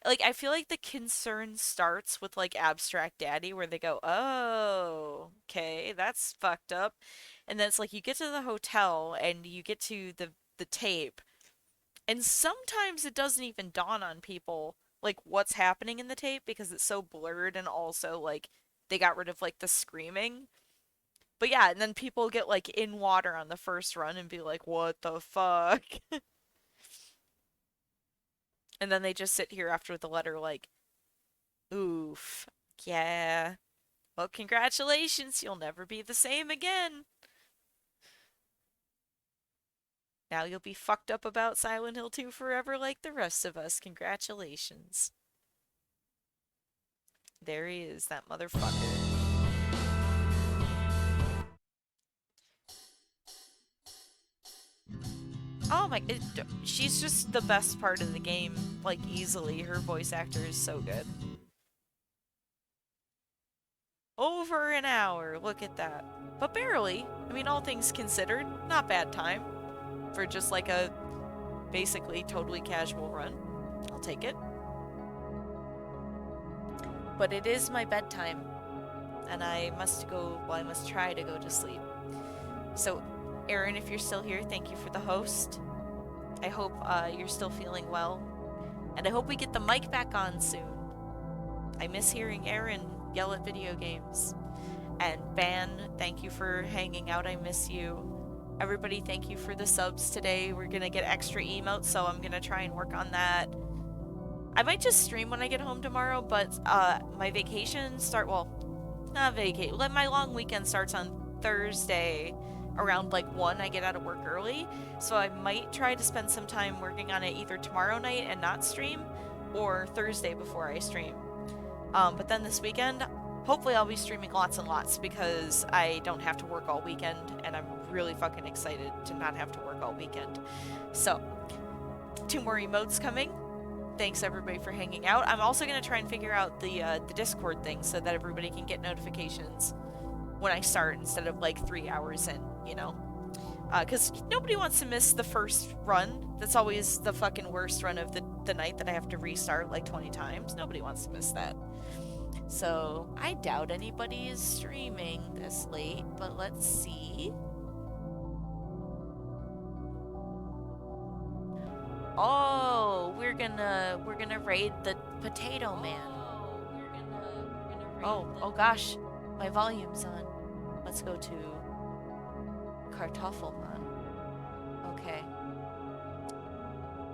Like, I feel like the concern starts with like Abstract Daddy, where they go, oh, okay, that's fucked up. And then it's like you get to the hotel and you get to the tape, and sometimes it doesn't even dawn on people like what's happening in the tape because it's so blurred, and also like they got rid of like the screaming. But yeah, and then people get like in water on the first run and be like, what the fuck? And then they just sit here after the letter like, oof, yeah. Well, congratulations, you'll never be the same again. Now you'll be fucked up about Silent Hill 2 forever like the rest of us. Congratulations. There he is, that motherfucker. Oh my, she's just the best part of the game, like easily. Her voice actor is so good. Over an hour, look at that. But barely. I mean, all things considered, not bad time for just like a basically totally casual run. I'll take it. But it is my bedtime, and I must try to go to sleep. So, Aaron, if you're still here, thank you for the host. I hope you're still feeling well, and I hope we get the mic back on soon. I miss hearing Aaron yell at video games. And Ban, thank you for hanging out. I miss you. Everybody, thank you for the subs today. We're gonna get extra emotes, so I'm gonna try and work on that. I might just stream when I get home tomorrow, but my vacation not vacation. My long weekend starts on Thursday around like 1. I get out of work early, so I might try to spend some time working on it either tomorrow night and not stream, or Thursday before I stream. But then this weekend, hopefully I'll be streaming lots and lots because I don't have to work all weekend, and I'm really fucking excited to not have to work all weekend. So, 2 more emotes coming. Thanks everybody for hanging out. I'm also going to try and figure out the Discord thing so that everybody can get notifications when I start instead of like 3 hours in, you know? Because nobody wants to miss the first run. That's always the fucking worst run of the night that I have to restart like 20 times. Nobody wants to miss that. So, I doubt anybody is streaming this late, but let's see. Oh, we're gonna raid the Potato Man. Oh gosh, my volume's on. Let's go to Kartoffelmann. Okay.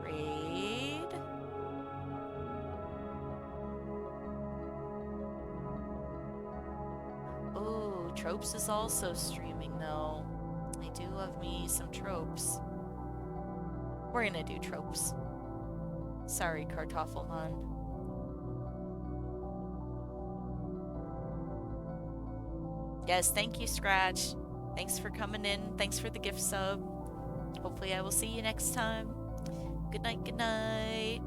Raid. Oh, Tropes is also streaming though. I do love me some Tropes. We're gonna do Tropes. Sorry, Kartoffelmann. Yes, thank you, Scratch. Thanks for coming in. Thanks for the gift sub. Hopefully I will see you next time. Good night, good night.